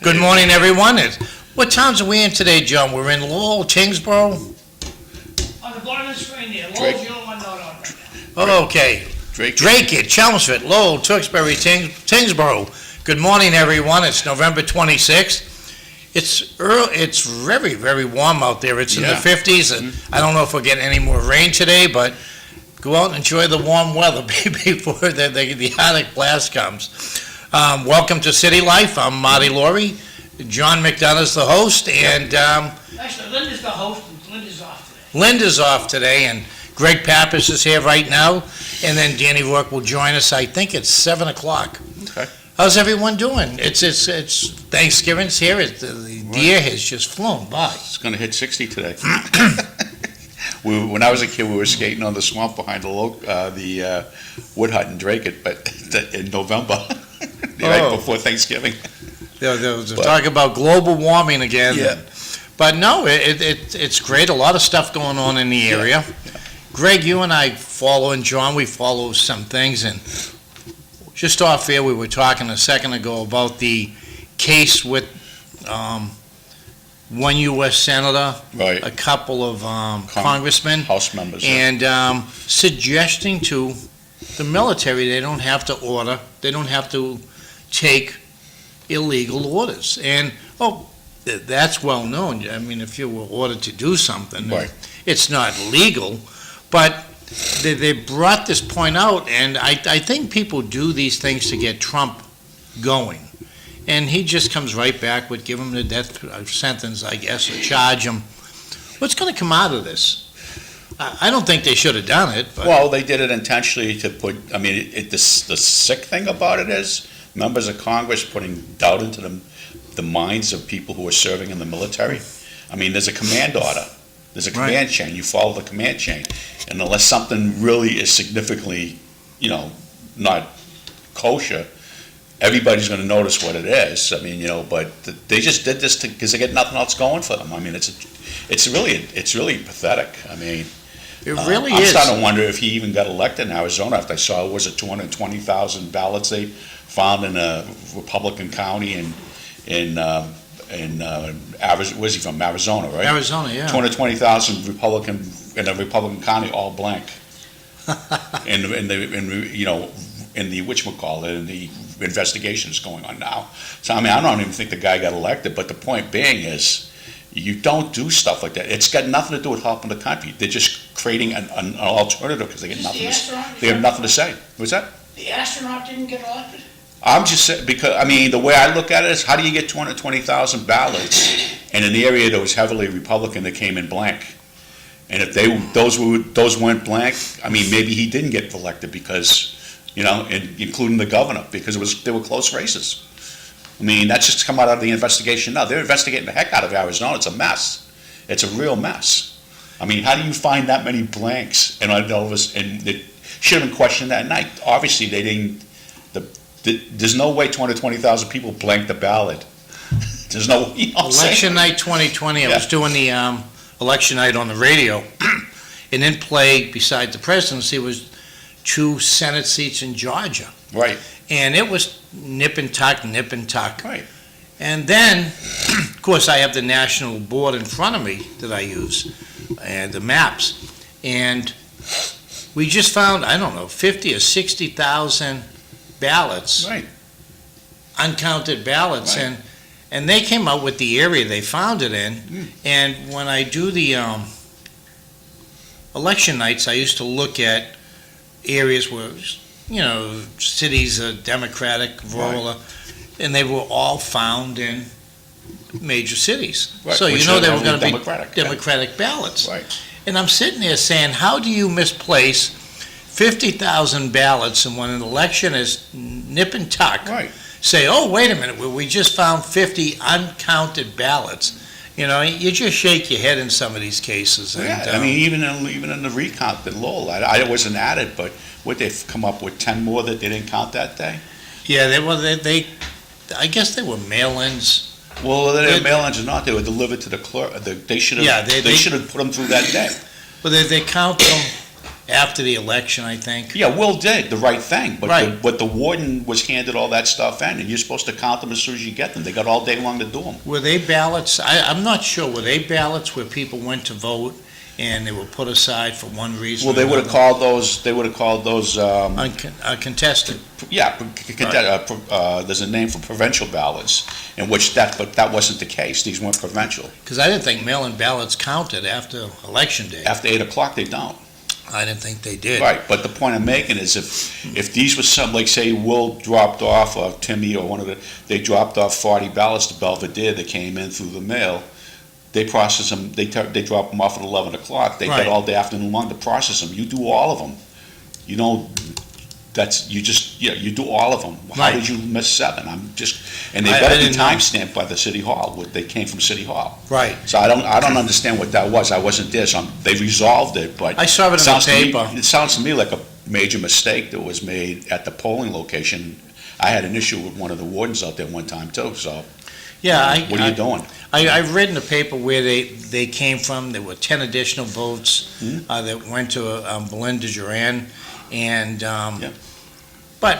Good morning, everyone. What towns are we in today, John? We're in Lowell, Kingsborough? On the bottom of the screen there, Drake. Lowell's the only one not on right now. Oh, okay. Drake, Chelmsford, Lowell, Tewksbury, Kingsborough. Good morning, everyone. It's November 26th. It's very, very warm out there. It's in the 50s, and I don't know if we'll get any more rain today, but go out and enjoy the warm weather before the Arctic blast comes. Welcome to City Life. I'm Marty Lorrey. John McDonough's the host, and Actually, Linda's the host, and Linda's off today. Linda's off today, and Greg Pappas is here right now, and then Danny Rourke will join us. I think it's 7 o'clock. Okay. How's everyone doing? It's Thanksgiving's here. The year has just flown by. It's going to hit 60 today. When I was a kid, we were skating on the swamp behind the Wood Hut in Drake, but in November, right before Thanksgiving. There was talk about global warming again. Yeah. But no, it's great. A lot of stuff going on in the area. Yeah. Greg, you and I follow, and John, we follow some things, and just off air, we were talking a second ago about the case with one U.S. senator, Right. a couple of congressmen, House members. and suggesting to the military they don't have to take illegal orders. And, that's well known. I mean, if you were ordered to do something, Right. it's not legal, but they brought this point out, and I think people do these things to get Trump going. And he just comes right back with give him the death sentence, I guess, or charge him. What's going to come out of this? I don't think they should have done it. But Well, they did it intentionally to put, I mean, the sick thing about it is members of Congress putting doubt into the minds of people who are serving in the military. I mean, there's a command order. There's a command chain. You follow the command chain. And unless something really is significantly, not kosher, everybody's going to notice what it is. I mean, but they just did this because they get nothing else going for them. I mean, it's really pathetic. I mean, it really I'm is. starting to wonder if he even got elected in Arizona after I saw, was it 220,000 ballots they found in a Republican county in where's he from? Arizona, right? Arizona, yeah. 220,000 Republican in a Republican county, all blank. in the whatchamacallit, in the investigation is going on now. So I mean, I don't even think the guy got elected. But the point being is, you don't do stuff like that. It's got nothing to do with helping the country. They're just creating an alternative because they get nothing. They have nothing to say. What's that? The astronaut didn't get elected? I'm just saying, because, I mean, the way I look at it is, how do you get 220,000 ballots in an area that was heavily Republican that came in blank? And if those went blank, I mean, maybe he didn't get elected because, including the governor, because they were close races. I mean, that's just come out of the investigation now. They're investigating the heck out of Arizona. It's a mess. It's a real mess. I mean, how do you find that many blanks? And it should have been questioned that night. Obviously, they didn't. There's no way 220,000 people blanked the ballot. There's no Election night 2020, I was doing the election night on the radio, and in play, besides the presidency, was 2 Senate seats in Georgia. Right. And it was nip and tuck. Right. And then, of course, I have the national board in front of me that I use, and the maps. And we just found, 50 or 60,000 ballots, Right. uncounted ballots, Right. and they came out with the area they found it in. And when I do the election nights, I used to look at areas where, cities are Democratic, rural, and they were all found in major cities. Right. So Which they were are going to be Democratic, Democratic ballots. Right. And I'm sitting there saying, how do you misplace 50,000 ballots and when an election is nip and tuck, Right. say, oh, wait a minute, we just found 50 uncounted ballots. You just shake your head in some of these cases. And, Yeah, I mean, even in the recount in Lowell, I wasn't at it, but would they come up with 10 more that they didn't count that day? Yeah, I guess they were mail-ins. Well, whether they were mail-ins or not, they were delivered to the clerk. They should have. Yeah, they should have put them through that day. Well, they count them, after the election, I think. Yeah, Will did the right thing, but Right. but the warden was handed all that stuff in, and you're supposed to count them as soon as you get them. They got all day long to do them. Were they ballots, I'm not sure, were they ballots where people went to vote and they were put aside for one reason Well, or they would have another? called those. They would have called those. Contested. Yeah, there's a name for provincial ballots, in which but that wasn't the case. These weren't provincial. Because I didn't think mail-in ballots counted after Election Day. After 8 o'clock, they don't. I didn't think they did. Right, but the point I'm making is if these were some, like say Will dropped off, or Timmy, or they dropped off 40 ballots to Belvedere that came in through the mail, they process them, they drop them off at 11 o'clock. They Right. get all day afternoon long to process them. You do all of them. You know, you do all of them. How Right. did you miss 7? And they I better be didn't know. timestamped by the city hall. They came from city hall. Right. So I don't understand what that was. I wasn't there, so they resolved it, but. I saw it in the sounds to me- paper. It sounds to me like a major mistake that was made at the polling location. I had an issue with one of the wardens out there one time too, so Yeah, what are you doing? I've read in the paper where they came from. There were 10 additional votes Mhm. that went to Belinda Duran, and Yeah. but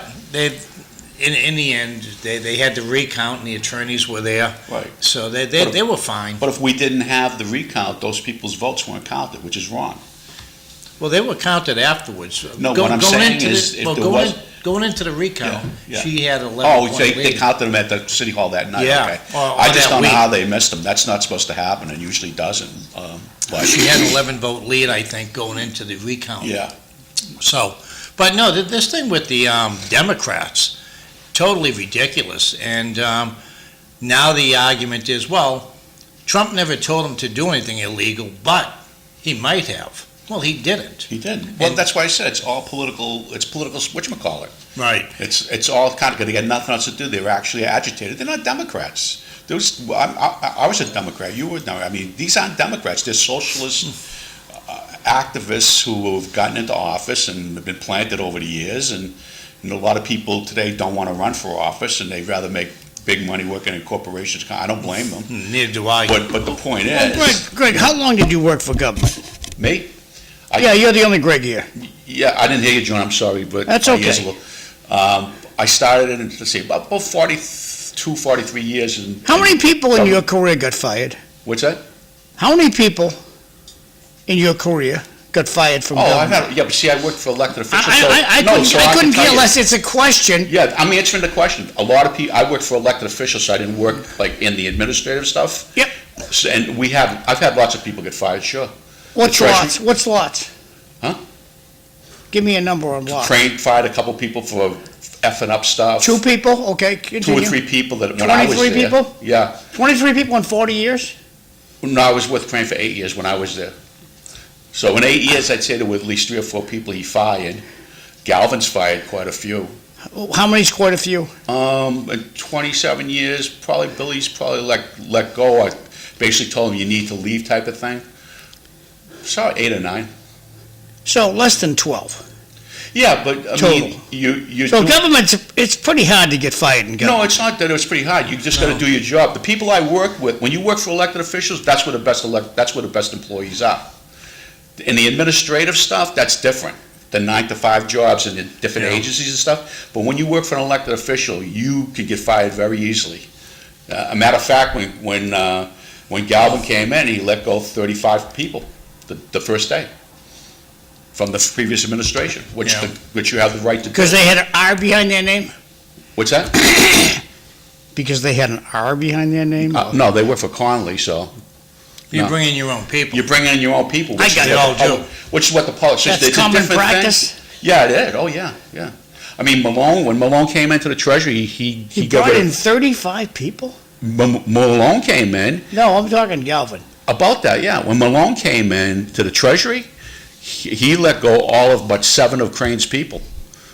in the end they had the recount, and the attorneys were there, Right. so they were fine. But if we didn't have the recount, those people's votes weren't counted, which is wrong. Well, they were counted afterwards. No, what I'm saying into is the- if well, there going was- in- going into the recount, Yeah, yeah. she had 11 Oh, point they lead. counted them at the city hall that night, Yeah, okay. or I just that don't know week. how they missed them. That's not supposed to happen, and usually doesn't. But, She had an 11 vote lead, I think, going into the recount. yeah. So, but no, this thing with the Democrats, totally ridiculous. And now the argument is, well, Trump never told him to do anything illegal, but he might have. Well, he didn't. He did. Well, And- that's why I said it's all political, whatchamacallit. Right. It's all kind of, they got nothing else to do. They're actually agitated. They're not Democrats. I was a Democrat. You were, I mean, these aren't Democrats. They're socialist activists who have gotten into office and have been planted over the years. And a lot of people today don't want to run for office, and they'd rather make big money working in corporations. I don't blame them. Neither do I. But the point Well, is, Greg, how long did you work for government? me, Yeah, you're the only Greg here. yeah, I didn't hear you, John. I'm sorry, but That's my okay. ears a little- I started it in, let's see, about 42, 43 years. How many people in your career got fired? What's that? How many people in your career got fired from Oh, government? but see, I worked for elected officials. so- I no, couldn't, so I can couldn't tell care you. less. It's a question. Yeah, I'm answering the question. A lot of people, I worked for elected officials, so I didn't work like in the administrative stuff. Yep. So, and I've had lots of people get fired, sure. What's treasury- lots? What's lots? Huh? Give me a number on lots. Fired a couple people for effing up stuff. 2 people? Okay, 2 continue. or 3 people that, when I was 23 there. people? Yeah. 23 people in 40 years? No, I was with Crane for 8 years when I was there. So in 8 years, I'd say there were at least 3 or 4 people he fired. Galvin's fired quite a few. How many's quite a few? In 27 years, Billy's probably let go. I basically told him you need to leave type of thing. So 8 or 9. So less than 12. Yeah, but I Total. mean, you So do. government's, it's pretty hard to get fired in government. No, it's not that it's pretty hard. You just got to do your job. The people I work with, when you work for elected officials, that's where the best employees are. In the administrative stuff, that's different. The 9 to 5 jobs and the different Yeah. agencies and stuff. But when you work for an elected official, you can get fired very easily. A matter of fact, when Galvin came in, he let go 35 people the first day from the previous administration, which Yeah. which you have the right to do. Because they had an R behind their name? What's that? Because they had an R behind their name? No, they work for Connolly, so. You No. bring in your own people. You bring in your own people. I which got is it what all, the public- Which is what the politicians, That's it's a common different thing. practice? Yeah, it is. Oh, yeah, yeah. I mean, when Malone came into the Treasury, he He got brought rid in of, 35 people? Malone came in, No, I'm talking Galvin. about that, yeah. When Malone came in to the Treasury, he let go all of but 7 of Crane's people,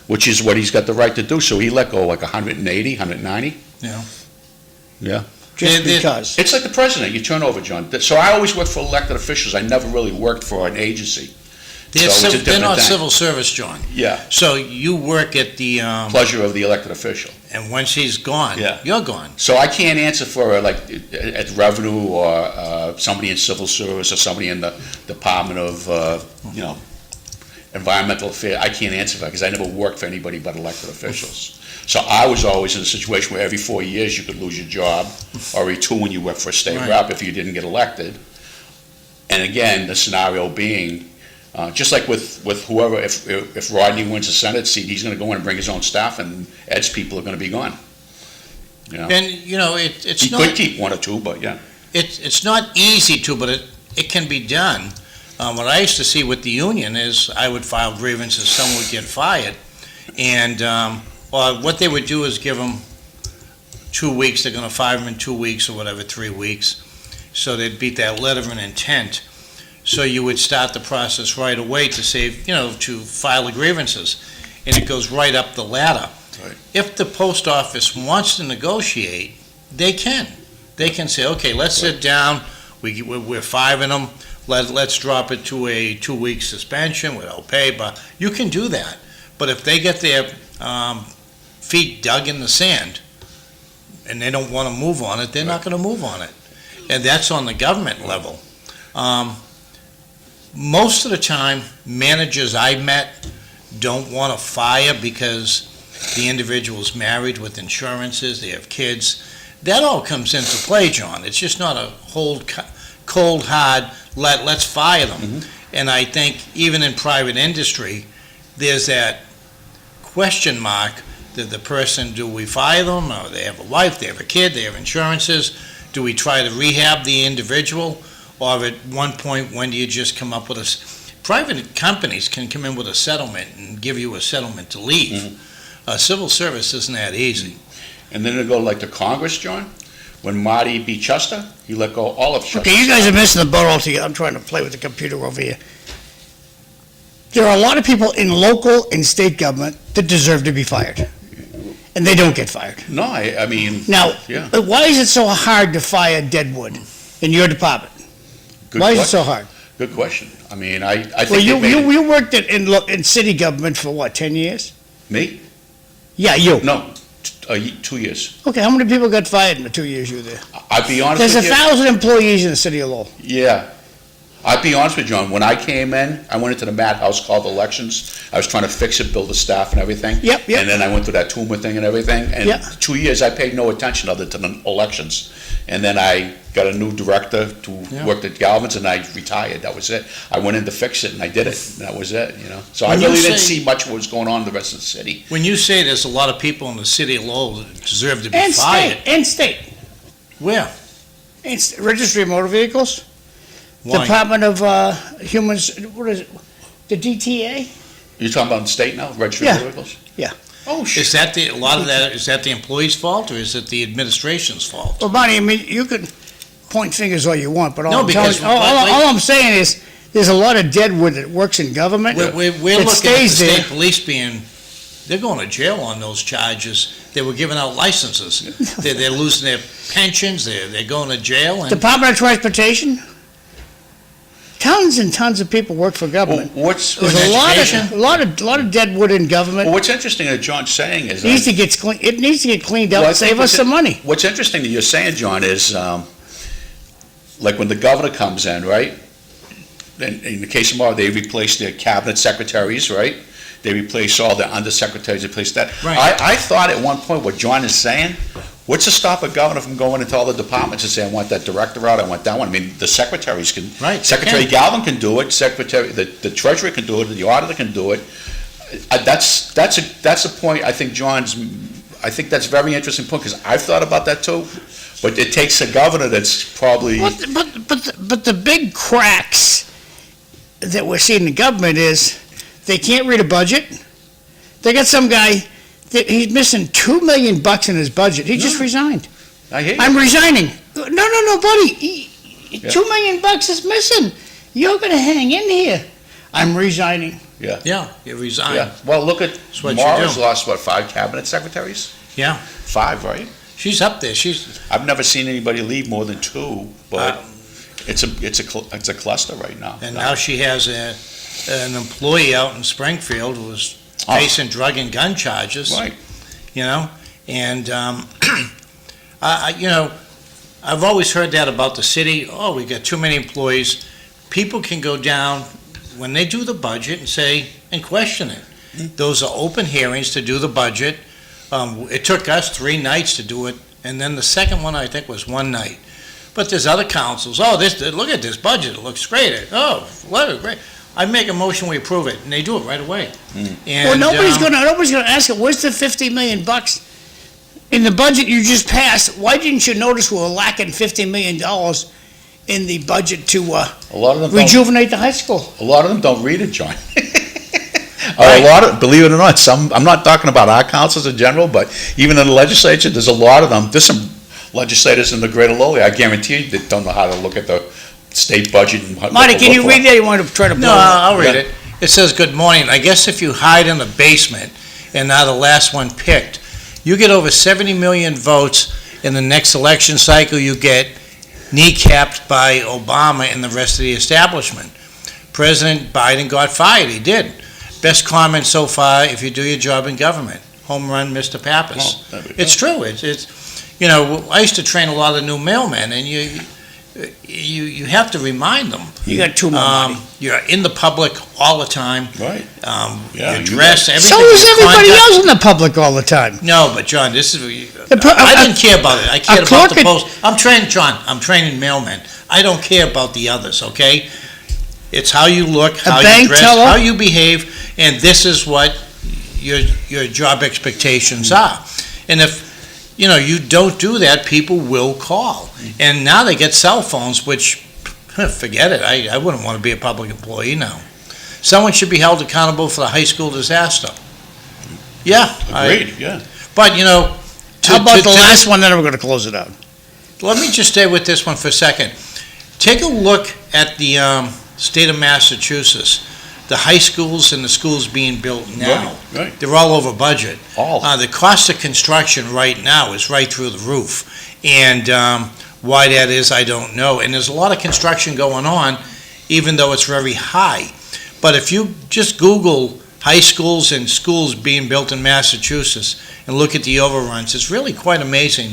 which is what he's got the right to do. So he let go like 180, 190. Yeah. Yeah. Just They- because. It's like the president, you turn over, John. So I always worked for elected officials. I never really worked for an agency. They're, So it's a they're different not thing. civil service, John. Yeah. So you work at the, Pleasure of the elected official. and when she's gone, Yeah. you're gone. So I can't answer for like at revenue or somebody in civil service or somebody in the Department of, environmental affairs, I can't answer that because I never worked for anybody but elected officials. So I was always in a situation where every 4 years you could lose your job, or every 2 when you worked for a state Right. rep if you didn't get elected. And again, the scenario being, just like with whoever, if Rodney wins the Senate seat, he's gonna go in and bring his own staff, and Ed's people are gonna be gone. You know, And, you know, it's he not, could keep 1 or 2, but yeah. it's not easy to, but it can be done. What I used to see with the union is I would file grievances, someone would get fired, and, or what they would do is give them 2 weeks, they're gonna fire them in 2 weeks or whatever, 3 weeks. So they'd beat that letter of intent. So you would start the process right away to save, to file the grievances. And it goes right up the ladder. Right. If the post office wants to negotiate, they can. They can say, okay, let's sit down, we're firing them, let's drop it to a 2-week suspension without pay, but you can do that. But if they get their feet dug in the sand and they don't want to move on it, they're not going to move on it. And that's on the government level. Most of the time, managers I met don't want to fire because the individual's married with insurances, they have kids. That all comes into play, John. It's just not a cold, hard, let's fire them. Mhm. And I think even in private industry, there's that question mark that the person, do we fire them? Or they have a wife, they have a kid, they have insurances. Do we try to rehab the individual? Or at one point, when do you just come up with private companies can come in with a settlement and give you a settlement to leave. Civil service isn't that easy. And then it'll go like to Congress, John. When Marty beat Chester, he let go all of Chester. Okay, you guys are missing the boat altogether. I'm trying to play with the computer over here. There are a lot of people in local and state government that deserve to be fired, and they don't get fired. No, I mean, Now, yeah. why is it so hard to fire Deadwood in your department? Good Why is it question. so hard? Good question. I mean, I think Well, they made it- you worked in city government for what, 10 years? Me? Yeah, you. No, 2 years. Okay, how many people got fired in the 2 years you were there? I'd be honest There's with you. 1,000 employees in the city of Lowell. Yeah. I'd be honest with you, John, when I came in, I went into the madhouse called elections. I was trying to fix it, build the staff and everything. Yep. And then I went through that Toomer thing and everything. And Yeah. 2 years, I paid no attention other to the elections. And then I got a new director to work at Galvin's and I retired. That was it. I went in to fix it and I did it. And that was it, So I When you really didn't say- see much of what was going on in the rest of the city. When you say there's a lot of people in the city of Lowell that deserve to be And fired, state. where? Registry of Motor Vehicles, Why? Department of Humans, what is it, the DTA? You're talking about the state now, registry Yeah. of vehicles? Yeah. Oh, Is shit. that a lot of that, is that the employee's fault or is it the administration's fault? Well, Bonnie, I mean, you can point fingers all you want, but No, because all I'm saying is, there's a lot of deadwood that works in government. We're It looking at the stays there. state police they're going to jail on those charges. They were giving out licenses. They're losing their pensions, they're going to jail and. Department of Transportation, tons and tons of people work for Well, government. what's, There's education? a lot of deadwood in government. well, what's interesting that John's saying is. It needs to get cleaned up Well, I and think save us some money. What's interesting that you're saying, John, is, like when the governor comes in, right? In the case of Marty, they replace their cabinet secretaries, right? They replace all their undersecretaries, they replace that. Right. I thought at one point what John is saying, what's to stop a governor from going into all the departments and saying, I want that director out, I want that one? I mean, the secretaries can. Right, they Secretary can. Galvin can do it, the treasurer can do it, the auditor can do it. That's a point, I think I think that's a very interesting point, because I've thought about that too. But it takes a governor that's probably. But the big cracks that we're seeing in government is they can't read a budget. They got some guy that he's missing $2 million in his budget. He just resigned. I hear you. I'm resigning. No, buddy. Yeah. $2 million is missing. You're going to hang in here. I'm resigning. Yeah, you resign. Yeah, well, look at, what you Mara's do. lost, 5 cabinet secretaries? Yeah. 5, right? She's up there, I've never seen anybody leave more than 2, but Um, it's a cluster right now. and now she has an employee out in Springfield who was facing drug and gun charges. Right. And, I've always heard that about the city. Oh, we got too many employees. People can go down when they do the budget and say, and question it. Those are open hearings to do the budget. It took us 3 nights to do it, and then the second one, I think, was 1 night. But there's other councils, look at this budget, it looks great. Oh, what great. I make a motion, we approve it, and they do it right away. Well, nobody's gonna ask it, where's the 50 million bucks in the budget you just passed? Why didn't you notice we were lacking $50 million in the budget to, A lot of them don't, rejuvenate the high school? a lot of them don't read it, John. A lot of, believe it or not, I'm not talking about our councils in general, but even in the legislature, there's a lot of them. There's some legislators in the Greater Lowell, I guarantee you, that don't know how to look at the state budget and what Marty, to can look you for. read that? You want to try to blow No, it? I'll read Yeah. it. It says, "Good morning. I guess if you hide in the basement and are the last one picked, you get over 70 million votes in the next election cycle, you get kneecapped by Obama and the rest of the establishment. President Biden got fired. He did. Best comment so far, if you do your job in government. Home run, Mr. Pappas." Oh, there we go. It's true. It's, you know, I used to train a lot of new mailmen, and you have to remind them. You got 2 more, Marty. You're in the public all the time. Right. You're Yeah, you dressed, everything. So is you everybody contact- else in the public all the time. No, but John, this is, per- I didn't care about it. I cared about clerk the at- post. I'm trained, John, I'm training mailmen. I don't care about the others, okay? It's how you look, how you bank dress, teller? how you behave, and this is what your job expectations are. And if, you know, you don't do that, people will call. And now they get cell phones, which, forget it, I wouldn't want to be a public employee now. Someone should be held accountable for the high school disaster. Yeah. Agreed, yeah. But, you know. How about the last one, then we're gonna close it out. Let me just stay with this one for a second. Take a look at the state of Massachusetts, the high schools and the schools being built now. Right. They're all over budget. All. The cost of construction right now is right through the roof. And why that is, I don't know. And there's a lot of construction going on, even though it's very high. But if you just Google high schools and schools being built in Massachusetts and look at the overruns, it's really quite amazing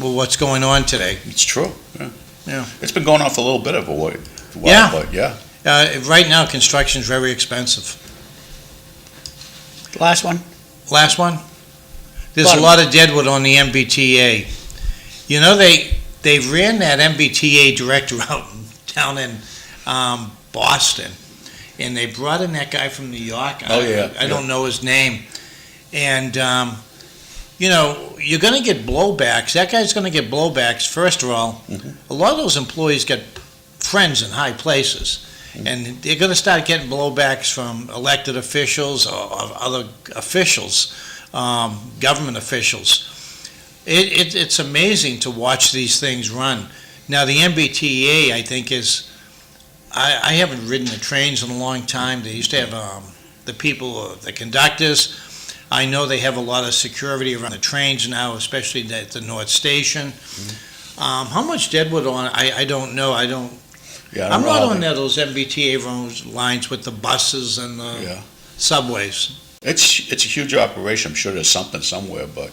what's going on today. It's true, yeah. Yeah. It's been going on for a little bit of a while, Yeah. but yeah. Right now, construction's very expensive. Last one? Last one? There's a Bottom. lot of deadwood on the MBTA. You know, they ran that MBTA director out down in Boston, and they brought in that guy from New York. Oh, yeah, I don't know his name. And, you know, you're going to get blowbacks. That guy's going to get blowbacks, first of all. A lot of those employees get friends in high places. And they're going to start getting blowbacks from elected officials or other officials, government officials. It's amazing to watch these things run. Now, the MBTA, I think, is, I haven't ridden the trains in a long time. They used to have the people, the conductors. I know they have a lot of security around the trains now, especially at the North Station. How much deadwood on, I don't know. Yeah, I I'm don't know not how on they- those MBTA lines with the buses and the Yeah. subways. It's a huge operation. I'm sure there's something somewhere, but,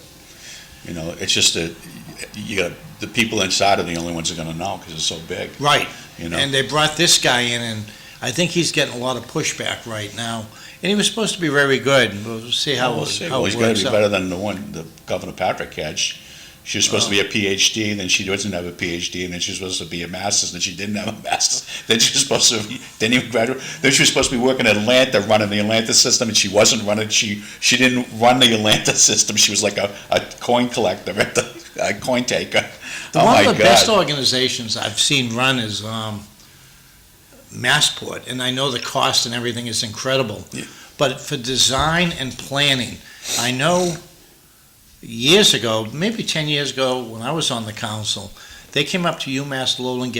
you know, it's just that you got, the people inside are the only ones that are gonna know, because it's so big, Right. you know? And they brought this guy in, and I think he's getting a lot of pushback right now. And he was supposed to be very good. We'll see how We'll see. it Well, he's gotta works be out. better than the one, the Governor Patrick had. She was supposed to be a PhD, and then she doesn't have a PhD, and then she's supposed to be a master's, and then she didn't have a master's. Then she was supposed to, didn't even graduate. Then she was supposed to be working at Atlanta, running the Atlanta system, and she wasn't running, she didn't run the Atlanta system. She was like a coin collector, a coin taker. Oh, my One of the best God. organizations I've seen run is Massport, and I know the cost and everything is incredible. Yeah. But for design and planning, I know years ago, maybe 10 years ago, when I was on the council, they came up to UMass Lowell and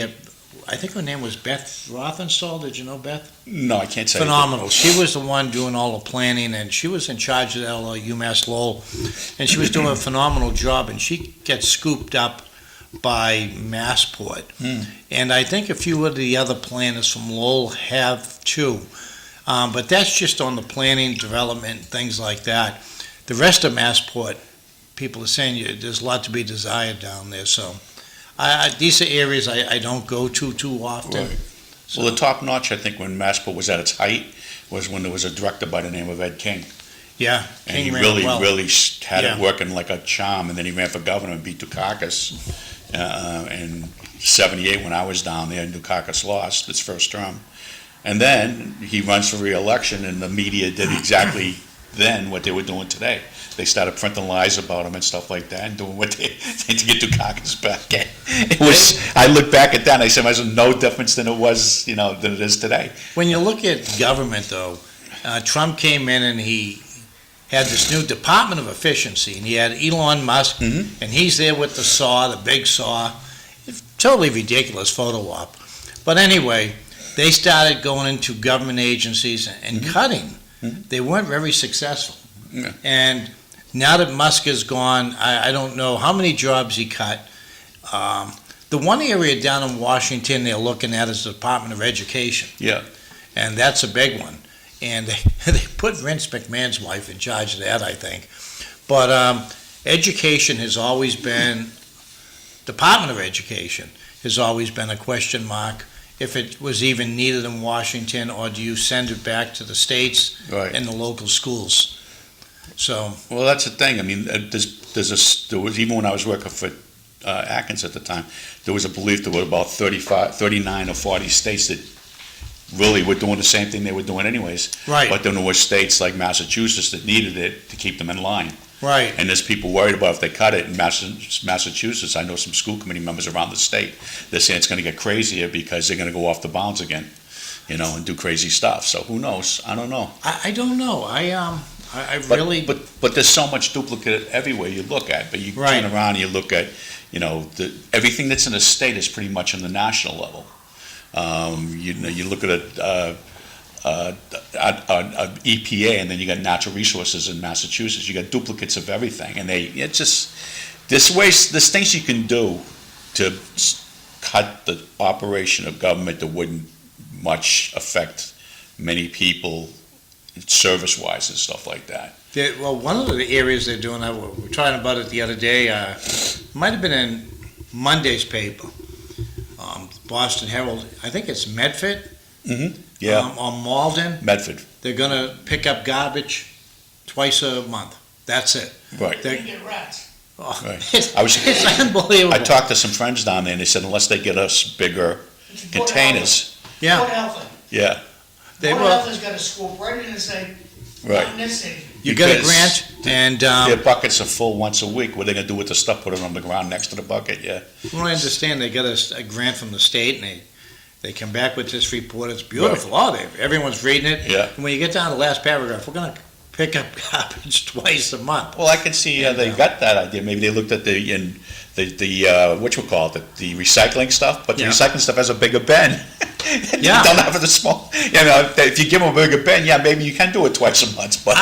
I think her name was Beth Rothenstall. Did you know Beth? No, I can't say. Phenomenal. She was the one doing all the planning, and she was in charge of UMass Lowell, and she was doing a phenomenal job, and she gets scooped up by Massport. And I think a few of the other planners from Lowell have too. But that's just on the planning, development, things like that. The rest of Massport, people are saying there's a lot to be desired down there, so these are areas I don't go to too often. Right. Well, the top notch, I think, when Massport was at its height, was when there was a director by the name of Ed King. Yeah. And King he ran really, well. really had Yeah. it working like a charm, and then he ran for governor and beat Dukakis. In '78, when I was down there, Dukakis lost his first term. And then he runs for re-election, and the media did exactly then what they were doing today. They started printing lies about him and stuff like that, and doing what they to get Dukakis back. It was. I look back at that, and I said, "There's no difference than it was, than it is today." When you look at government, though, Trump came in and he had this new Department of Efficiency, and he had Elon Musk, Mhm. and he's there with the saw, the big saw. It's totally ridiculous photo op. But anyway, they started going into government agencies and cutting. Mhm. They weren't very successful. Yeah. And now that Musk is gone, I don't know how many jobs he cut. The one area down in Washington they're looking at is the Department of Education. Yeah. And that's a big one. And they put Vince McMahon's wife in charge of that, I think. But education has always been, Department of Education has always been a question mark. If it was even needed in Washington, or do you send it back to the states Right. and the local schools? So, Well, that's the thing. I mean, there was, even when I was working for Atkins at the time, there was a belief there were about 39 or 40 states that really were doing the same thing they were doing anyways. right, But then there were states like Massachusetts that needed it to keep them in line. right. And there's people worried about if they cut it in Massachusetts. I know some school committee members around the state. They're saying it's going to get crazier because they're going to go off the bounds again, and do crazy stuff. So who knows? I don't know. I don't know. I But, really, but there's so much duplicate everywhere you look at. But you Right. turn around and you look at, everything that's in a state is pretty much on the national level. You look at EPA, and then you got natural resources in Massachusetts. You got duplicates of everything, and there's things you can do to cut the operation of government that wouldn't much affect many people service-wise and stuff like that. well, one of the areas they're doing, we were talking about it the other day, might have been in Monday's paper, Boston Herald, I think it's Medford. Yeah, Or Malden, Medford, they're gonna pick up garbage twice a month. That's it. right. They get rats. Oh, Right. It's, I was- it's unbelievable. I talked to some friends down there, and they said unless they get us bigger It's Board of containers, Yeah, Board of Health. yeah, they Board of will. Health has got to swoop right in and say, right. not in this city. You get a Because grant, and Their buckets are full once a week. What are they gonna do with the stuff? Put it on the ground next to the bucket? Yeah. from what I understand, they got a grant from the state, and they come back with this report. It's beautiful. Oh, everyone's reading it. Yeah. And when you get down to the last paragraph, we're gonna pick up garbage twice a month. Well, I can see they got that idea. Maybe they looked at the recycling stuff, but the Yeah. recycling stuff has a bigger bin. Yeah. You don't have the small. If you give them a bigger bin, yeah, maybe you can do it twice a month. But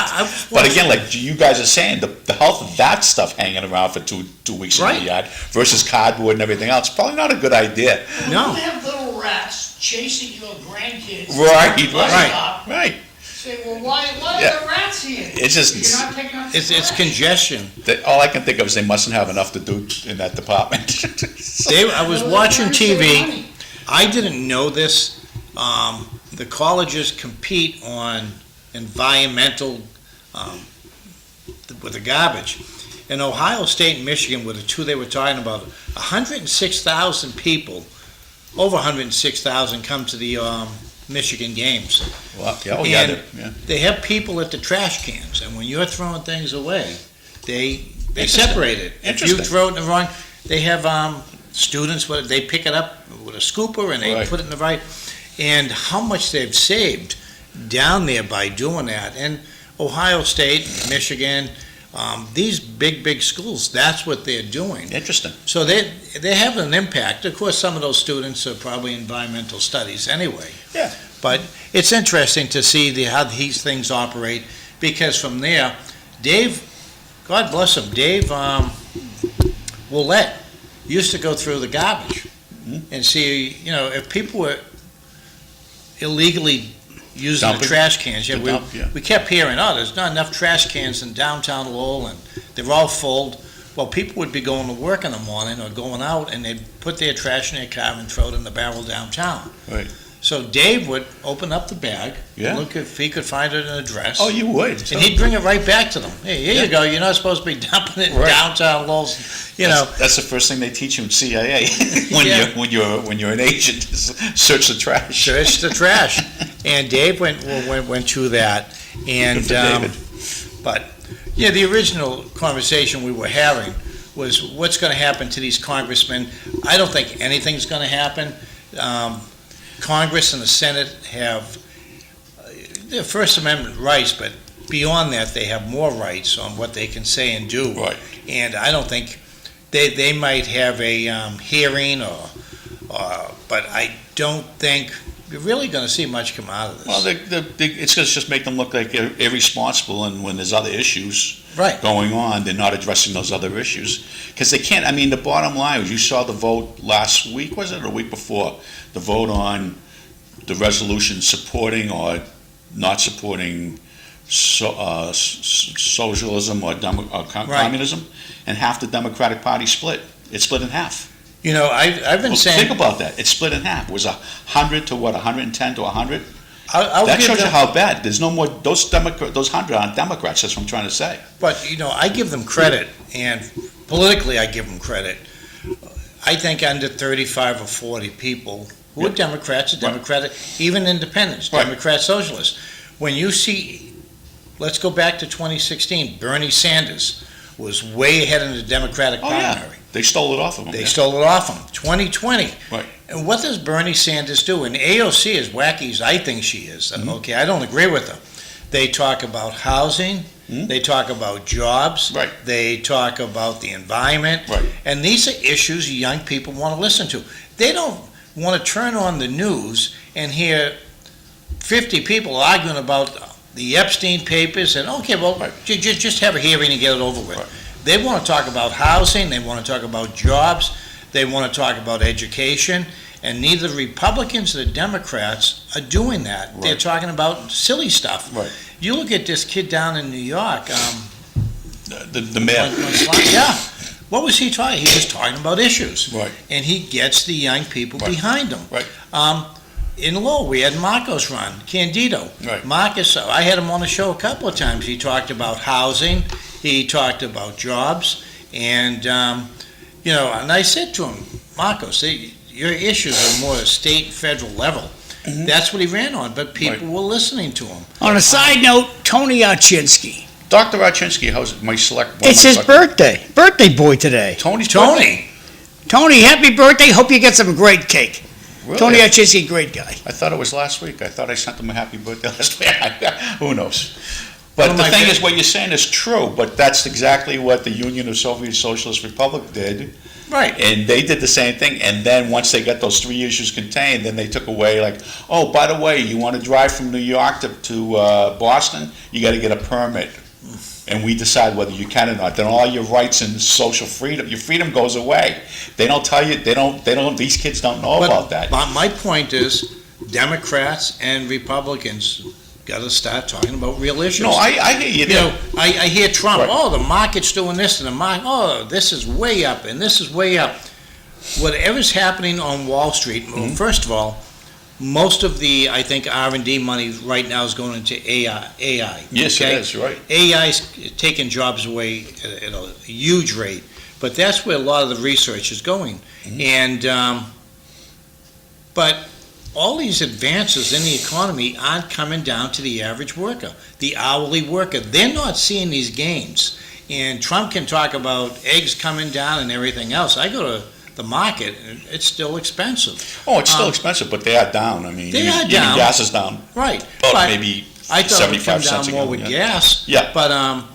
but again, like you guys are saying, the health of that stuff hanging around for two weeks in Right. the yard versus cardboard and everything else, probably not a good idea. No. You have little rats chasing your grandkids. Right, Bus right. stop. Right. Say, well, why Yeah. are the rats here? It's just- You're not taking out the It's trash. congestion. All I can think of is they mustn't have enough to do in that department. I was Well, watching they're trying to save TV. money. I didn't know this. The colleges compete on environmental, with the garbage. In Ohio State and Michigan were the two they were talking about. 106,000 people, over 106,000 come to the Michigan games. Well, yeah, oh, yeah, And yeah. they have people at the trash cans, and when you're throwing things away, they Interesting. separate it. If you Interesting. throw it in the wrong, they have students, they pick it up with a scooper and they Right. put it in the right, and how much they've saved down there by doing that. And Ohio State, Michigan, these big schools, that's what they're doing. Interesting. So they have an impact. Of course, some of those students are probably environmental studies anyway. Yeah. But it's interesting to see how these things operate, because from there, Dave, God bless him, Dave Willett used to go through the garbage and see, if people were illegally using the Dumping. trash cans. Yeah, The dump, yeah. we kept hearing, there's not enough trash cans in downtown Lowell, and they're all full. Well, people would be going to work in the morning or going out, and they'd put their trash in their car and throw it in the barrel downtown. Right. So Dave would open up the bag, Yeah. look if he could find an address. Oh, you would. And he'd bring it right back to them. Hey, here Yeah. you go. You're not supposed to be dumping it in Right. downtown Lowell. You know, That's the first thing they teach you in CIA Yeah. when you're an agent, is search the trash. search the trash. And Dave went through that. And Good for David. but yeah, the original conversation we were having was what's going to happen to these congressmen. I don't think anything's going to happen. Congress and the Senate have their First Amendment rights, but beyond that, they have more rights on what they can say and do. Right. And I don't think they might have a hearing but I don't think you're really going to see much come out of this. Well, it's going to just make them look like irresponsible, and when there's other issues Right. going on, they're not addressing those other issues. Because they can't, I mean, the bottom line was, you saw the vote last week, was it, or the week before? The vote on the resolution supporting or not supporting socialism or communism, and half the Democratic Party split. It split in half. You know, I've been Well, saying. think about that. It split in half. It was 100 to what, 110 to 100? I'll That give shows you them- how bad. There's no more, those 100 aren't Democrats, that's what I'm trying to say. But, you know, I give them credit, and politically I give them credit. I think under 35 or 40 people who are Yeah. Democrats, Right. Democratic, even independents, Right. Democrats, socialists. When you see, let's go back to 2016, Bernie Sanders was way ahead in the Democratic Oh, yeah. primary. They stole it off of them. They yeah. stole it off him. 2020. Right. And what does Bernie Sanders do? And AOC, as wacky as I think she is, Mm-hmm. okay, I don't agree with her. They talk about housing. Mhm. They talk about jobs. Right. They talk about the environment. Right. And these are issues young people want to listen to. They don't want to turn on the news and hear 50 people arguing about the Epstein papers and, okay, well, Right. just have a hearing and get it over with. Right. They want to talk about housing, they want to talk about jobs, they want to talk about education, and neither the Republicans or the Democrats are doing that. They're Right. talking about silly stuff. Right. You look at this kid down in New York, The mayor. yeah, what was he talking? He was talking about issues. Right. And he gets the young people Right. behind him. Right. In Lowell, we had Marcos run, Candido. Right. Marcos, I had him on the show a couple of times. He talked about housing, he talked about jobs, and, you know, and I said to him, Marcos, your issues are more state and federal level. Mhm. That's what he ran on, but people Right. were listening to him. On a side note, Tony Archinsky. Dr. Archinsky, how's it? It's his birthday. Birthday boy today. Tony's Tony, Tony, happy birthday. Hope you get some great cake. Really? Tony Archinsky, great guy. I thought it was last week. I thought I sent him a happy birthday last week. Who knows? One But of the my thing favorite- is, what you're saying is true, but that's exactly what the Union of Soviet Socialist Republic did. right. And they did the same thing, and then once they got those 3 issues contained, then they took away, like, oh, by the way, you want to drive from New York to Boston, you got to get a permit. And we decide whether you can or not. Then all your rights and social freedom, your freedom goes away. They don't tell you, these kids don't know about that. But my point is, Democrats and Republicans got to start talking about real issues. No, I hear you You there. know, I hear Trump, Right. oh, the market's doing this, and the market, oh, this is way up, and this is way up. Whatever's happening on Wall Street, well, Mm-hmm. first of all, most of the, I think, R&D money right now is going into AI. Yes, okay? it is, right. AI's taking jobs away at a huge rate, but that's where a lot of the research is going. Mm-hmm. And, but all these advances in the economy aren't coming down to the average worker, the hourly worker. They're not seeing these gains. And Trump can talk about eggs coming down and everything else. I go to the market, and it's still expensive. Oh, it's still expensive, but they are down. I mean, They even are down. gas is down. Right. But But maybe I thought it would come 75 cents down a more gallon, with yeah. gas. Yeah. But, and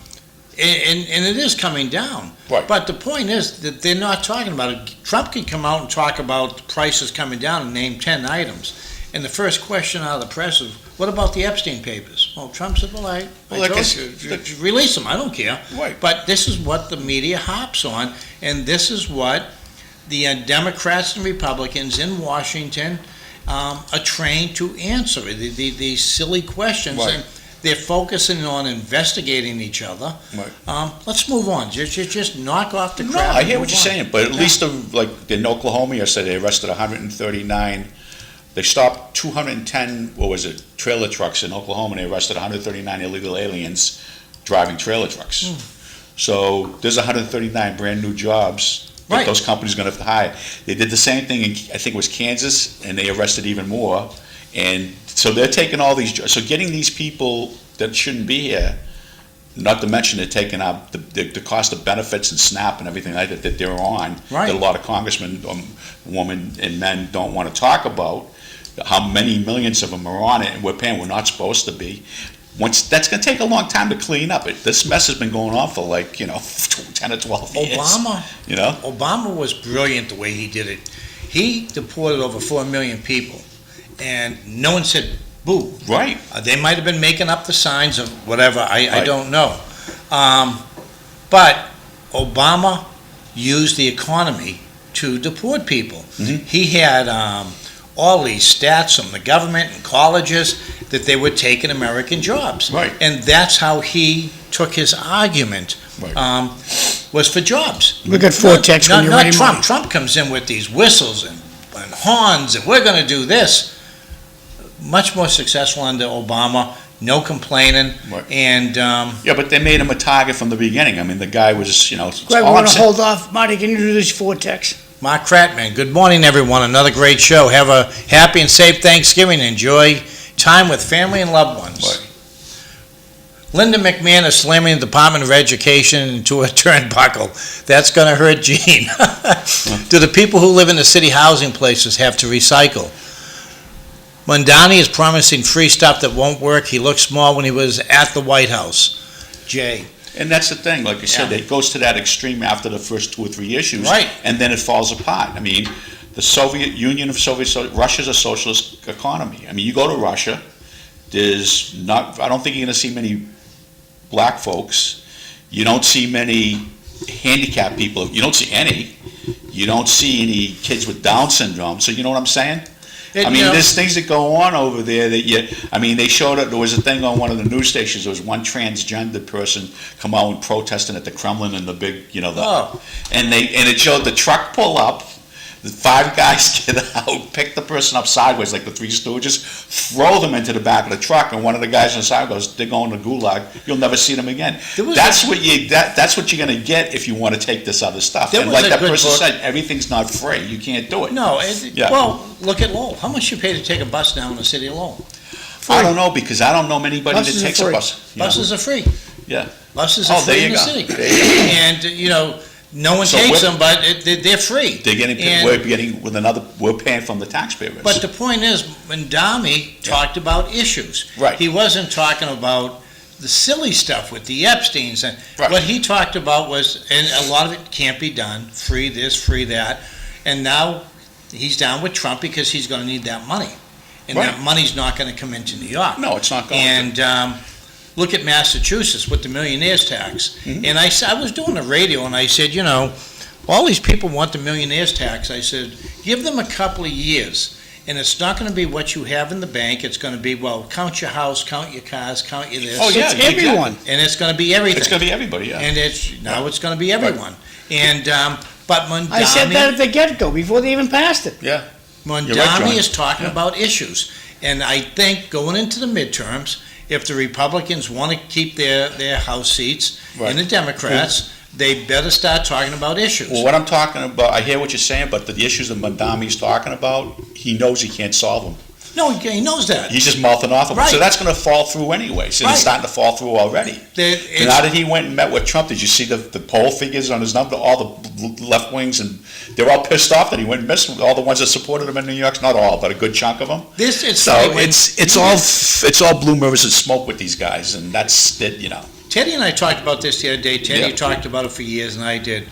it is coming down. Right. But the point is that they're not talking about it. Trump can come out and talk about prices coming down and name 10 items. And the first question out of the press is, what about the Epstein papers? Well, Trump said, well, I like I told said, you, release them, I don't care. Right. But this is what the media hops on, and this is what the Democrats and Republicans in Washington are trained to answer, these silly questions. Right. And they're focusing on investigating each other. Right. Let's move on. Just knock off the No, crap. I and hear move what you're on. saying, but at Yeah. least like in Oklahoma yesterday, they arrested 139 They stopped 210, what was it, trailer trucks in Oklahoma, and they arrested 139 illegal aliens driving trailer trucks. So there's 139 brand-new jobs that Right. those companies are going to have to hire. They did the same thing in, I think it was Kansas, and they arrested even more. And so they're taking all these, so getting these people that shouldn't be here, not to mention they're taking up the cost of benefits and SNAP and everything like that they're on, Right. that a lot of congressmen, women and men don't want to talk about, how many millions of them are on it, and we're paying, we're not supposed to be. That's going to take a long time to clean up. This mess has been going on for 10 or 12 years. Obama was brilliant the way he did it. He deported over 4 million people, and no one said boo. Right. They might have been making up the signs of whatever, I Right. don't know. But Obama used the economy to deport people. Mhm. He had all these stats from the government and colleges that they were taking American jobs. Right. And that's how he took his argument, Right. was for jobs. We got four texts when you're Not ready, Trump. Marty. Trump comes in with these whistles and horns, and we're going to do this. Much more successful under Obama, no complaining, Right. and Yeah, but they made him a target from the beginning. I mean, the guy was, Greg, all we I'm want to saying- hold off. Marty, can you do these four texts? Mark Kratman. Good morning, everyone. Another great show. Have a happy and safe Thanksgiving. Enjoy time with family and loved ones. Right. Linda McMahon is slamming the Department of Education into a turnbuckle. That's going to hurt Gene. Do the people who live in the city housing places have to recycle? Mondani is promising free stuff that won't work. He looked small when he was at the White House. Jay. And that's the thing, like you said, Yeah. it goes to that extreme after the first 2 or 3 issues. Right. And then it falls apart. I mean, the Soviet Union of Russia's a socialist economy. I mean, you go to Russia, I don't think you're going to see many black folks. You don't see many handicapped people. You don't see any. You don't see any kids with Down syndrome. So you know what I'm saying? There's things that go on over there that they showed up, there was a thing on one of the news stations, there was one transgender person come out and protesting at the Kremlin and the big, and it showed the truck pull up, the 5 guys get out, pick the person up sideways like the Three Stooges, throw them into the back of the truck, and one of the guys on the side goes, they're going to Gulag, you'll never see them again. That's what you're going to get if you want to take this other stuff. And like that person said, everything's not free, you can't do it. No, well, look at Lowell. How much you pay to take a bus down in the city of Lowell? I don't know, because I don't know anybody Buses that are takes a free. bus. Buses are free. Yeah. Buses are Oh, there free you in the go. city. There you go. And, no one So takes we're- them, but they're free. They're getting, we're paying from the taxpayers. But the point is, Mondani talked about issues. Right. He wasn't talking about the silly stuff with the Epsteins. And Right. what he talked about was, and a lot of it can't be done, free this, free that. And now he's down with Trump because he's going to need that money. And that Right. money's not going to come into New York. No, it's not going to. And look at Massachusetts with the millionaire's tax. Mm-hmm. And I was doing the radio, and I said, all these people want the millionaire's tax. I said, give them a couple of years, and it's not going to be what you have in the bank. It's going to be, count your house, count your cars, count your this. Oh, yeah, It's everyone. And it's going to be everything. It's going to be everybody, yeah. And it's going to be everyone. And but Mondani, I said that at the get-go, before they even passed it. Yeah. Mondani You're right, John. is talking Yeah. about issues. And I think going into the midterms, if the Republicans want to keep their House seats Right. and the Democrats, they better start talking about issues. Well, what I'm talking about, I hear what you're saying, but the issues that Mondami's talking about, he knows he can't solve them. No, he knows that. He's just mouthing off of them. Right. So that's going to fall through anyways. And Right. it's starting to fall through already. And now that he went and met with Trump, did you see the poll figures on his number? All the left wings, and they're all pissed off that he went and missed with all the ones that supported him in New York. Not all, but a good chunk of them. So it's all blue mirrors and smoke with these guys, and that's it. Teddy and I talked about this the other day. Teddy Yeah. talked about it for years, and I did.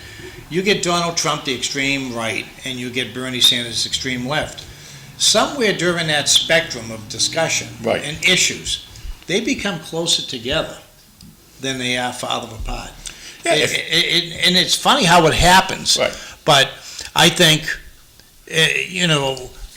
You get Donald Trump, the extreme right, and you get Bernie Sanders, the extreme left. Somewhere during that spectrum of discussion Right. and issues, they become closer together than they are farther apart. Yeah, And it's funny how it happens. Right. But I think,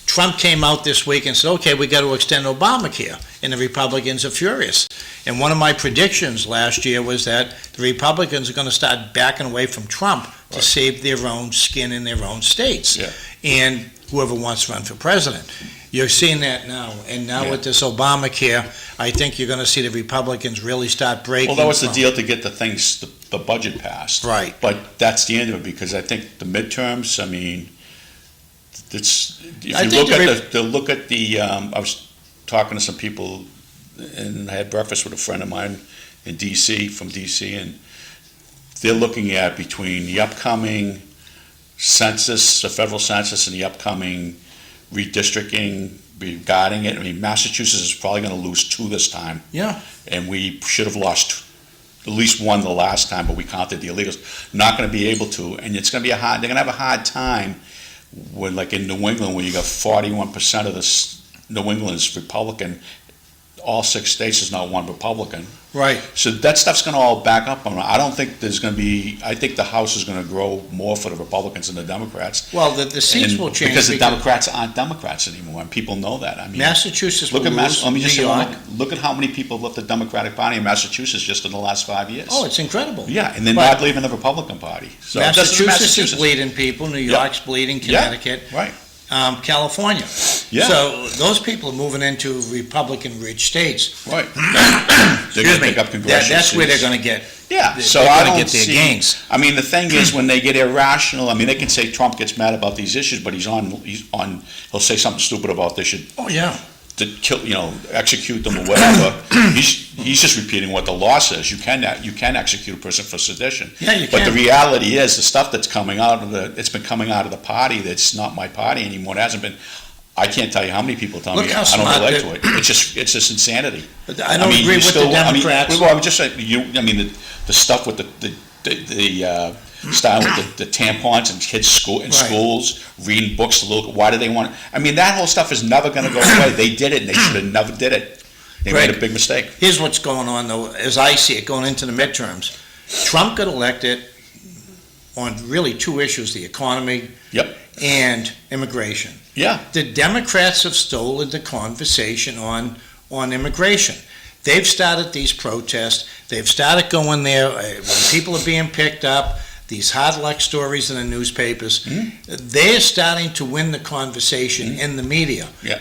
Trump came out this week and said, okay, we got to extend Obamacare, and the Republicans are furious. And one of my predictions last year was that the Republicans are going to start backing away from Trump to Right. save their own skin in their own states. Yeah. And whoever wants to run for president. You're seeing that now, and now Yeah. with this Obamacare, I think you're gonna see the Republicans really start breaking. Well, that was the from- deal to get the budget passed. Right. But that's the end of it, because I think the midterms, I mean, it's, if I you think look at the, I was talking to some people, and I had breakfast with a friend of mine in DC, from DC, and they're looking at between the upcoming census, the federal census, and the upcoming redistricting regarding it. I mean, Massachusetts is probably gonna lose 2 this time. Yeah. And we should have lost at least 1 the last time, but we counted the illegals. Not gonna be able to, and it's gonna be they're gonna have a hard time when, like in New England, where you got 41% of New England is Republican, all 6 states is not one Republican. Right. So that stuff's gonna all back up. I don't think there's gonna be, I think the House is gonna grow more for the Republicans than the Democrats. Well, the seats And will change. because the Democrats aren't Democrats anymore, and people know that. I mean, Massachusetts will look at lose, let me just New say, York. look at how many people left the Democratic Party in Massachusetts just in the last 5 years. Oh, it's incredible. Yeah, and they're But- not leaving the Republican Party. So this is Massachusetts is bleeding people, New York's bleeding, Connecticut, Right. California. Yeah. So those people are moving into Republican-rich states. Right. They're Excuse gonna me. pick up congressional That's where they're seats. gonna get, Yeah, they're so gonna I don't get their see, gains. I mean, the thing is, when they get irrational, I mean, they can say Trump gets mad about these issues, but he's on, he'll say something stupid about they should Oh, yeah. to kill, execute them or whatever. He's just repeating what the law says. You can execute a person for sedition. Yeah, you But the can. reality is, the stuff that's coming out of it's been coming out of the party that's not my party anymore. It hasn't been. I can't tell you how many people tell Look me how I don't smart relate that- to it. It's just insanity. But I don't mean, agree you with still- the Democrats. well, I would just say, the stuff with the style with the tampons and kids in Right. schools, reading books, why do they want, I mean, that whole stuff is never gonna go away. They did it, and they should have never did it. They made a Greg, big mistake. Here's what's going on, though, as I see it, going into the midterms. Trump got elected on really 2 issues, the economy Yep. and immigration. Yeah, The Democrats have stolen the conversation on immigration. They've started these protests. They've started going there when people are being picked up, these hard luck stories in the newspapers. They're starting to win the conversation in the media. Yeah.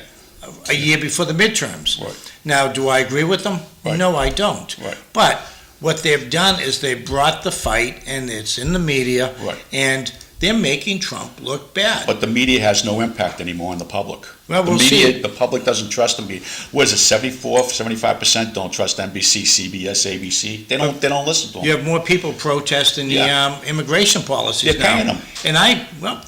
A year before the midterms. Right. Now, do I agree with them? Right. No, I don't. Right. But what they've done is they've brought the fight, and it's in the media, Right. and they're making Trump look bad. but the media has no impact anymore on the public. Well, The we'll media, see. the public doesn't trust the media. What is it, 75% don't trust NBC, CBS, ABC? They don't listen to You them. have more people protesting the Yeah. Immigration policies They're now. paying them. And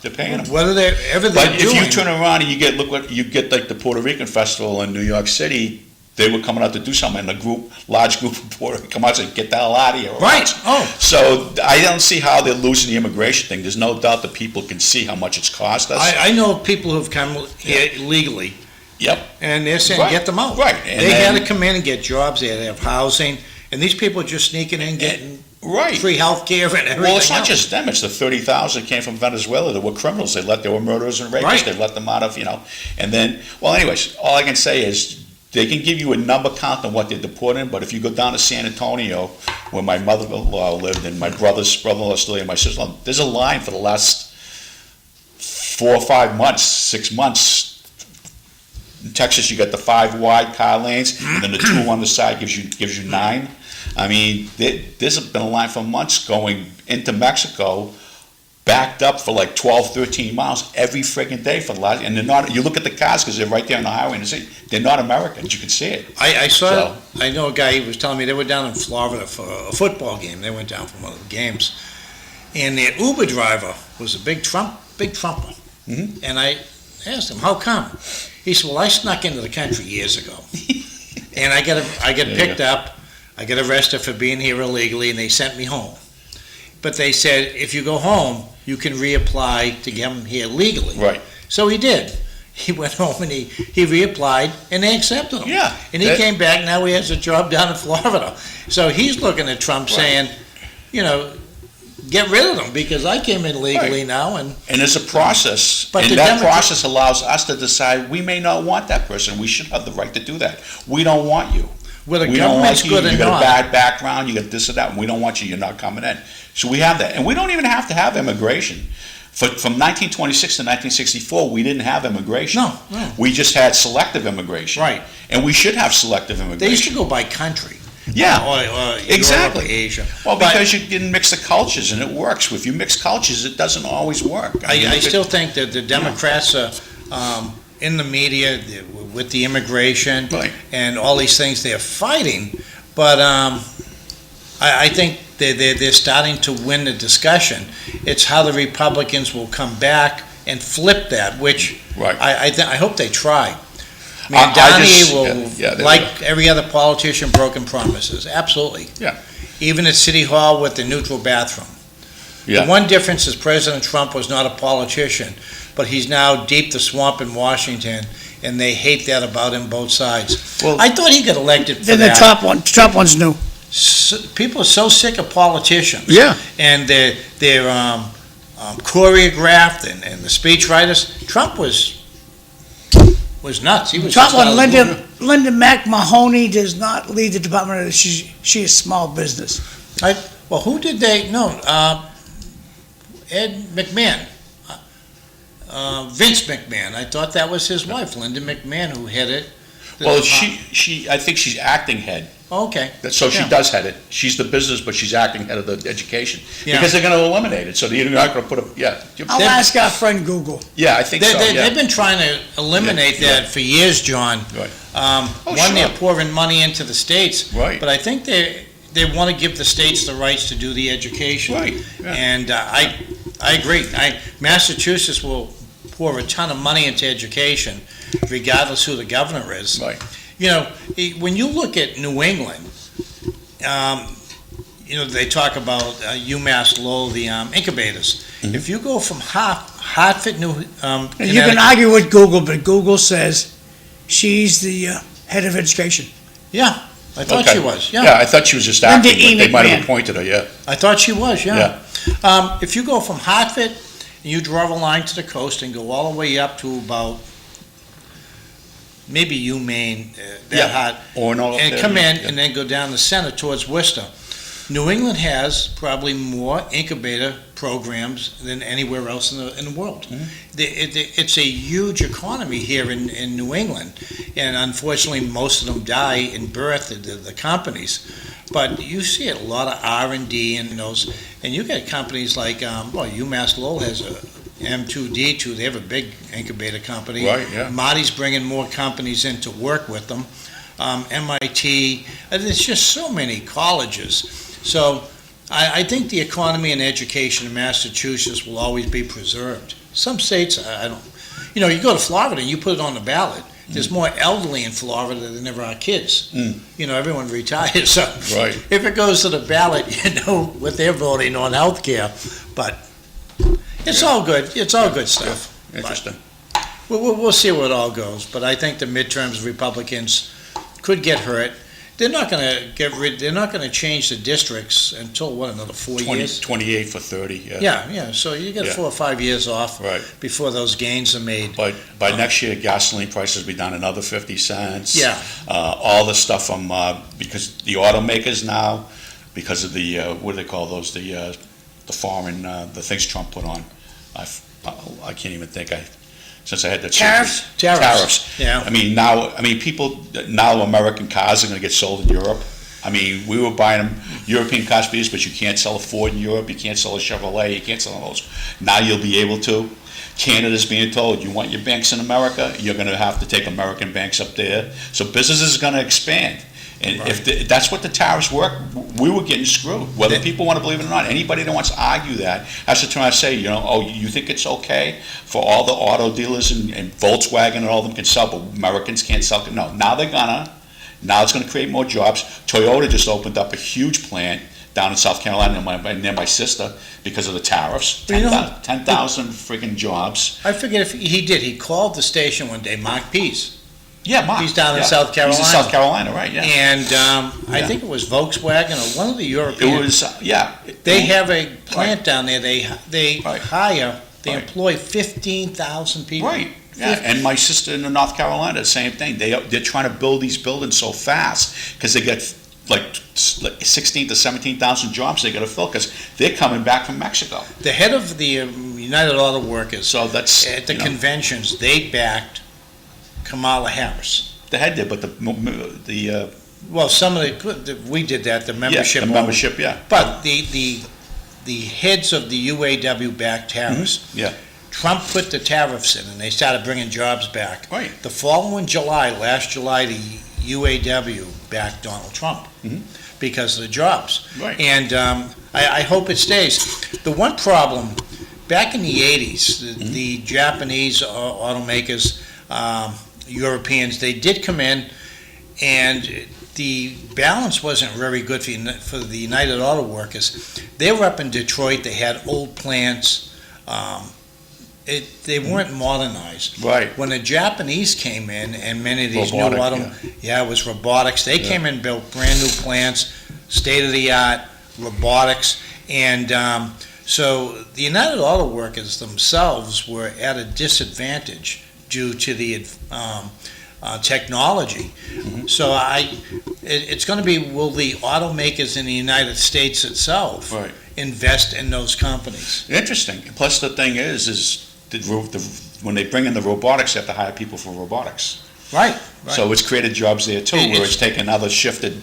They're paying them. whether they're But if doing. you turn around and look what you get, like the Puerto Rican festival in New York City, they were coming out to do something, and large group of Puerto Rican come out and say, get the hell out of here. or Right. else. Oh. So I don't see how they're losing the immigration thing. There's no doubt that people can see how much it's cost us. I know people who've come here illegally, Yep. and they're saying, Right. get them out. Right. And They had then- to come in and get jobs, they had to have housing, and these people are just sneaking in, getting Right. free health care and everything Well, it's not else. just them, it's the 30,000 came from Venezuela that were criminals. They were murderers and rapists. Right. They let them out of, and then, well, anyways, all I can say is, they can give you a number count on what they're deporting, but if you go down to San Antonio, where my mother-in-law lived, and my brother's brother-in-law still and my sister-in-law, there's a line for the last 4 or 5 months, 6 months. In Texas, you got the 5 wide car lanes, and then the 2 on the side gives you 9. I mean, there's been a line for months going into Mexico, backed up for like 12, 13 miles every friggin' day for the last, and they're not, you look at the cars, because they're right there on the highway, and they're not Americans, you can see it. I saw, So- I know a guy, he was telling me they were down in Florida for a football game. They went down for one of the games. And their Uber driver was a big Trumper. Mhm. And I asked him, how come? He said, well, I snuck into the country years ago. And I get you picked up, I get arrested for being here illegally, and they sent me home. But they said, if you go home, you can reapply to get them here legally. Right. So he did. He went home and he reapplied, and they accepted him. Yeah. And he came back, now he has a job down in Florida. So he's looking at Trump Right. saying, get rid of them, because I came in legally Right. now, and And there's a process, But and the that Democrat- process allows us to decide, we may not want that person, we should have the right to do that. We don't want you. whether We don't government's like you, good or you got a not. bad background, you got this or that, and we don't want you, you're not coming in. So we have that, and we don't even have to have immigration. From 1926 to 1964, we didn't have immigration. No. We just had selective immigration. Right. And we should have selective immigration. They used to go by country. Yeah, Or exactly. Europe or Asia. Well, But because you can mix the cultures, and it works. If you mix cultures, it doesn't always work. I still think that the Democrats are in the media with the immigration Right. and all these things they're fighting, but I think they're starting to win the discussion. It's how the Republicans will come back and flip that, which Right. I hope they try. I I mean, Donnie just- will, yeah, they like will. every other politician, broken promises, absolutely. Yeah. Even at City Hall with the neutral bathroom. The Yeah. one difference is President Trump was not a politician, but he's now deep the swamp in Washington, and they hate that about him, both sides. Well- I thought he got elected for Then the that. top one's new. People are so sick of politicians. Yeah. And they're choreographed and the speechwriters. Trump was nuts. He was Top just one, out of the blue. Linda Mahoney does not lead the Department of, she is small business. Well, who did they, no, Ed McMahon. Vince McMahon. I thought that was his wife, Linda McMahon, who headed. Well, I think she's acting head. Okay. So she Yeah. does head it. She's the business, but she's acting head of the education. Yeah. Because they're gonna eliminate it, so you're not gonna put a, yeah. I'll ask our friend Google. Yeah, I think so, They've yeah. been trying to eliminate Yeah. that for years, John. Right. One, sure. they're pouring money into the states. Right. But I think they want to give the states the rights to do the education. Right, yeah. And I agree. Massachusetts will pour a ton of money into education, regardless who the governor is. Right. You know, when you look at New England, they talk about UMass Lowell, the incubators. Mm-hmm. If you go from Hartford, And you can Connecticut- argue with Google, but Google says she's the head of education. Yeah, I thought Okay. she was, Yeah, I thought she was just acting, Linda E. but they might have McMahon. appointed her, yeah. I thought she was, yeah. If you go from Hartford, and you draw a line to the coast and go all the way up to about, maybe UMaine, Yeah. that hot, Or no. and come in and then go down the center towards Worcester. New England has probably more incubator programs than anywhere else in the world. It's a huge economy here in New England, and unfortunately, most of them die in birth, the companies. But you see a lot of R&D in those, and you get companies like, UMass Lowell has a M2D2, they have a big incubator company. Right, yeah. Marty's bringing more companies in to work with them. MIT, there's just so many colleges. So I think the economy and education in Massachusetts will always be preserved. Some states, I don't, you go to Florida and you put it on the ballot. There's more elderly in Florida than there are kids. Everyone retires, so Right. if it goes to the ballot, what they're voting on healthcare. But it's all good. It's all good stuff. Interesting. We'll see where it all goes, but I think the midterms Republicans could get hurt. They're not going to they're not going to change the districts until, another 4 years? 28 for 30, yeah. Yeah, so you get Yeah. 4 or 5 years off Right. before those gains are made. But by next year, gasoline prices will be down another 50 cents. Yeah. All the stuff from, because the automakers now, because of the, what do they call those, the foreign, the things Trump put on. I can't even think, since I had the Tariffs? Tariffs, yeah. People, now American cars are gonna get sold in Europe. We were buying them, European cars for years, but you can't sell a Ford in Europe, you can't sell a Chevrolet, you can't sell all those. Now you'll be able to. Canada's being told, you want your banks in America, you're gonna have to take American banks up there. So business is gonna expand. And if that's what the tariffs work, we were getting screwed. Whether people want to believe it or not, anybody that wants to argue that has to try to say, you think it's okay for all the auto dealers and Volkswagen and all of them can sell, but Americans can't sell? No, now they're gonna. Now it's going to create more jobs. Toyota just opened up a huge plant down in South Carolina near my sister because of the tariffs. 10,000 freaking jobs. I forget if he did. He called the station one day, Mark Pease. Yeah, Mark. He's down in South Carolina. He's in South Carolina, right, yeah. And I think it was Volkswagen or one of the European. It was, yeah. They have a plant down there. They Right. hire, they Right. employ 15,000 people. Right. Yeah, and my sister in North Carolina, the same thing. They're trying to build these buildings so fast because they get like 16 to 17,000 jobs they got to fill because they're coming back from Mexico. The head of the United Auto Workers, So that's, at the you know, conventions, they backed Kamala Harris. the head did, but the Well, some of we did that, the membership. yeah, the membership, yeah. But the heads of the UAW backed tariffs. yeah. Trump put the tariffs in, and they started bringing jobs back. Right. The following July, last July, the UAW backed Donald Trump because of the jobs. Right. And I hope it stays. The one problem, back in the 80s, the Japanese automakers, Europeans, they did come in, and the balance wasn't very good for the United Auto Workers. They were up in Detroit. They had old plants. They weren't modernized. Right. When the Japanese came in, and many of these Robotic, it was robotics. They came in and built brand new plants, state-of-the-art robotics. And so the United Auto Workers themselves were at a disadvantage due to the technology. So it's going to be, will the automakers in the United States itself Right. invest in those companies? Interesting. Plus, the thing is when they bring in the robotics, they have to hire people for robotics. Right. So it's created jobs there too, where it's taken another shifted,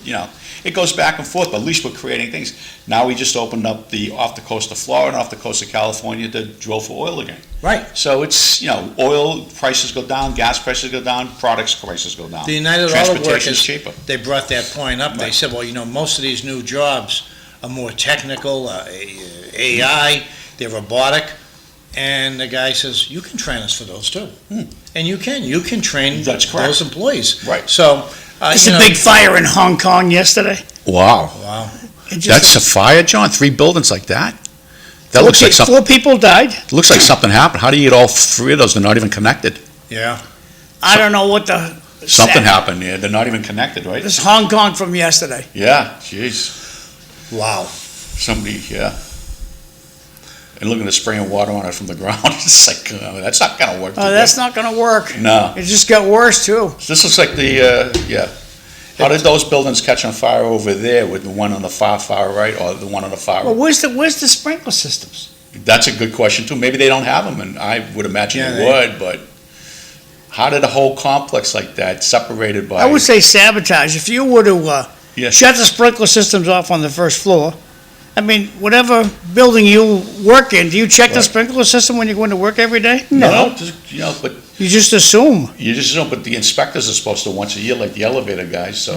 it goes back and forth, but at least we're creating things. Now we just opened up off the coast of Florida, off the coast of California to drill for oil again. Right. So it's, oil prices go down, gas prices go down, products prices go down. The United Auto Transportation is Workers, cheaper. they brought that point up. They Right. said, well, most of these new jobs are more technical, AI, they're robotic. And the guy says, you can train us for those too. And you can train That's correct. those employees. Right. So, There's a big fire in Hong Kong yesterday. Wow. wow. It just- That's a fire, John? 3 buildings like that? That looks like something, 4 people died. looks like something happened. How do you get all 3 of those? They're not even connected. Yeah. I don't know what the. Something happened, yeah. They're not even connected, right? This is Hong Kong from yesterday. Yeah, jeez. Wow. Somebody, yeah. And looking at spraying water on it from the ground, it's like, that's not gonna work. Oh, that's not going to work. No. It just got worse too. This looks like yeah. How did those buildings catch on fire over there with the one on the far right, or the one on the far? Well, where's the sprinkler systems? That's a good question too. Maybe they don't have them, and I would imagine Yeah, they would, but how did a whole complex like that separated by? I would say sabotage. If you were to Yeah. shut the sprinkler systems off on the first floor, I mean, whatever building you work in, do you check the Right. sprinkler system when you're going to work every day? No, just, but You just assume. you just don't. But the inspectors are supposed to once a year, like the elevator guys. So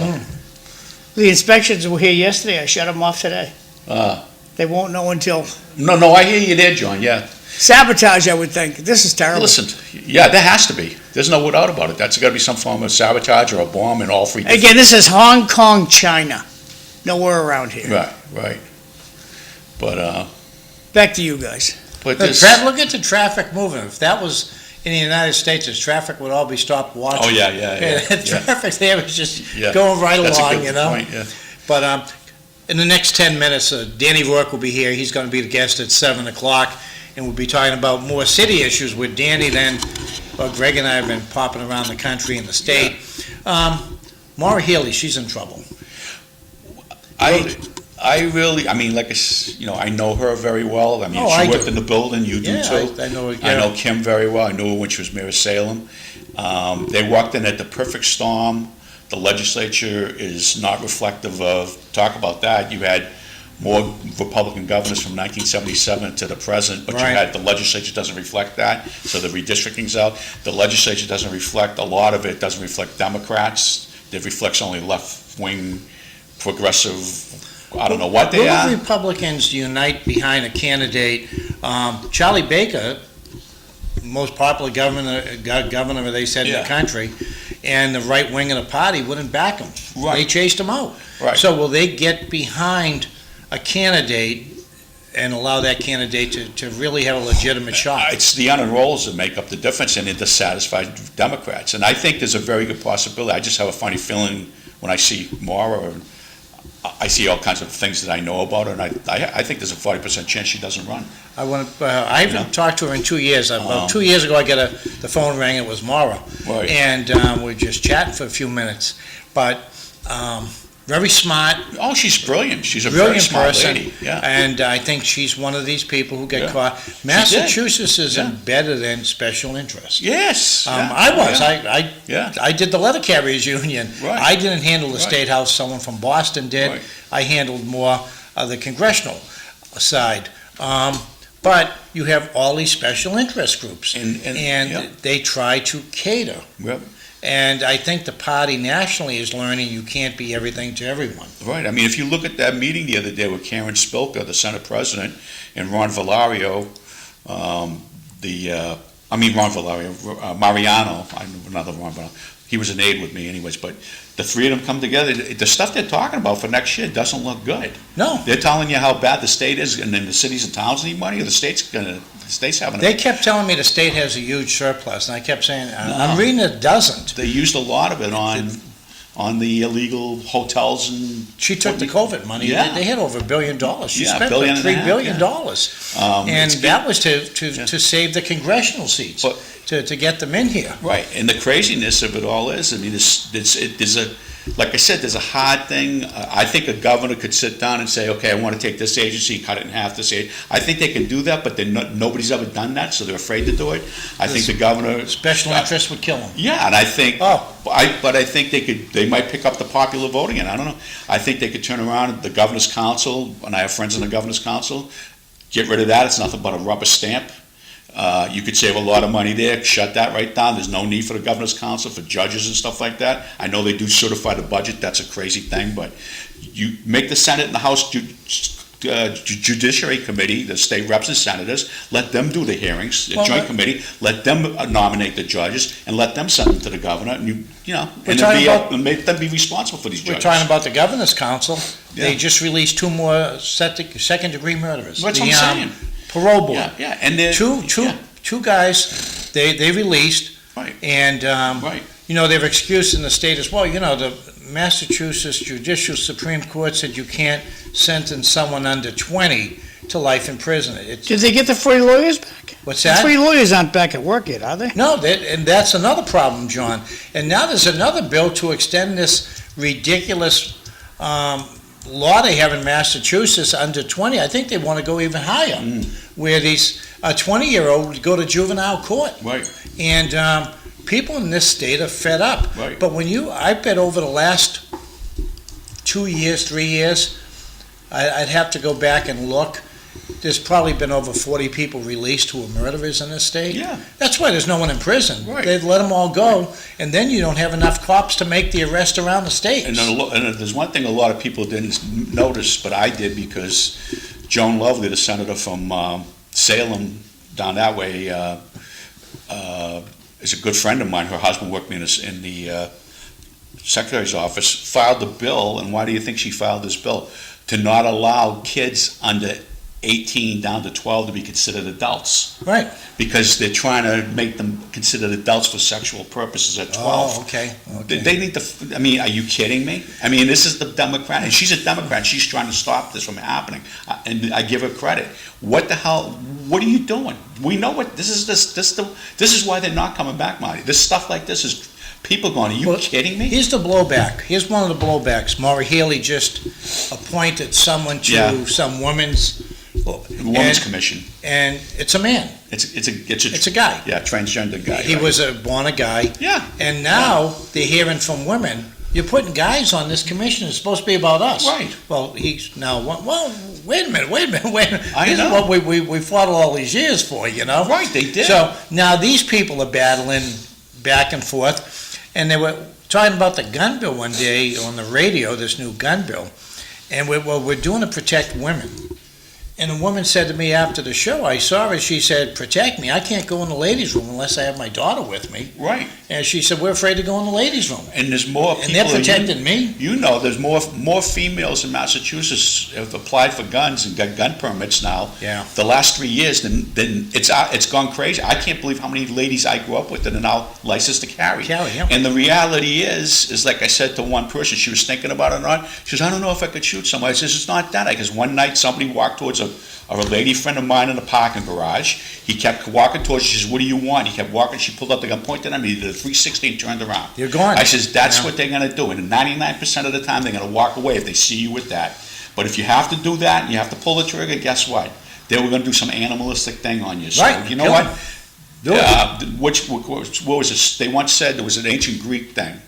The inspections were here yesterday. I shut them off today. uh, They won't know until no, I hear you there, John. Yeah. sabotage, I would think. This is terrible. Listen, yeah, there has to be. There's no doubt about it. That's got to be some form of sabotage or a bomb in all 3. Again, this is Hong Kong, China. Nowhere around here. Right. But Back to you guys. this. Look at the traffic moving. If that was in the United States, the traffic would all be stopped watching. Oh yeah. The traffic there was just Yeah. going right That's a along, good point, yeah. But in the next 10 minutes, Danny Rourke will be here. He's going to be the guest at 7 o'clock, and we'll be talking about more city issues with Danny. Then, Greg and I have been popping around the country and the state. Maura Healey, she's in trouble. I really, like I know her very well. I mean, I she worked do. in the building. You do Yeah, too. I know. I know Kim very well. I knew her when she was mayor of Salem. They walked in at the perfect storm. The legislature is not reflective of, talk about that. You had more Republican governors from 1977 to the present, but Right. the legislature doesn't reflect that, so the redistricting's out. The legislature doesn't reflect, a lot of it doesn't reflect Democrats. It reflects only left-wing, progressive, I don't know what they Will are. the Republicans unite behind a candidate? Charlie Baker, most popular governor they said in Yeah. the country, and the right wing of the party wouldn't back him. Right. They chased him out. Right. So will they get behind a candidate and allow that candidate to really have a legitimate shot? It's the unenrolls that make up the difference, and it dissatisfies Democrats. And I think there's a very good possibility. I just have a funny feeling when I see Maura, and I see all kinds of things that I know about her, and I think there's a 40% chance she doesn't run. I haven't talked to her in 2 years. About 2 years ago, the phone rang, it was Maura. Right. And we were just chatting for a few minutes. But very smart, Oh, she's brilliant. She's a very brilliant smart person. lady. Yeah. And I think she's one of these people who get Yeah. caught. did. Massachusetts is Yeah. embedded in special interest. Yes. Yeah. I was. Yeah. Yeah. I did the letter carriers union. Right. I didn't handle the Right. State House. Someone from Boston did. Right. I handled more of the congressional side. But you have all these special interest groups, And yeah. they try to cater. Yep. And I think the party nationally is learning you can't be everything to everyone. Right. I mean, if you look at that meeting the other day with Karen Spilka, the Senate President, and Ron Valario, Ron Valario, Mariano, I know another Ron, but he was an aide with me anyways, but the three of them come together, the stuff they're talking about for next year doesn't look good. No. They're telling you how bad the state is, and then the cities and towns need money, or the state's having They kept telling me the state has a huge surplus, and I kept saying, I'm reading it doesn't. They used a lot of it on the illegal hotels and. She took the COVID money. Yeah. They had over $1 billion. She Yeah, spent billion like and a $3 billion. half, And it's that was to save the congressional seats, But- to get them in here. Right, and the craziness of it all is, I mean, like I said, there's a hard thing. I think a governor could sit down and say, okay, I want to take this agency, cut it in half, this agency. I think they can do that, but nobody's ever done that, so they're afraid to do it. I think the governor. Special interest would kill them. Yeah, and I think, Oh. but I think they might pick up the popular voting, and I don't know. I think they could turn around, the governor's council, and I have friends in the governor's council, get rid of that, it's nothing but a rubber stamp. You could save a lot of money there, shut that right down, there's no need for the governor's council, for judges and stuff like that. I know they do certify the budget, that's a crazy thing, but you make the Senate and the House Judiciary Committee, the state reps and senators, let them do the hearings, the Well, joint committee, let them nominate the judges, and let them send them to the governor, and and make them be responsible for these We're judges. talking about the governor's council. They Yeah. just released 2 more second-degree murderers. That's what I'm saying. Parole board. Yeah, and they're. yeah, Two guys, they released, Right, and, right. their excuse in the state is, well, the Massachusetts Judicial Supreme Court said you can't sentence someone under 20 to life in prison. Did they get the free lawyers back? What's The that? free lawyers aren't back at work yet, are they? No, and that's another problem, John. And now there's another bill to extend this ridiculous law they have in Massachusetts under 20. I think they want to go even higher, where these 20-year-old would go to juvenile court. Right. And people in this state are fed up. Right. But I bet over the last 2 years, 3 years, I'd have to go back and look. There's probably been over 40 people released who are murderers in this state. Yeah. That's why there's no one in prison. Right. They've let them all go, and then you don't have enough cops to make the arrest around the state. And there's one thing a lot of people didn't notice, but I did, because Joan Lovely, the senator from Salem down that way, is a good friend of mine. Her husband worked in the secretary's office, filed the bill. And why do you think she filed this bill? To not allow kids under 18 down to 12 to be considered adults. Right. Because they're trying to make them considered adults for sexual purposes at 12. Oh, okay. They need to, I mean, are you kidding me? I mean, this is the Democrat, and she's a Democrat, she's trying to stop this from happening, and I give her credit. What the hell, what are you doing? We know what, this is why they're not coming back, Marty. This stuff like this is, people going, are you kidding me? Here's the blowback. Here's one of the blowbacks. Maura Healey just appointed someone to Yeah. some women's Women's Commission. And it's a man. It's a guy. Yeah, transgender guy. He right. was born a guy. Yeah. And now they're hearing from women, you're putting guys on this commission, it's supposed to be about us. Right. Well, he's now, well, wait a minute. I This know. is what we fought all these years for, Right, they did. So now these people are battling back and forth, and they were talking about the gun bill one day on the radio, this new gun bill, and we're doing to protect women. And a woman said to me after the show, I saw her, she said, protect me, I can't go in the ladies' room unless I have my daughter with me. Right. And she said, we're afraid to go in the ladies' room. And there's more people. And they're protecting me. You know, there's more females in Massachusetts have applied for guns and got gun permits now. Yeah. The last 3 years, then it's gone crazy. I can't believe how many ladies I grew up with that are now licensed to carry. Yeah. And the reality is like I said to one person, she was thinking about it or not. She says, I don't know if I could shoot somebody. I says, it's not that. Because one night somebody walked towards a a lady friend of mine in the parking garage. He kept walking towards her. She says, "What do you want?" He kept walking. She pulled up the gun, pointed at him. He did a 360 and turned around. You're gone. I says, "That's Yeah. what they're going to do. And 99% of the time, they're going to walk away if they see you with that. But if you have to do that and you have to pull the trigger, guess what? They were going to do some animalistic thing on you. So, Right. you know Kill what? him. Do it. What was this? They once said there was an ancient Greek thing.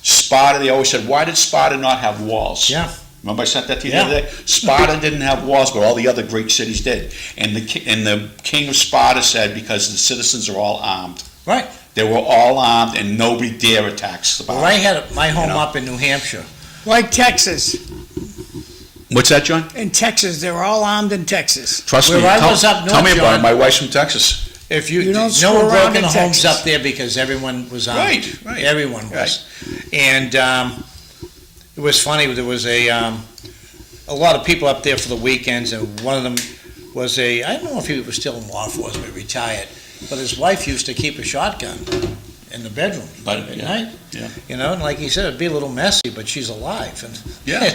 Sparta, they always said, why did Sparta not have walls? Yeah. Remember I sent that to you Yeah. the other day? Sparta didn't have walls, but all the other Greek cities did. And the king of Sparta said, because the citizens are all armed. Right. They were all armed, and nobody dare attack Sparta. Well, I had my home You know? up in New Hampshire. Like Texas. What's that, John? In Texas, they're all armed in Texas. Trust Where me. I Tell, was up tell north, me about John. it. My wife's from Texas. If you You don't no screw one broke around in in the homes Texas. up there because everyone was armed. Right. Everyone was. And it was funny. There was a lot of people up there for the weekends, and one of them was I don't know if he was still in law enforcement, retired, but his wife used to keep a shotgun in the bedroom at night. Yeah. You know, and like he said, it'd be a little messy, but she's alive. And Yeah.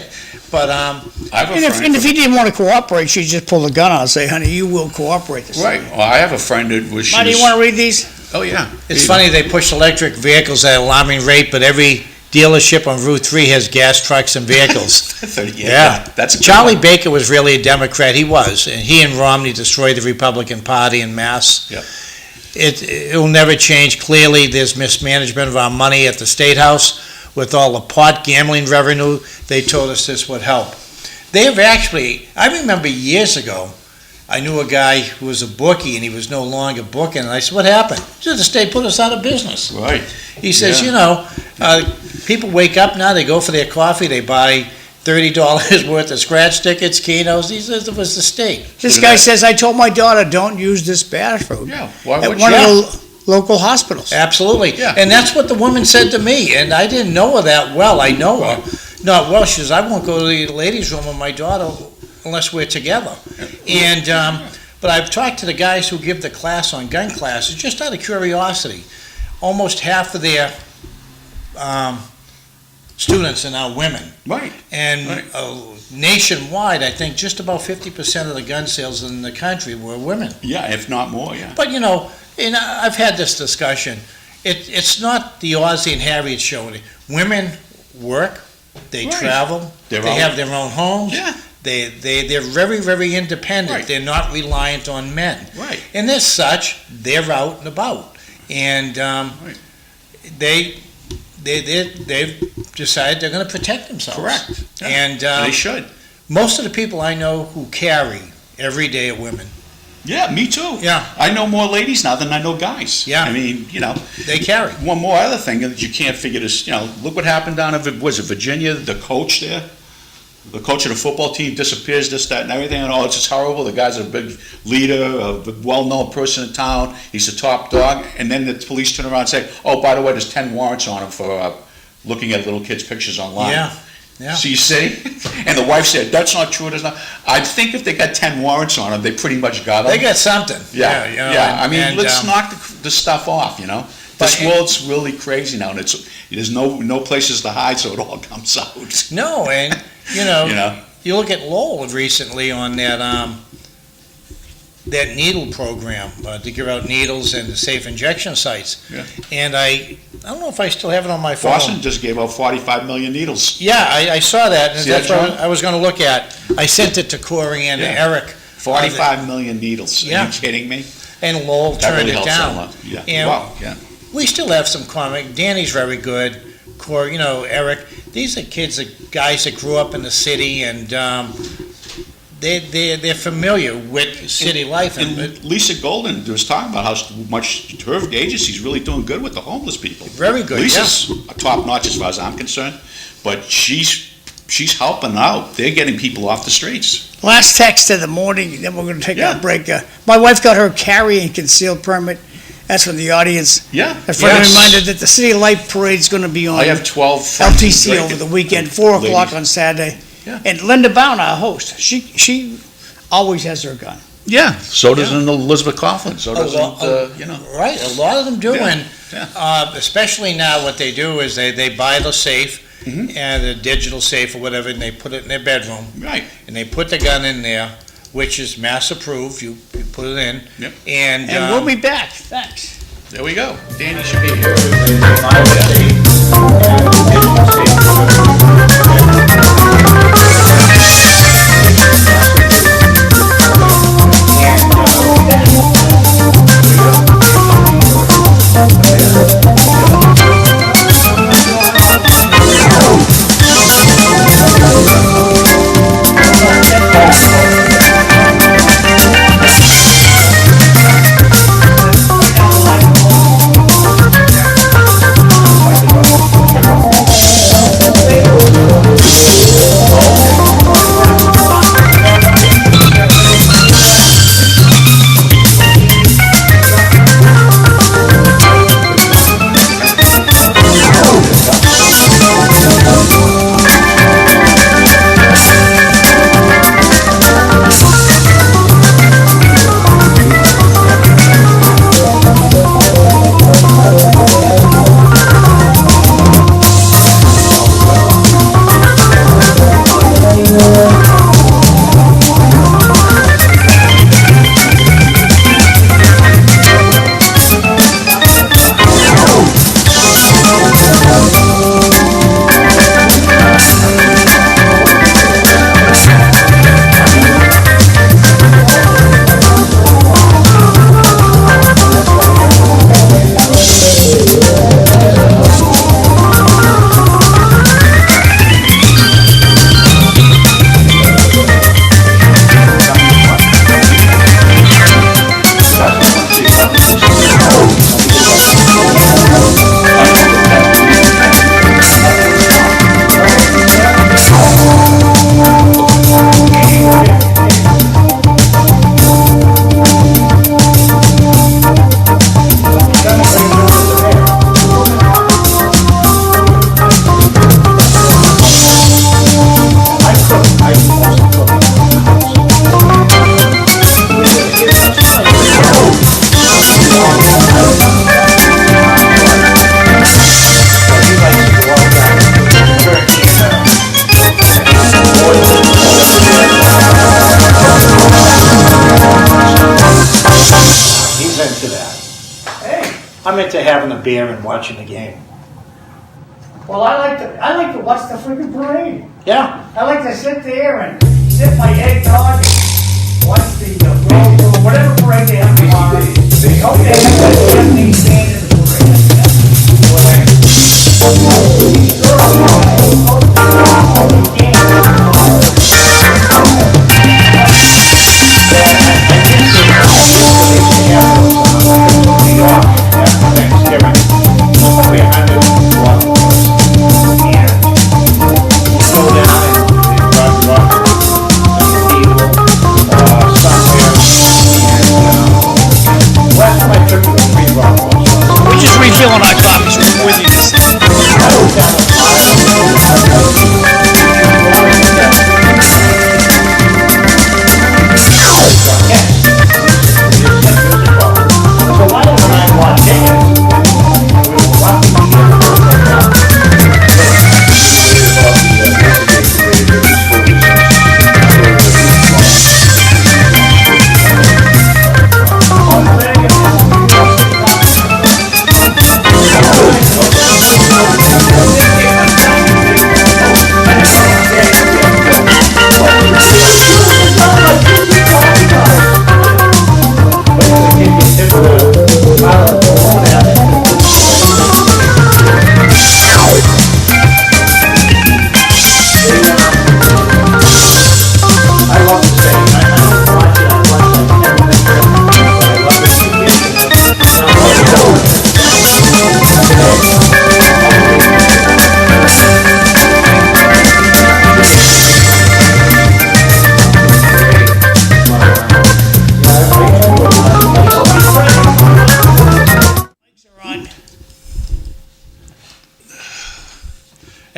but I have a And friend. if he didn't want to cooperate, she'd just pull the gun out and say, honey, you will cooperate this Right. time. Well, I have a friend that was. Marty, you want to read these? Oh, yeah. it's funny they push electric vehicles at an alarming rate, but every dealership on Route 3 has gas trucks and vehicles. Yeah. That's a good Charlie one. Baker was really a Democrat. He was, and he and Romney destroyed the Republican Party en masse. Yep. It will never change. Clearly, there's mismanagement of our money at the State House with all the pot gambling revenue. They told us this would help. They have actually. I remember years ago, I knew a guy who was a bookie, and he was no longer booking. And I said, "What happened?" He said, "The state put us out of business." Right. He says, Yeah. People wake up now, they go for their coffee, they buy $30 worth of scratch tickets, Kinos. He says it was the state. This Look at guy that. says, I told my daughter, don't use this bathroom Yeah. Why at would one you? of the local hospitals. Absolutely. Yeah. And that's what the woman said to me, and I didn't know her that well. I know her. Not well. She says, I won't go to the ladies' room with my daughter unless we're together. And, but I've talked to the guys who give the class on gun classes, just out of curiosity. Almost half of their students are now women. Right. And Right. nationwide, I think just about 50% of the gun sales in the country were women. Yeah, if not more, yeah. But, you know, and I've had this discussion. It's not the Ozzie and Harriet show. Women work, they Right. travel, They're they all- have their own homes. Yeah. They're very, very independent. Right. They're not reliant on men. Right. And as such, they're out and about. And they've decided they're going to protect themselves. Correct. Yeah. And They should. most of the people I know who carry every day are women. Yeah, me too. Yeah. I know more ladies now than I know guys. Yeah. I mean, you know, They carry. one more other thing that you can't figure this, you know, look what happened down in, was it Virginia, the coach there? The coach of the football team disappears, this, that, and everything, and it's just horrible. The guy's a big leader, a well-known person in town. He's a top dog, and then the police turn around and say, "Oh, by the way, there's 10 warrants on him for looking at little kids' pictures online." Yeah. Yeah. So you see, and the wife said, "That's not true. That's not." I think if they got 10 warrants on him, they pretty much got him. They got something. Yeah, you know, yeah. I mean, and, let's knock the stuff off. You know, this but- world's really crazy now, and there's no places to hide, so it all comes out. No, and, you know, You know. you look at Lowell recently on that needle program to give out needles and the safe injection sites. Yeah. And I don't know if I still have it on my phone. Boston just gave out 45 million needles. Yeah, I saw that, and See that's that, what John? I was going to look at. I sent it to Corey and to Yeah. Eric, 45 million needles. Are Yeah. you kidding me? and Lowell That turned really it helps down. a lot. Yeah. And Wow. Yeah. we still have some comic. Danny's very good. Corey, you know, Eric. These are kids, guys that grew up in the city, and they're familiar with city life. And Lisa Golden was talking about how much her agency's really doing good with the homeless people. Very good, Lisa's top notch as far as I'm concerned, but she's helping out. They're getting people off the streets. Last text of the morning, then we're going to take Yeah. our break. My wife got her carry and concealed permit. That's from the audience. Yeah. A friendly Yes. reminder that the City Light Parade is going to be on I have 12 friends LTC that over break the it. weekend, 4 o'clock Ladies. on Saturday. Yeah. And Linda Bown, our host, she always has her gun. Yeah. So does Yeah. Elizabeth Coughlin. So does Oh, you know. Right, a lot of them do, Yeah, and yeah. especially now, what they do is they buy the safe, Mhm. and the digital safe or whatever, and they put it in their bedroom, Right. and they put the gun in there which is mass approved, you put it in. Yep. And, And we'll be back. Thanks. There we go. Danny should be here. I'm into having a beer and watching the game. Well, I like to watch the freaking parade. Yeah. I like to sit there and sip my eggnog and watch the roll, whatever parade they have tomorrow. They hope they have that champagne stand in the We're just refilling our coffees with you this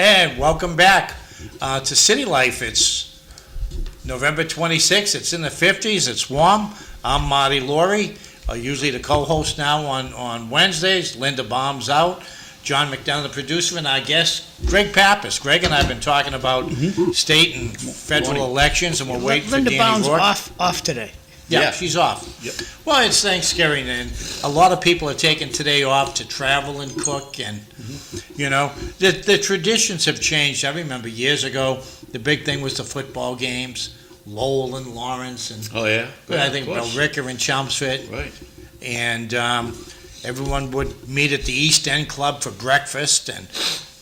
And welcome back to City Life. It's November 26th. It's in the 50s. It's warm. I'm Marty Lorrey, usually the co-host now on Wednesdays. Linda Bown's out. John McDonough, the producer, and our guest, Greg Pappas. Greg and I have been talking about state and federal elections, and we're waiting for Linda Danny Bown's Rourke. off today. Yeah, she's off. Yep. Well, it's Thanksgiving, and a lot of people are taking today off to travel and cook, and, you know, the traditions have changed. I remember years ago, the big thing was the football games, Lowell and Lawrence, and Oh, yeah? I think Billerica and Chelmsford, Right. and everyone would meet at the East End Club for breakfast, and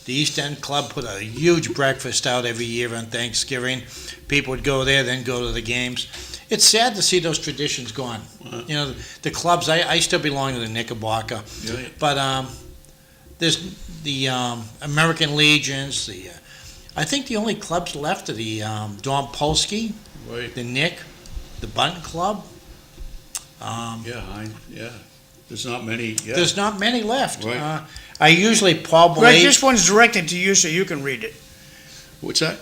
the East End Club put a huge breakfast out every year on Thanksgiving. People would go there, then go to the games. It's sad to see those traditions gone. You know, the clubs, I still belong to the Knickerbocker, Right. but there's the American Legions, I think the only clubs left are the Don Polsky, Right. the Nick, the Bunton Club. Yeah. There's not many, yeah. There's not many left. Right. I usually, Paul Greg, Blade, this one's directed to you so you can read it. What's that?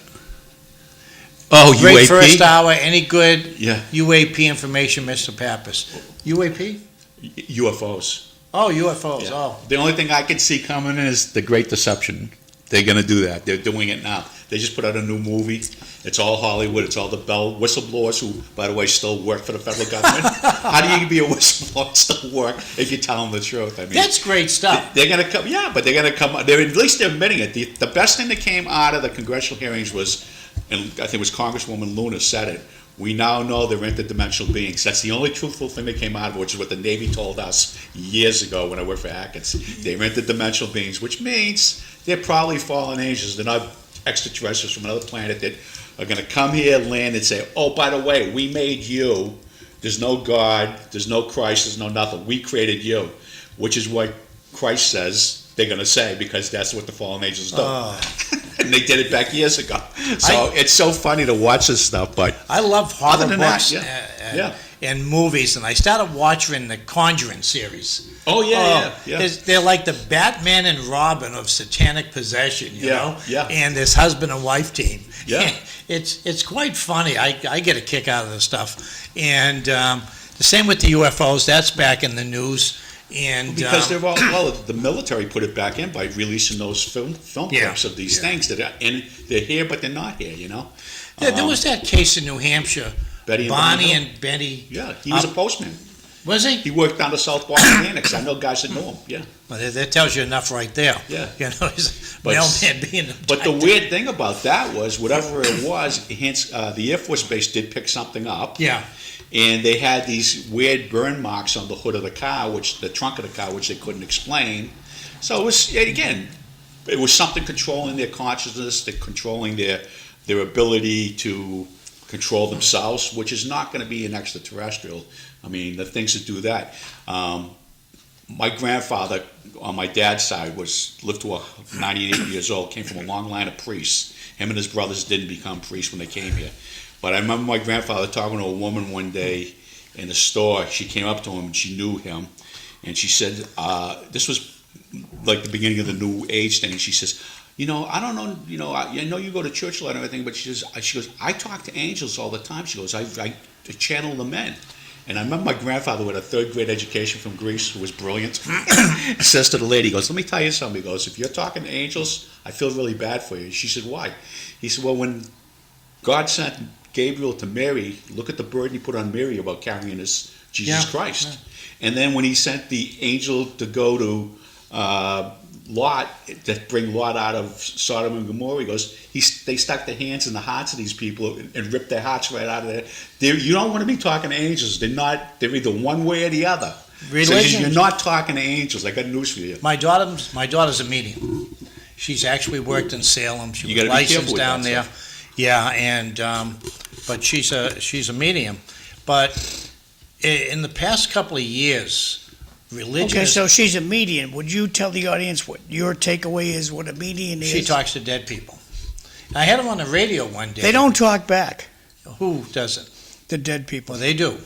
Oh, great UAP? first hour, any good Yeah, UAP information, Mr. Pappas? UAP? UFOs. Oh, UFOs, Yeah. oh. The only thing I can see coming in is the Great Deception. They're gonna do that. They're doing it now. They just put out a new movie. It's all Hollywood. It's all the bell whistleblowers who, by the way, still work for the federal government. How do you be a whistleblower and still work if you tell them the truth? I mean, That's great stuff. they're gonna come. Yeah, but they're gonna come. They're at least they're admitting it. The best thing that came out of the congressional hearings was, and I think it was Congresswoman Luna said it. We now know they're interdimensional beings. That's the only truthful thing that came out of it, which is what the Navy told us years ago when I worked for Atkins. They're interdimensional beings, which means they're probably fallen angels. They're not extraterrestrials from another planet that are going to come here, land, and say, oh, by the way, we made you. There's no God, there's no Christ, there's no nothing. We created you, which is what Christ says they're going to say, because that's what the fallen angels do. And they did it back years ago. So it's so funny to watch this stuff, but I love horror Other than that, books yeah. and movies, and I started watching the Conjuring series. oh yeah. They're like the Batman and Robin of satanic possession, you know? Yeah. And this husband and wife team. Yeah. It's quite funny. I get a kick out of this stuff. And the same with the UFOs. That's back in the news. And Because they're all, well, the military put it back in by releasing those film Yeah, clips of these things that are, and they're here, but they're not here, you know? there was that case in New Hampshire. Betty and Bonnie Benny and Betty. Yeah, he was a postman. Was he? He worked down to South Boston Annex. I know guys that know him, yeah. Well, that tells you enough right there. Yeah. You know, he's a But- mailman being But the abducted. weird thing about that was, whatever it was, hence, the Air Force Base did pick something up. Yeah. And they had these weird burn marks on the hood of the car, the trunk of the car, which they couldn't explain. So it was, again, it was something controlling their consciousness, they're controlling their ability to control themselves, which is not going to be an extraterrestrial. I mean, the things that do that. My grandfather, on my dad's side, lived to 98 years old, came from a long line of priests. Him and his brothers didn't become priests when they came here. But I remember my grandfather talking to a woman one day in the store. She came up to him and she knew him. And she said, this was like the beginning of the New Age thing. And she says, I don't know, I know you go to church a lot and everything, but she goes, I talk to angels all the time. She goes, I channel the men. And I remember my grandfather with a third grade education from Greece, who was brilliant, says to the lady, he goes, let me tell you something. He goes, if you're talking to angels, I feel really bad for you. She said, why? He said, well, when God sent Gabriel to Mary, look at the burden he put on Mary about carrying Jesus Christ. Yeah. And then when he sent the angel to go to Lot, to bring Lot out of Sodom and Gomorrah, he goes, they stuck their hands in the hearts of these people and ripped their hearts right out of there. You don't want to be talking to angels. They're either one way or the other. Religion. So you're not talking to angels. I got news for you. My daughter's a medium. She's actually worked in Salem. She was licensed down there. Stuff. Yeah, and but she's a medium. But in the past couple of years, religion. Okay, so she's a medium. Would you tell the audience what your takeaway is, what a medium is? She talks to dead people. I had her on the radio one day. They don't talk back. Who doesn't? The dead people. Well, they do.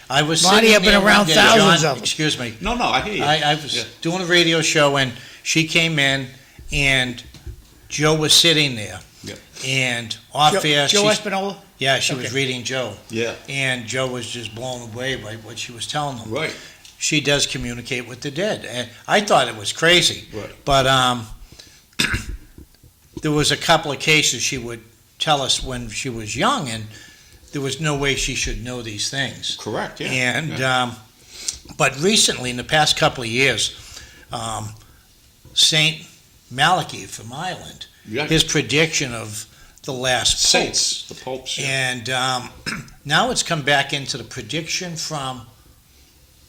I was Marty, sitting I've been there around one day, thousands John, of them. Excuse me. No, I hear you. I was doing a radio show, and she came in, and Joe was sitting there. Yeah. And off air, Joe Espinola? Yeah, she was reading Joe. Yeah. And Joe was just blown away by what she was telling him. Right. she does communicate with the dead. And I thought it was crazy. Right. But there was a couple of cases she would tell us when she was young, and there was no way she should know these things. Correct, yeah. And, yeah. but recently, in the past couple of years, Saint Malachi from Ireland, Yeah. his prediction of the last pope. Saints, the popes. Yeah. And now it's come back into the prediction from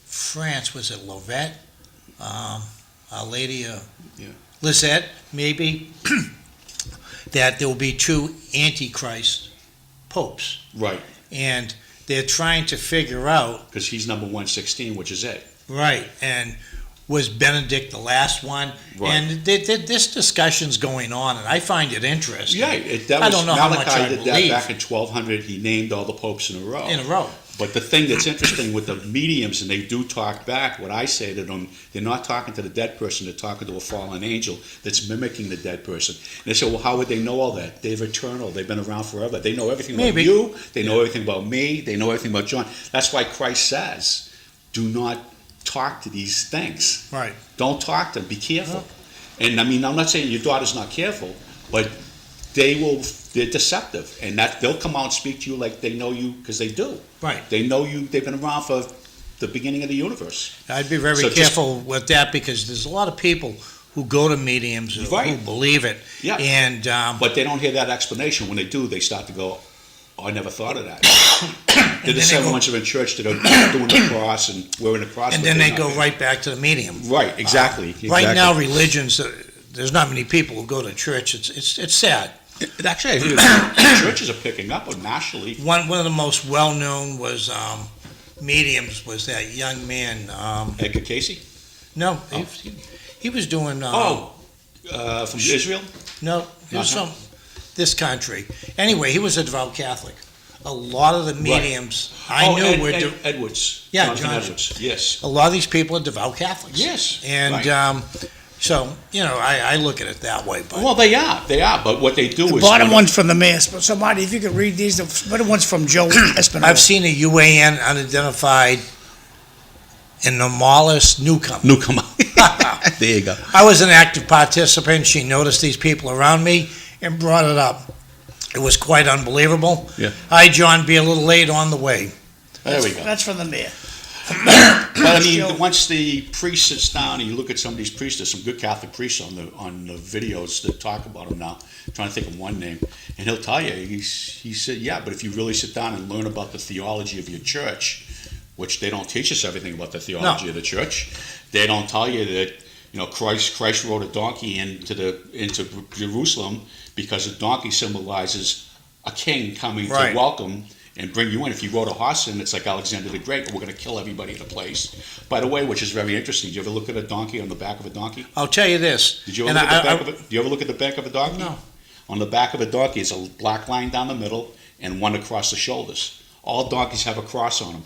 France. Was it Lovette? Our Lady Yeah. Lisette, maybe, that there will be two Antichrist popes. Right, And they're trying to figure out, because he's number 116, which is it. right, and was Benedict the last one? Right. And this discussion's going on, and I find it interesting. Yeah, that I was, don't know how much Malachi I did that believe. back in 1200. He named all the popes in a row. In a row. But the thing that's interesting with the mediums, and they do talk back, what I say to them, they're not talking to the dead person, they're talking to a fallen angel that's mimicking the dead person. And they say, well, how would they know all that? They're eternal. They've been around forever. They know everything Maybe. about you. They know everything about me. They know everything about John. That's why Christ says, do not talk to these things. Right. Don't talk to them. Be careful. And I mean, I'm not saying your daughter's not careful, but they're deceptive, and that they'll come out and speak to you like they know you, because they do. Right. They know you. They've been around for the beginning of the universe. I'd be very So just- careful with that, because there's a lot of people who go to mediums who Right. believe it. Yeah. And But they don't hear that explanation. When they do, they start to go, "Oh, I never thought of that." They're the then same they go- ones in church that are doing the cross and wearing the cross. and but then they're they not. go right back to the medium. Right. Exactly. Right now, religions, there's not many people who go to church. It's sad. Actually, I hear the churches are picking up nationally. One of the most well-known was mediums was that young man. Edgar Casey. No, Oh. he was doing. From Israel. No, he was Uh-huh. from this country. Anyway, he was a devout Catholic. A lot of the mediums I knew were. Edwards. Yeah, Jonathan John- Edwards. Yes. A lot of these people are devout Catholics. Yes, And right. so, I look at it that way. But Well, they are, but what they do The is. bottom one's from the mayor. So Marty, if you could read these, the bottom one's from Joe Espinola. I've seen a UAN unidentified anomalous newcomer. Newcomer. There you go. I was an active participant. She noticed these people around me and brought it up. It was quite unbelievable. Yeah. Hi, John, be a little late on the way. There we go. That's from the mayor. But I mean, Joe. once the priest sits down and you look at some of these priests, there's some good Catholic priests on the videos that talk about them now. I'm trying to think of one name, and he'll tell you. He said, yeah, but if you really sit down and learn about the theology of your church, which they don't teach us everything about the theology of the church, they don't tell you that Christ rode a donkey into Jerusalem because a donkey symbolizes a king coming Right. to welcome and bring you in. If you rode a horse in, it's like Alexander the Great, but we're going to kill everybody in the place. By the way, which is very interesting. Did you ever look at a donkey on the back of a donkey? I'll tell you this. Did you ever and look at the back of it? Do you ever look at the back of a donkey? No. On the back of a donkey, it's a black line down the middle and one across the shoulders. All donkeys have a cross on them.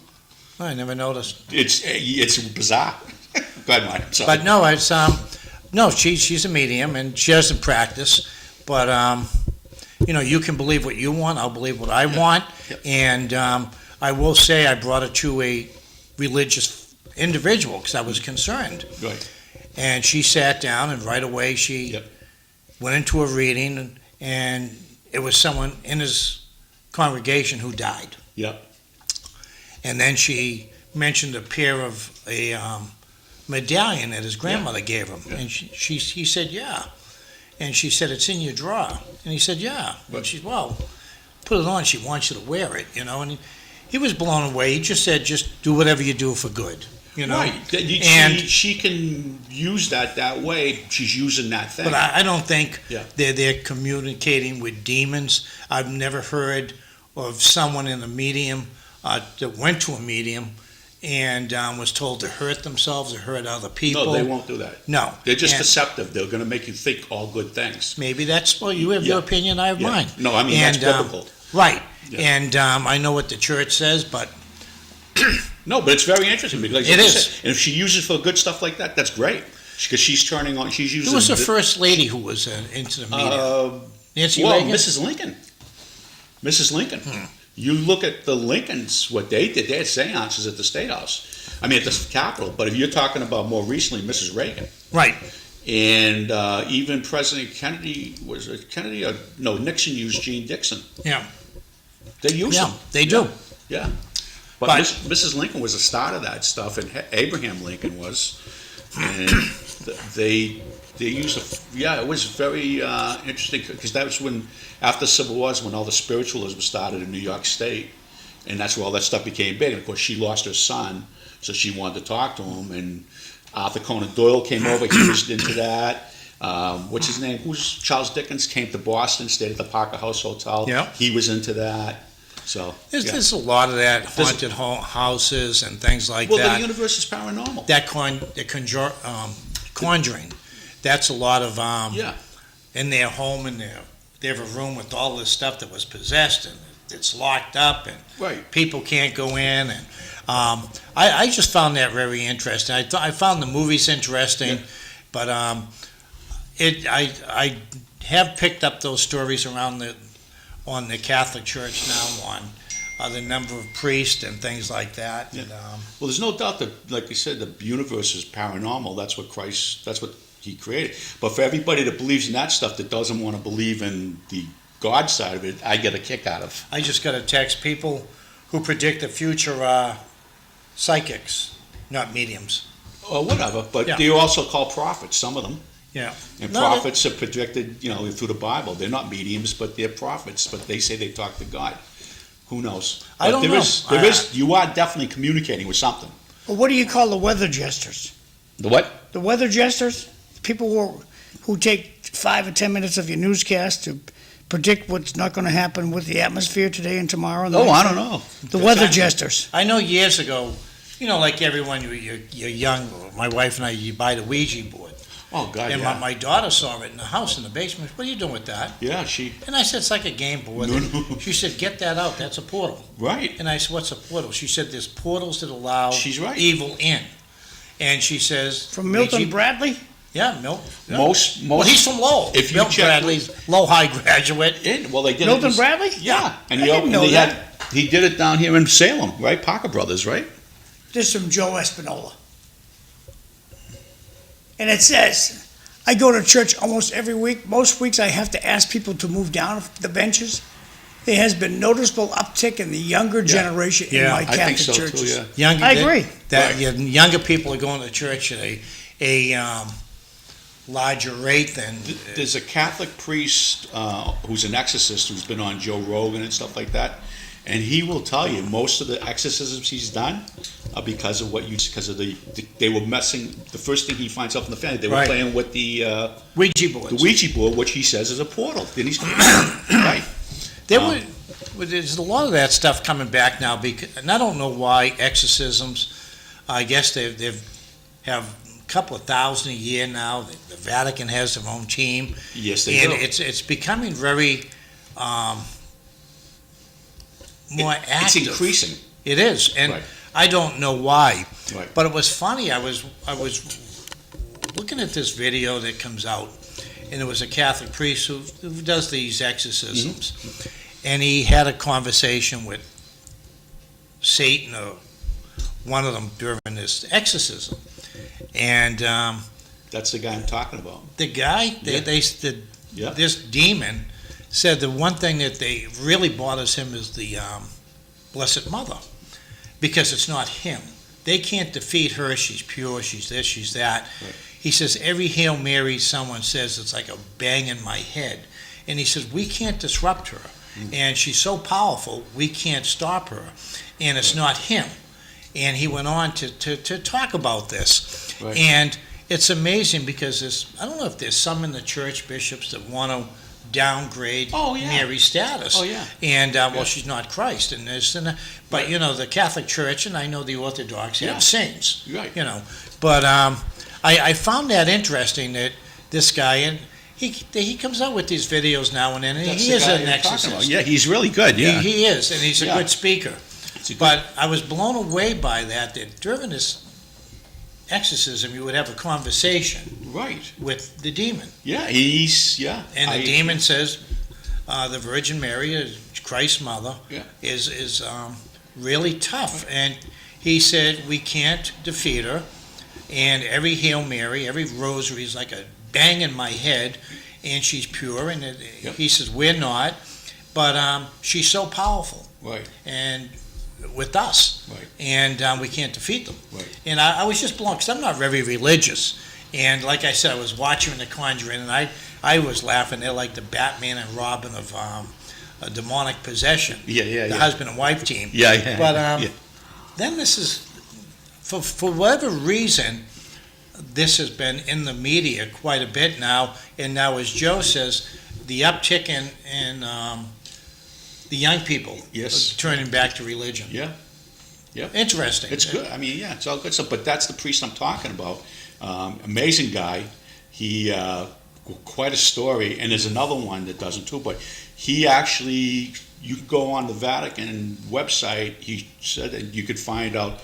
I never noticed. It's bizarre. Go ahead, Mike. I'm sorry. But no, it's no. She's a medium and she doesn't practice. But you can believe what you want. I'll believe what I want. Yep. And I will say I brought it to a religious individual because I was concerned. Right. And she sat down, and right away she Yep. went into a reading, and it was someone in his congregation who died. Yep. And then she mentioned a pair of a medallion that his grandmother gave him. Yeah. And he said, yeah. And she said, it's in your drawer. And he said, yeah. Right. And she, well, put it on. She wants you to wear it, And he was blown away. He just said, just do whatever you do for good, Right. And she can use that way. She's using that thing. but I don't think Yeah. they're communicating with demons. I've never heard of someone in a medium that went to a medium and was told to hurt themselves or hurt other people. No, they won't do that. No. They're just And deceptive. They're going to make you think all good things. maybe that's, well, you have your Yeah. opinion, I have Yeah. mine. No, I mean, that's And, biblical. Right. Yeah. And I know what the church says, but No, but it's very interesting because It like I is. said, and if she uses for good stuff like that, that's great because she's turning on. She's using. who was the the- first lady who was into the medium? Nancy Well, Reagan? Mrs. Lincoln. Mrs. Lincoln. You look at the Lincolns, what they did, they had seances at the State House. I mean, at the Capitol. But if you're talking about more recently, Mrs. Reagan. Right. And even President Kennedy, was it Kennedy? No, Nixon used Gene Dixon. Yeah. They used Yeah, him. they do. Yeah. But But- Mrs. Lincoln was the start of that stuff, and Abraham Lincoln was. And they used it was very interesting, because that was when, after the Civil War, when all the spiritualism started in New York State, and that's where all that stuff became big. And of course, she lost her son, so she wanted to talk to him, and Arthur Conan Doyle came over, he was into that. What's his name? Charles Dickens came to Boston, stayed at the Parker House Hotel. Yeah. He was into that. So There's a lot of that, haunted houses and things like well, that. the universe is paranormal. That Conjuring, that's a lot of, Yeah. in their home, and they have a room with all this stuff that was possessed, and it's locked up, and Right. people can't go in, and I just found that very interesting. I found the movies interesting, Yeah. but I have picked up those stories around on the Catholic Church now, on the number of priests and things like that. Yeah. And, Well, there's no doubt that, like you said, the universe is paranormal. That's what he created. But for everybody that believes in that stuff, that doesn't want to believe in the God side of it, I get a kick out of. I just got a text, people who predict the future are psychics, not mediums. Or whatever, but Yeah. they're also called prophets, some of them. Yeah. And No, prophets are predicted, through the Bible. They're not mediums, but they're prophets. But they say they talk to God. Who knows? I But don't there know. is, you are definitely communicating with something. Well, what do you call the weather jesters? The what? The weather jesters? People who take 5 or 10 minutes of your newscast to predict what's not going to happen with the atmosphere today and tomorrow. and the Oh, next I day. don't know. The weather Exactly. jesters. I know years ago, like everyone, you're young, my wife and I, you buy the Ouija board. Oh, God, And yeah. my daughter saw it in the house in the basement. What are you doing with that? Yeah, she, And I said, it's like a game board. No. She said, get that out. That's a portal. right. And I said, what's a portal? She said, there's portals that allow She's right. evil in. And she says... From Milton Ouija- Bradley? Yeah, Milton. Yeah. Most, Well, he's from Lowell. If you Milton check- Bradley's Lowell graduate. well, they did Milton it. Bradley? Yeah. And I didn't know that. he did it down here in Salem, right? Parker Brothers, right? This is from Joe Espinola. And it says, I go to church almost every week. Most weeks I have to ask people to move down the benches. There has been noticeable uptick in the younger generation in Yeah, my I Catholic I think so churches. too, yeah. Younger, I agree. That Right. younger people are going to church at a larger rate than... There's a Catholic priest who's an exorcist who's been on Joe Rogan and stuff like that, and he will tell you most of the exorcisms he's done are because of they were messing. The first thing he finds out from the family, they were Right. playing with the Ouija boards. Ouija board, which he says is a portal. Then he's right. There's a lot of that stuff coming back now, and I don't know why exorcisms. I guess they've have a couple of thousand a year now. The Vatican has their own team, Yes, they and do. it's becoming very more active. It's increasing. It is, and Right. I don't know why. Right. But it was funny. I was looking at this video that comes out, and it was a Catholic priest who does these exorcisms, and he had a conversation with Satan or one of them during this exorcism, and That's the guy I'm talking about. the guy, Yeah. this demon, said the one thing that they really bothers him is the Blessed Mother, because it's not him. They can't defeat her. She's pure. She's this. She's that. Right. He says every Hail Mary someone says, it's like a bang in my head. And he says we can't disrupt her, and she's so powerful we can't stop her, and it's not him. And he went on to talk about this, Right. and it's amazing because I don't know if there's some in the church bishops that want to downgrade Oh, yeah. Mary's status. Oh, yeah. And Yeah. well, she's not Christ in this, and but Right. the Catholic Church, and I know the Orthodox Yeah. have saints. Right. But I found that interesting that this guy, and he comes out with these videos now and then, and That's he the is guy an you're talking about. exorcist. Yeah, he's really good. Yeah. He is, and he's a Yeah. good speaker. It's a good- But I was blown away by that during this exorcism, you would have a conversation right. with the demon. Yeah, And the I- demon says, the Virgin Mary, Christ's mother, Yeah. is really tough. And he said, we can't defeat her. And every Hail Mary, every rosary is like a bang in my head, and she's pure. And he says, we're not, but she's so powerful. Right. And with us. Right. And we can't defeat them. Right. And I was just blown, because I'm not very religious. And like I said, I was watching The Conjuring, and I was laughing. They're like the Batman and Robin of a demonic possession. Yeah. The husband and wife team. Yeah. But yeah. then this is, for whatever reason, this has been in the media quite a bit now. And now, as Joe says, the uptick in the young people Yes. turning back to religion. Yeah. Interesting. It's good. I mean, yeah, it's all good stuff. But that's the priest I'm talking about. Amazing guy. He quite a story. And there's another one that doesn't too. But he actually, you can go on the Vatican website. He said that you could find out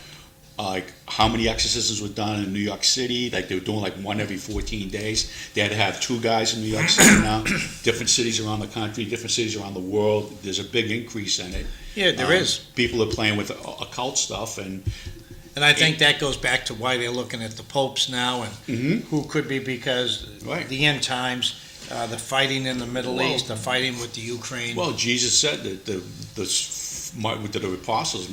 like how many exorcisms were done in New York City. Like they were doing like one every 14 days. They had to have 2 guys in New York City now. Different cities around the country, different cities around the world. There's a big increase in it. Yeah, there is. People are playing with occult stuff, and I think that goes back to why they're looking at the popes now, and who could be, because Right. the end times, the fighting in the Middle Well- East, the fighting with the Ukraine. well, Jesus said that the apostles,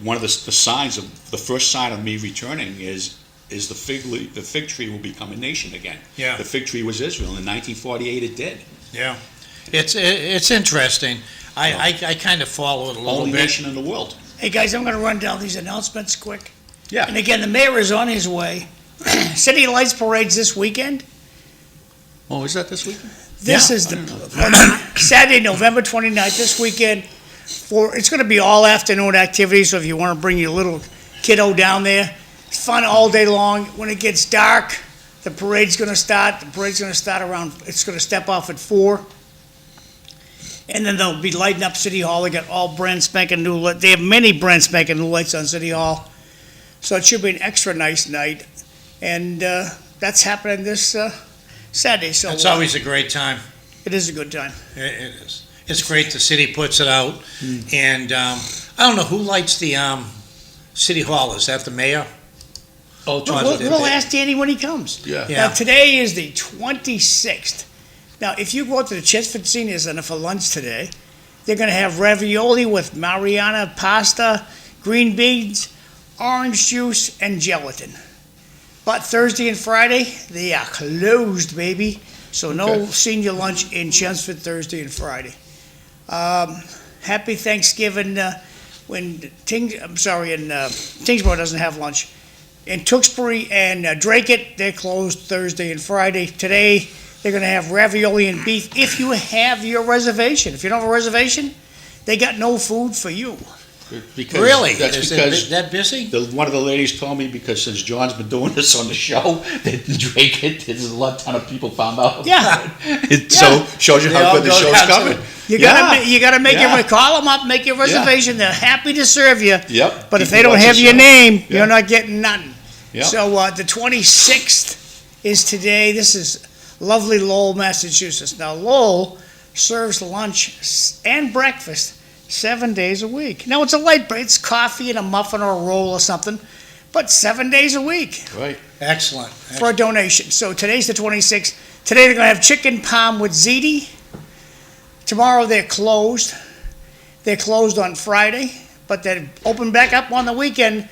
one of the signs of the first sign of me returning is the fig tree will become a nation again. Yeah. The fig tree was Israel. In 1948, it did. Yeah, it's interesting. I kind of follow it a little Only bit. nation in the world. Hey, guys, I'm going to run down these announcements quick. Yeah. And again, the mayor is on his way. City Lights Parade's this weekend. Oh, is that this weekend? This Yeah, is I didn't know the Saturday, November 29th, this weekend. It's going to be all afternoon activity, so if you want to bring your little kiddo down there, it's fun all day long. When it gets dark, the parade's going to start. The parade's going to start around, it's going to step off at 4. And then they'll be lighting up City Hall. They got all brand spanking new, they have many brand spanking new lights on City Hall. So it should be an extra nice night. And that's happening this Saturday. So It's always a great time. it is a good time. It is. It's great. The city puts it out, and I don't know who lights the City Hall. Is that the mayor? Oh, We'll ask Danny when he comes. Yeah. Yeah. Now, today is the 26th. Now, if you go to the Chetford Senior Center for lunch today, they're going to have ravioli with Mariana pasta, green beans, orange juice, and gelatin. But Thursday and Friday, they are closed, baby. So no Okay. senior lunch in Chelmsford Thursday and Friday. Happy Thanksgiving Tingsboro doesn't have lunch. In Tewksbury and Drake, they're closed Thursday and Friday. Today, they're going to have ravioli and beef if you have your reservation. If you don't have a reservation, they got no food for you. Because, Really? That's Is because it that busy? one of the ladies told me, because since John's been doing this on the show, that Drake there's a ton of people found out. Yeah. So shows you They how all good the go show's down to coming. You Yeah. gotta make Yeah. your call them up, make your reservation. They're happy to serve you. Yep. But if People they don't watch the have your show. name, Yeah. you're not getting nothing. Yep. So the 26th is today. This is lovely Lowell, Massachusetts. Now Lowell serves lunch and breakfast 7 days a week. Now it's a light break. It's coffee and a muffin or a roll or something, but 7 days a week Right. Excellent. for a donation. So today's the 26th. Today they're going to have chicken palm with ziti. Tomorrow they're closed. They're closed on Friday, but they open back up on the weekend.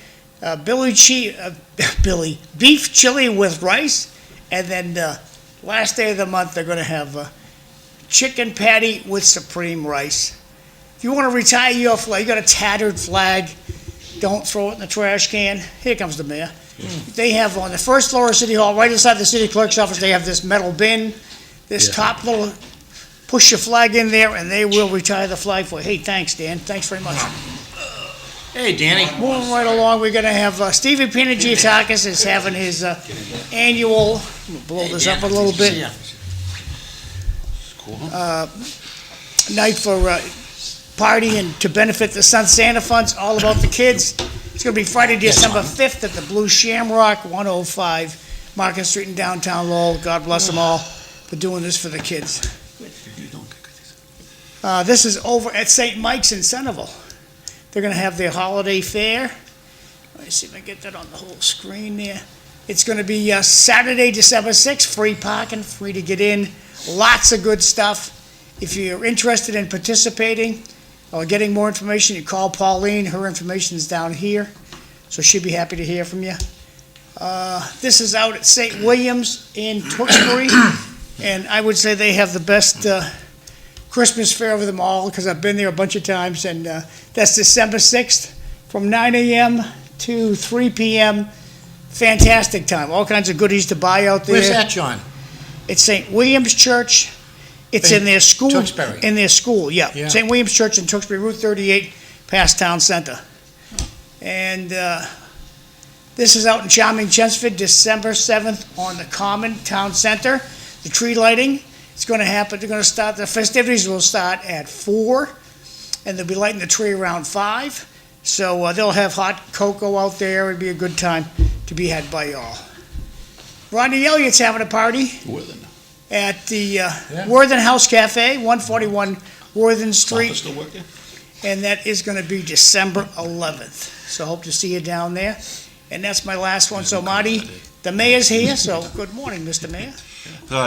Beef chili with rice, and then last day of the month they're going to have chicken patty with supreme rice. If you want to retire your flag, you got a tattered flag, don't throw it in the trash can. Here comes the mayor. They have on the first floor of City Hall, right inside the city clerk's office, they have this metal bin, this top little, push your flag in there, and they will retire the flag for you. Hey, thanks, Dan. Thanks very much. Hey, Danny. Moving right along, we're going to have Stevie Pinagiatakis is having his annual, I'm gonna blow this up a little bit, Yeah. night for party and to benefit the Sun Santa Funds, all about the kids. It's going to be Friday, December 5th at the Blue Shamrock, 105 Market Street in downtown Lowell. God bless them all for doing this for the kids. This is over at St. Mike's in Centerville. They're gonna have their holiday fair. Let me see if I get that on the whole screen there. It's gonna be Saturday, December 6th, free parking, free to get in, lots of good stuff. If you're interested in participating or getting more information, you call Pauline, her information is down here, so she'd be happy to hear from you. This is out at St. William's in Tewksbury, and I would say they have the best Christmas fair of them all, because I've been there a bunch of times, and that's December 6th from 9 a.m. to 3 p.m. Fantastic time, all kinds of goodies to buy out there. Where's that, John? It's St. William's Church. It's in their school. Tewksbury. In their school, yeah. Yeah. St. William's Church in Tewksbury, Route 38, past Town Center. And this is out in charming Chelmsford, December 7th on the Common Town Center. The tree lighting, it's going to happen. They're going to start, the festivities will start at 4, and they'll be lighting the tree around 5. So they'll have hot cocoa out there. It'll be a good time to be had by all. Rodney Elliott's having a party at the Worthen House Cafe, 141 Worthen Street, Still working? and that is going to be December 11th. So hope to see you down there. And that's my last one. So Marty, the mayor's here, so good morning, Mr. Mayor.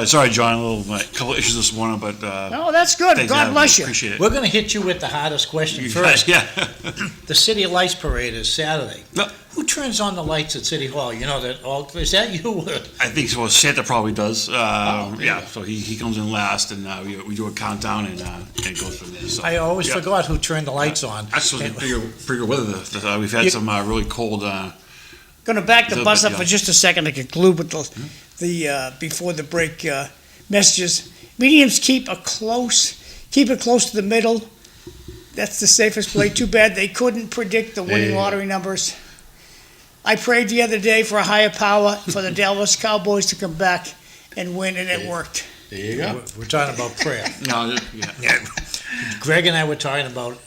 Sorry, John, a couple issues this morning, but Oh, that's good. thanks, God bless you. Appreciate it. We're gonna hit you with the hardest question You first. guys, yeah. The City Lights Parade is Saturday. No. Who turns on the lights at City Hall? You know that, is that you? I think so. Santa probably does. there you Yeah, go. so he comes in last, and we do a countdown, and it goes from there. So I always yeah. forgot who turned the lights on. That's supposed to be pretty good weather. We've had some really cold. Going to back the Little bus bit, up for yeah. just a second to conclude with the before the break messages. Mediums keep it close to the middle. That's the safest play. Too bad they couldn't predict the winning lottery numbers. I prayed the other day for a higher power for the Dallas Cowboys to come back and win, and it worked. There you go. We're talking about prayer. No, yeah. Greg and I were talking about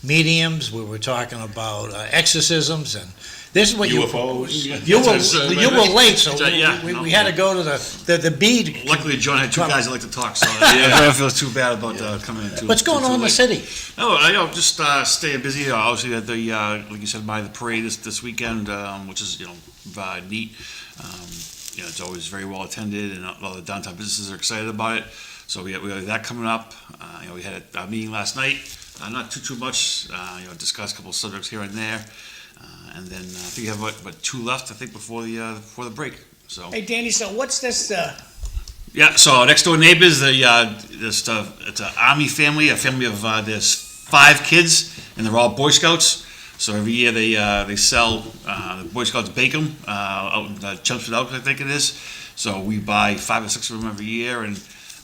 mediums, we were talking about exorcisms, and this is what UFOs. you were late, so Yeah, we had to go to the bead. Luckily, John had two guys that like to talk, so I don't feel too bad about coming in too. What's going on in the late. city? Oh, just staying busy. Obviously, we had the like you said, the parade this weekend, which is neat. It's always very well attended, and a lot of the downtown businesses are excited about it. So we have that coming up. We had a meeting last night. Not too much. Discussed a couple of subjects here and there, and then I think we have what 2 left. I think before the break. So. Hey, Danny, so what's this? Yeah, so next door neighbors, it's an Army family, a family of there's 5 kids, and they're all Boy Scouts. So every year they sell the Boy Scouts bake them out in Chelmsford Elks, I think it is. So we buy 5 or 6 of them every year, and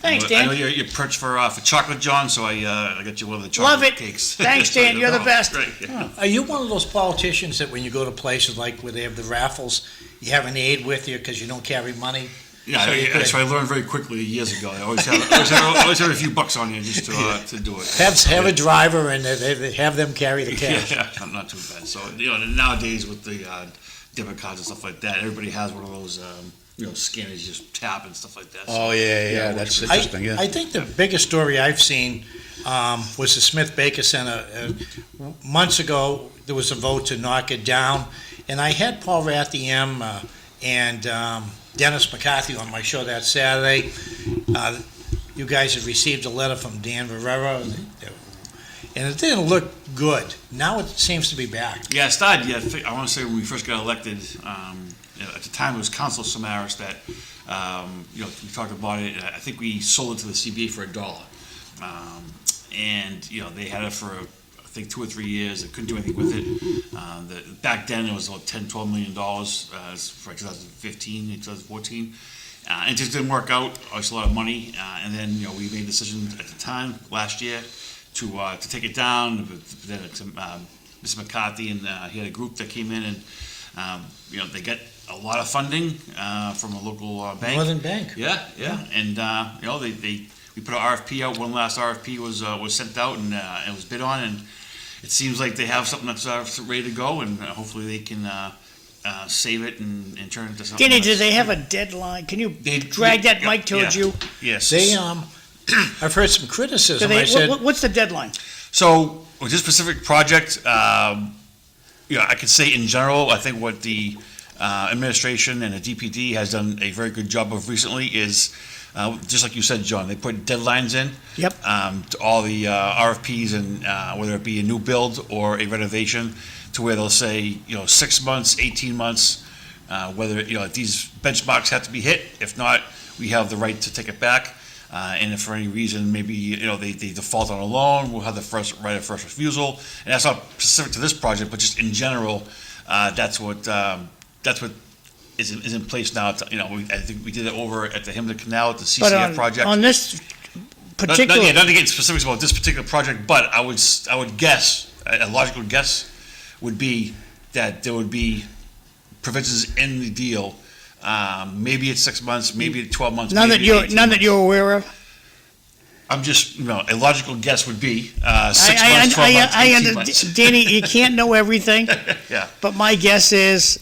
Thanks, I Dan. know you're perched for chocolate, John. So I got you one of the chocolate Love it. cakes. Thanks, Dan. You're the best. Great, yeah. Are you one of those politicians that when you go to places like where they have the raffles, you have an aide with you because you don't carry money? Yeah, So you so I learned very quickly years ago. I always have a few bucks on you just to do it. Have a driver and they have them carry the cash. Yeah, not too bad. So nowadays with the debit cards and stuff like that, everybody has one of those scanners you just tap and stuff like that. So, Oh, yeah, that's interesting, yeah. I think the biggest story I've seen was the Smith Baker Center. Months ago, there was a vote to knock it down, and I had Paul Rathiem and Dennis McCarthy on my show that Saturday. You guys have received a letter from Dan Rivera, and it didn't look good. Now it seems to be back. Yeah, it started. Yeah, I want to say when we first got elected. At the time, it was Council Samaras that we talked about it. I think we sold it to the CBA for $1, and they had it for I think 2 or 3 years. They couldn't do anything with it. Back then, it was about $10-12 million for 2015, 2014. And it just didn't work out. Obviously, a lot of money. And then we made a decision at the time last year to take it down. Then Mr. McCarthy and he had a group that came in and they got a lot of funding from a local bank. Northern Bank. Yeah. And we put an RFP out. One last RFP was sent out and it was bid on, and it seems like they have something that's ready to go, and hopefully they can save it and turn it into something. Danny, do they have a deadline? Can you drag that mic towards you? Yes. I've heard some Do criticism. they- I said, what's the deadline? So with this specific project, I could say in general, I think what the administration and the DPD has done a very good job of recently is, just like you said, John, they put deadlines in. Yep. To all the RFPs and whether it be a new build or a renovation, to where they'll say, 6 months, 18 months, whether, these benchmarks have to be hit. If not, we have the right to take it back. And if for any reason, maybe, they default on a loan, we'll have the right of first refusal. And that's not specific to this project, but just in general, that's what is in place now. I think we did it over at the Hemden Canal at the But CCF project. on this Not particular, to get specifics about this particular project, but I would guess, a logical guess would be that there would be provisions in the deal. Maybe it's 6 months, maybe it's 12 months. none that maybe 18 you're months. aware of? I'm just, a logical guess would be 6 months, 12 months, 18 months. Danny, you can't know everything, Yeah, but my guess is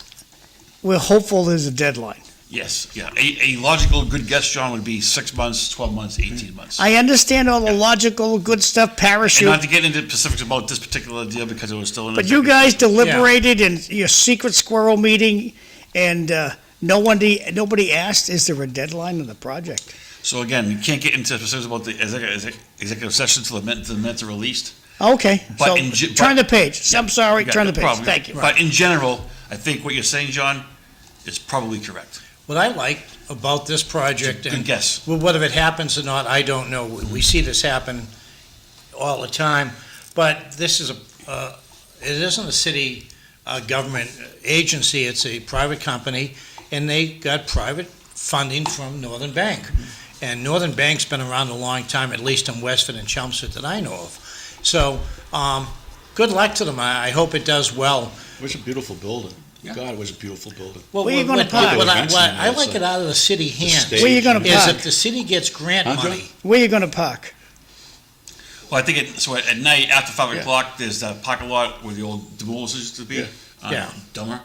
we're hopeful there's a deadline. yes, yeah. A logical, good guess, John, would be 6 months, 12 months, 18 months. I understand all the logical, good stuff, And parachute, not to get into specifics about this particular deal because it was still in. but you guys executive deliberated in your secret squirrel meeting, and nobody asked, is there a deadline of the project? session. So again, you can't get into specifics about the executive session until the minutes are released. Okay, But so in turn the page. I'm sorry, Yeah, turn no the page. problem. Thank you. But in general, I think what you're saying, John, is probably correct. what I like about this project, Good and guess. well, whether it happens or not, I don't know. We see this happen all the time, but this is it isn't a city government agency, it's a private company, and they got private funding from Northern Bank. And Northern Bank's been around a long time, at least in Westford and Chelmsford that I know of. So, good luck to them. I hope it does well. It was a beautiful building. God, it was a beautiful building. Well, Where you gonna park? what I Events in there, I like so- it out of the city hands, stage. Where you gonna is park? if the city gets grant Huh, John? money. Where you gonna park? Well, I think at night, after 5 Yeah. o'clock, there's that parking lot where the old Demoulas used to be. Yeah. Yeah. Dummer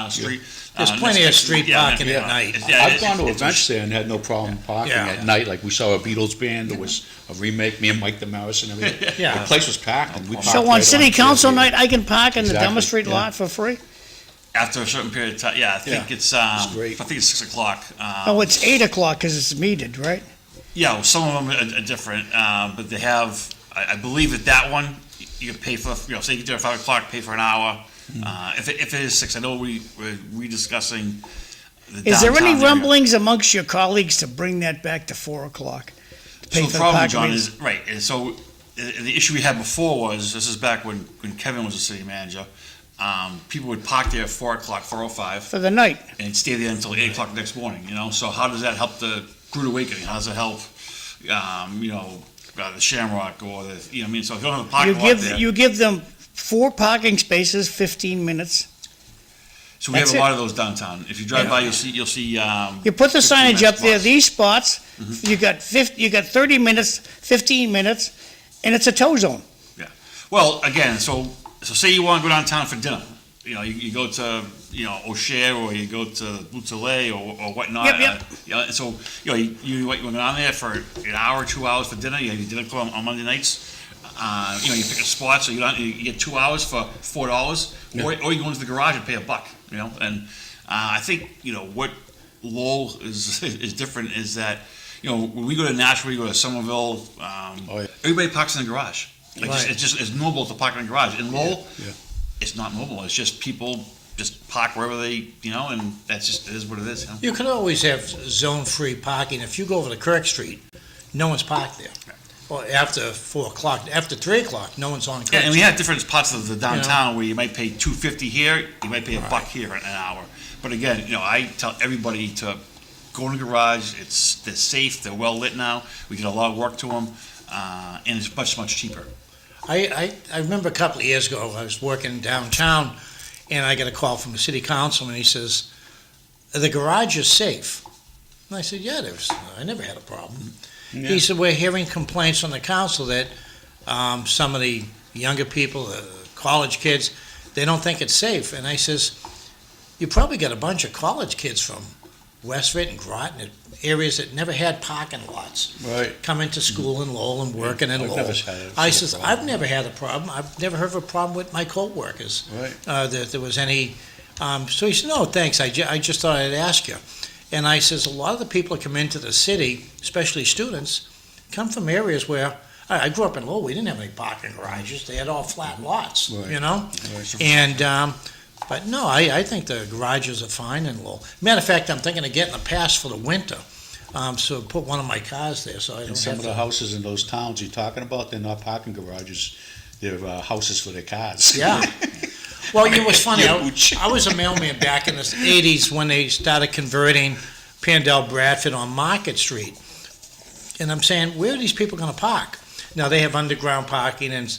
Street. There's plenty of street yeah, parking yeah. at night. I've gone to events there and had no problem parking Yeah. at night, like we saw a Beatles band, there was a remake, me and Mike Damaris and everything. Yeah. The place was packed and we parked So on right city Fairview. council night, I can park in the Exactly, Dummer Street yeah. lot for free? After a certain period of time, yeah, I think Yeah, it's, great. I think it's 6 o'clock. Oh, it's 8 o'clock because it's metered, right? Yeah, well, some of them are different, but they have, I believe that one, you pay for, say you get there at 5 o'clock, pay for an hour. If it is 6, I know we're rediscussing the Is there any downtown area. rumblings amongst your colleagues to bring that back to 4 o'clock? To pay So for the the problem, parking John, meters? is, right, and so the issue we had before was, this is back when Kevin was the city manager, people would park there at 4 o'clock, 4:05, For the night? and stay there until 8 o'clock the next morning, So how does that help the Crude Awakening? How does it help, the Shamrock or the, So if you don't have a You parking lot give, there, you give them 4 parking spaces, 15 minutes. so we have that's a it. lot of those downtown. If you drive Yeah. by, you'll see. You put the 15 signage up there, spots. these spots, Mm-hmm. you got 30 minutes, 15 minutes, and it's a tow zone. Well, again, so say you want to go downtown for dinner. You go to, O'Shea or you go to Boutelet or whatnot. Yep. And so, you go down there for an hour, 2 hours for dinner. You have your dinner club on Monday nights. You pick a spot, so you get 2 hours for $4, or you go into the garage and pay $1. And I think what Lowell is different is that when we go to Nashville, we go to Somerville. yeah. Everybody parks in the garage. Right. It's normal to park in the garage. In Lowell, Yeah. it's not normal. It's just people just park wherever they, and that's just, it is what it is. You could always have zone-free parking. If you go over to Kirk Street, no one's parked there. Or after 4 o'clock, after 3 o'clock, no one's on Kirk Yeah, and we Street. have different parts of the downtown where you might pay $2.50 here, you might pay $1 here an hour. But again, I tell everybody to go in the garage. They're safe. They're well lit now. We get a lot of work to them, and it's much cheaper. I remember a couple of years ago, I was working downtown, and I got a call from the city councilman, he says, the garage is safe. And I said, yeah, I never had a problem. Yeah. He said, we're hearing complaints on the council that some of the younger people, college kids, they don't think it's safe. And I says, you probably got a bunch of college kids from Westford and Groton that areas that never had parking lots, Right. coming to school in Lowell and working in I've Lowell. never had a I says, problem. I've never had a problem. I've never heard of a problem with my co-workers. Right. That there was any, so he said, no, thanks, I just thought I'd ask you. And I says, a lot of the people that come into the city, especially students, come from areas where, I grew up in Lowell, we didn't have any parking garages, they had all flat lots, Right. you know? Right. And, but no, I think the garages are fine in Lowell. Matter of fact, I'm thinking of getting a pass for the winter, so put one of my cars there, so I don't And some have of the to. houses in those towns you're talking about, they're not parking garages, they're houses for their cars. Yeah. Well, you know what's funny, Huge. I was a mailman back in the 80s when they started converting Pandell Bradford on Market Street. And I'm saying, where are these people gonna park? Now, they have underground parking and,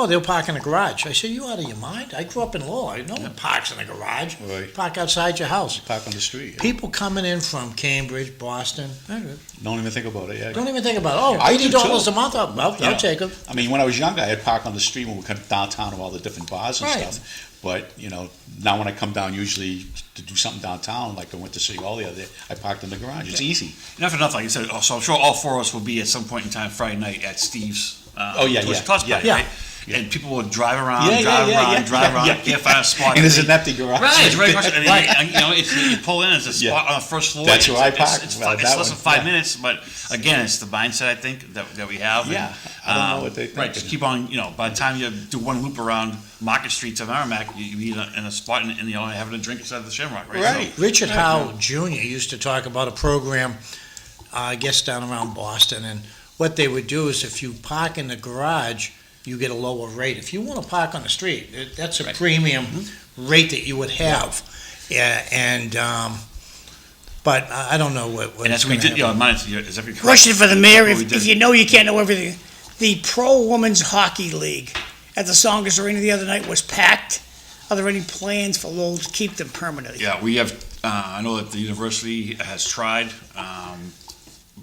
they'll park in a garage. I said, you out of your mind? I grew up in Lowell, I know one parks in a garage. Right. Park outside your house. Park on the street. Yeah. People coming in from Cambridge, Boston, Don't even think about it, yeah. don't even think about it. I do $80 too. a month, well, Yeah. I'll take them. I mean, when I was younger, I'd park on the street when we come downtown to all the different bars and Right. stuff. But, now when I come down usually to do something downtown, like I went to City Hall the other day, I parked in the garage. It's easy. Not for nothing, like you said, so I'm sure all four of us will be at some point in time Friday night at Steve's. Tewksbury, yeah. right? And people will drive around, Yeah, drive yeah, around, yeah, drive yeah, around, yeah. can't find a spot. And it's an empty garage. Right, it's right across, and Right. you pull in, it's a Yeah. spot on the first floor. That's where I park. It's Well, it's that less one, than 5 yeah. minutes, but again, it's the mindset, I think, that we have. Yeah, I don't know what they think. Right, just keep on, by the time you do one loop around Market Street to Merrimack, you be in a spot and having a drink inside the Shamrock, right? Right. So, Richard Howe Jr. used to talk about a program, I guess down around Boston, and what they would do is if you park in the garage, you get a lower rate. If you want to park on the street, that's a premium rate that you would have. Yeah, and, but I don't know what and that's what we did, is every. Question for the mayor, That's what we if did. you know you can't know everything. The Pro Women's Hockey League at the Songus Arena the other night was packed. Are there any plans for Lowell to keep them permanently? Yeah, we have, I know that the university has tried,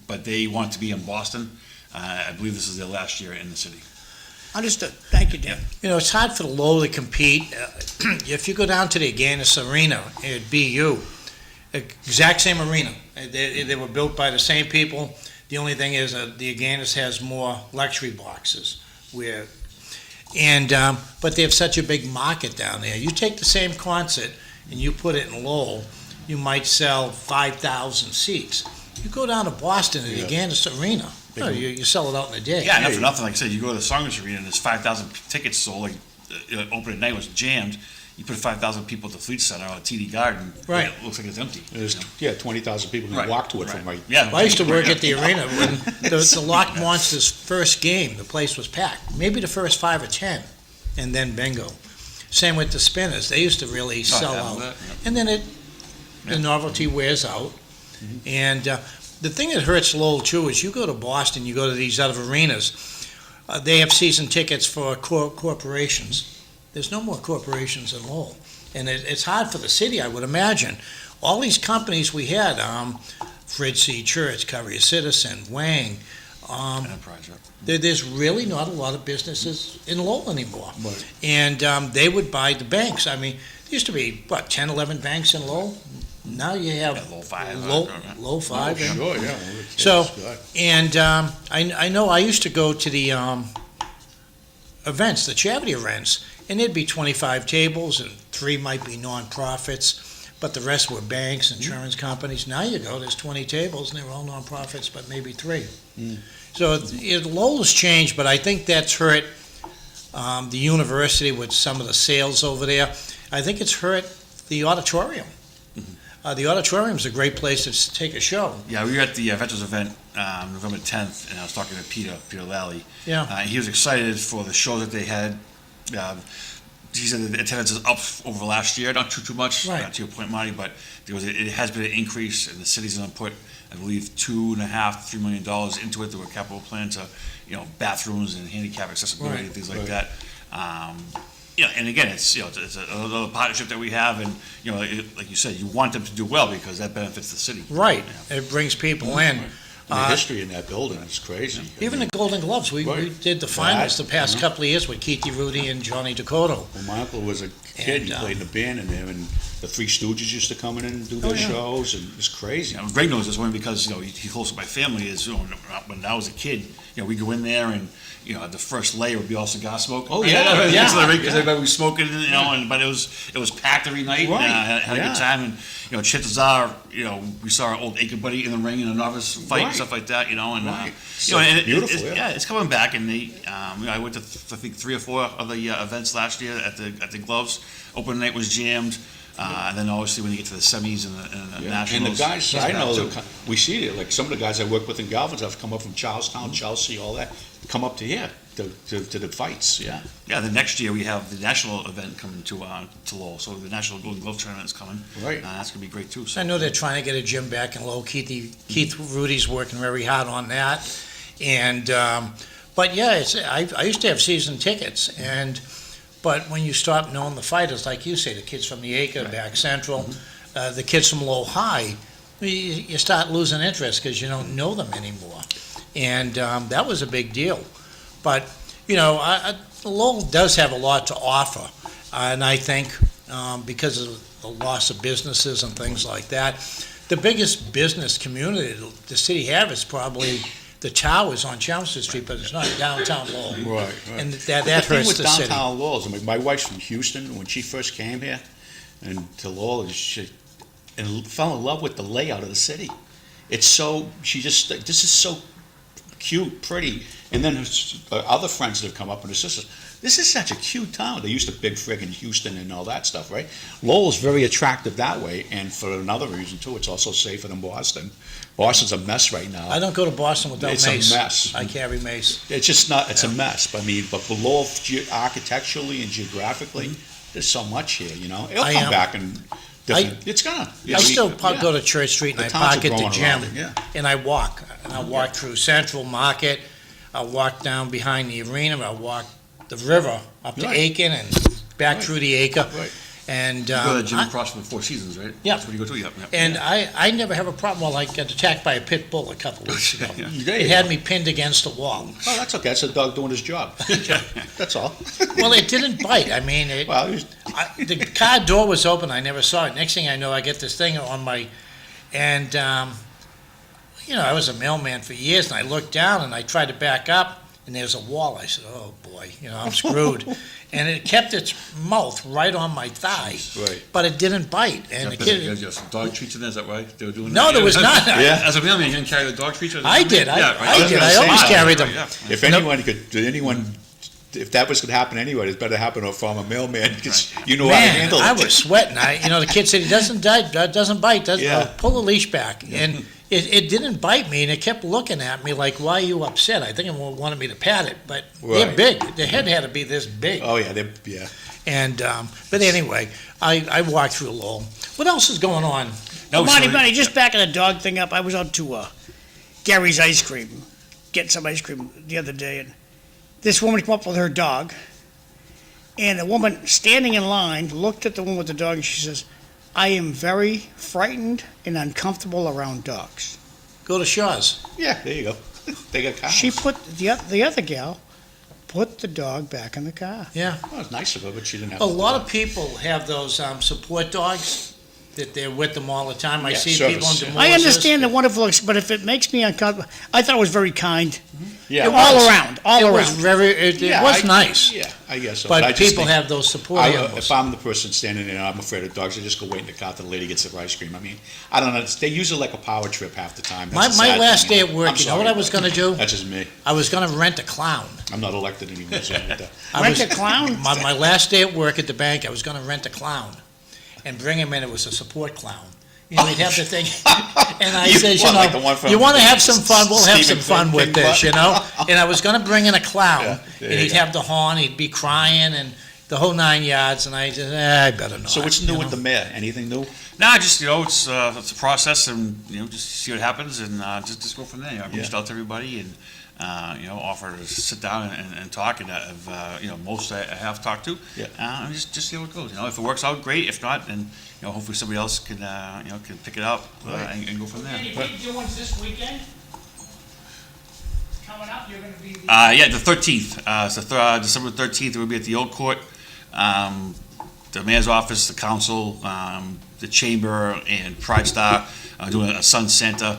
but they want to be in Boston. I believe this is their last year in the city. Understood. Thank you, Dan. It's hard for the Lowell to compete. If you go down to the Aganis Arena at BU, exact same arena. They were built by the same people. The only thing is the Aganis has more luxury boxes but they have such a big market down there. You take the same concert and you put it in Lowell, you might sell 5,000 seats. You go down to Boston at the Aganis Arena, you sell it out in a day. Yeah, not for nothing, like I said, you go to the Songus Arena and there's 5,000 tickets sold, like, opening night was jammed. You put 5,000 people at the Fleet Center or TD Garden, Right. it looks like it's empty. There's, 20,000 people who Right, walk to it right. from right. Yeah. I used to work at the arena when the Lock Monsters' first game, the place was packed. Maybe the first 5 or 10, and then bingo. Same with the Spinners. They used to really sell yeah, out. that, And then the novelty wears out. And the thing that hurts Lowell too is you go to Boston, you go to these other arenas, they have season tickets for corporations. There's no more corporations in Lowell. And it's hard for the city, I would imagine. All these companies we had, Fritzy, Church, Courier Citizen, Wang, Enterprise, right. there's really not a lot of businesses in Lowell anymore. Right. And they would buy the banks. I mean, there used to be, 10, 11 banks in Lowell? Now you have Yeah, low 5, low 5. and- Sure, yeah. So- And I know I used to go to the events, the charity events, and there'd be 25 tables, and 3 might be nonprofits, but the rest were banks, insurance companies. Now you go, there's 20 tables, and they're all nonprofits, but maybe 3. So Lowell's changed, but I think that's hurt the university with some of the sales over there. I think it's hurt the auditorium. The auditorium's a great place to take a show. Yeah, we were at the Veterans event November 10th, and I was talking to Peter Lally. Yeah. He was excited for the show that they had. He said the attendance is up over last year, not too much, Right. to your point, Marty, but it has been an increase, and the city's going to put, I believe, $2.5–3 million into it. There were capital plans to, bathrooms and handicap accessibility and things like that. And again, it's another partnership that we have, and like you said, you want them to do well because that benefits the city. Right, it brings people in. The history in that building is crazy. Even the Golden Gloves, we Right. did the finals the That, past couple of years with Keithy Rudy and Johnny Dakota. When my uncle was a kid, And, he played in the band in there, and the Three Stooges used to come in and do their shows, and it was crazy. You know, Greg knows this one because, you know, he close to my family is, you know, when I was a kid, you know, we go in there and, you know, the first layer would be all cigar smoke. Oh, yeah, yeah. Because everybody was smoking, you know, but it was packed every night. Right, Had a good time, and, you know, chances are, you know, we saw our old Acre buddy in the ring in a novice fight and Right. stuff like that, you know, and, Right. you know, and Beautiful, it's, yeah. it's coming back, and they, you know, I went to, I think, 3 or 4 of the events last year at the Gloves. Open night was jammed, and then obviously when you get to the semis and the Yeah. nationals. And the guys, it's I know, too. we see it, like some of the guys I work with in Galvin have come up from Charlestown, Chelsea, all that, come up to here, to the fights, yeah. Yeah, the next year we have the national event coming to Lowell, so the National Golden Glove Tournament is coming. Right. That's gonna be great too, so. I know they're trying to get a gym back in Lowell. Keith Rudy's working very hard on that. And, but yeah, I used to have season tickets, but when you stop knowing the fighters, like you say, the kids from the Acre, back Central, the kids from Lowell High, you start losing interest because you don't know them anymore. And that was a big deal. But, you know, Lowell does have a lot to offer. And I think because of the loss of businesses and things like that, the biggest business community the city has is probably the towers on Chelmsford Street, but it's not downtown Lowell. Right, And that The thing hurts with the city. downtown Lowell is, I mean, my wife's from Houston. When she first came here, and to Lowell, she fell in love with the layout of the city. It's so, this is so cute, pretty. And then her other friends that have come up and her sisters, this is such a cute town. They used to big friggin' Houston and all that stuff, right? Lowell's very attractive that way, and for another reason too, it's also safer than Boston. Boston's a mess right now. I don't go to Boston without It's mace. a mess. I carry mace. It's just not, it's a mess. But I mean, but below architecturally and geographically, there's so much here, you know? It'll I, come back and different, it's gonna. I still go to Church Street and The I towns park are at the growing gym around it, yeah. and I walk. And I walk through Central Market. I walk down behind the arena. I walk the river up to Right. Aiken and back Right. through the Acre. Right. And You go to the gym I- across from the Four Seasons, right? Yeah. That's where you go to, yep. and I never have a problem. Well, I got attacked by a pit bull a couple weeks ago. Yeah. There you It had go. me pinned against a wall. Oh, that's okay. That's a dog doing his job. That's all. Well, it didn't bite. I mean, Well, he was- the car door was open. I never saw it. Next thing I know, I get this thing on my, and you know, I was a mailman for years, and I looked down and I tried to back up, and there's a wall. I said, "Oh boy, you know, I'm screwed." And it kept its mouth right on my thigh, Right. but it didn't bite. And the You kid, got some dog treats in there, is that right? They were doing No, that? there was not. Yeah. As a mailman, you didn't carry the dog treats? I did. I was did. gonna I say always that. carried them. Yeah. If anyone, if that was gonna happen anyway, it better happen to a former mailman, because you know how to Man, handle it. I was sweating. The kid said he doesn't bite. Yeah. Pull the leash back, and it didn't bite me, and it kept looking at me like, "Why are you upset?" I think it wanted me to pat it, but they're Right. big. The head had to be this big. Oh, yeah, yeah. And but anyway, I walked through Lowell. What else is going on? No, Marty, just backing the dog thing up, I was out to Gary's Ice Cream, getting some ice cream the other day, and this woman came up with her dog, and the woman standing in line looked at the woman with the dog, and she says, "I am very frightened and uncomfortable around dogs." Go to Shaw's. Yeah, there you go. They got cows. She put, the other gal put the dog back in the car. Yeah, Well, it's nice of her, but she didn't have. a to do lot that. of people have those support dogs that they're with them all the time. I Yeah, see service, people on yeah. Des I Moines. understand the wonderful, but if it makes me uncomfortable, I thought it was very kind. Yeah, All around, all It was around. very. It Yeah, was I- nice. Yeah, I guess so. But I just people think- have those support animals. If I'm the person standing there and I'm afraid of dogs, I just go wait in the car till the lady gets her ice cream. I mean, I don't know, they use it like a power trip half the time. My That's a sad last thing, day at work, I'm you know what sorry, I was but going to do? That's just me. I was going to rent a clown. I'm not elected anymore, so I need that. Rent a clown? My last day at work at the bank, I was going to rent a clown and bring him in. It was a support clown. You know, he'd have the thing, and I You said, want like the one from you want to have some fun? We'll have some Stephen fun King with this, book? you know. And I was going to bring in a clown, Yeah, there and you he'd go. have the horn. He'd be crying and the whole 9 yards. And I just, I better not. So what's new you with know? the mayor? Anything new? Nah, just, it's a process, and, just see what happens, and just go from there. I reached out to everybody, and, offer to sit down and talk, and most I have talked to. Yeah. And just see how it goes. If it works out, great. If not, then, hopefully somebody else can pick it up and go from there. Any big doings this weekend? Coming up, you're gonna be the. The 13th. December 13th, we'll be at the Old Court. the mayor's office, the council, the chamber, and Pride Star are doing a Sun Santa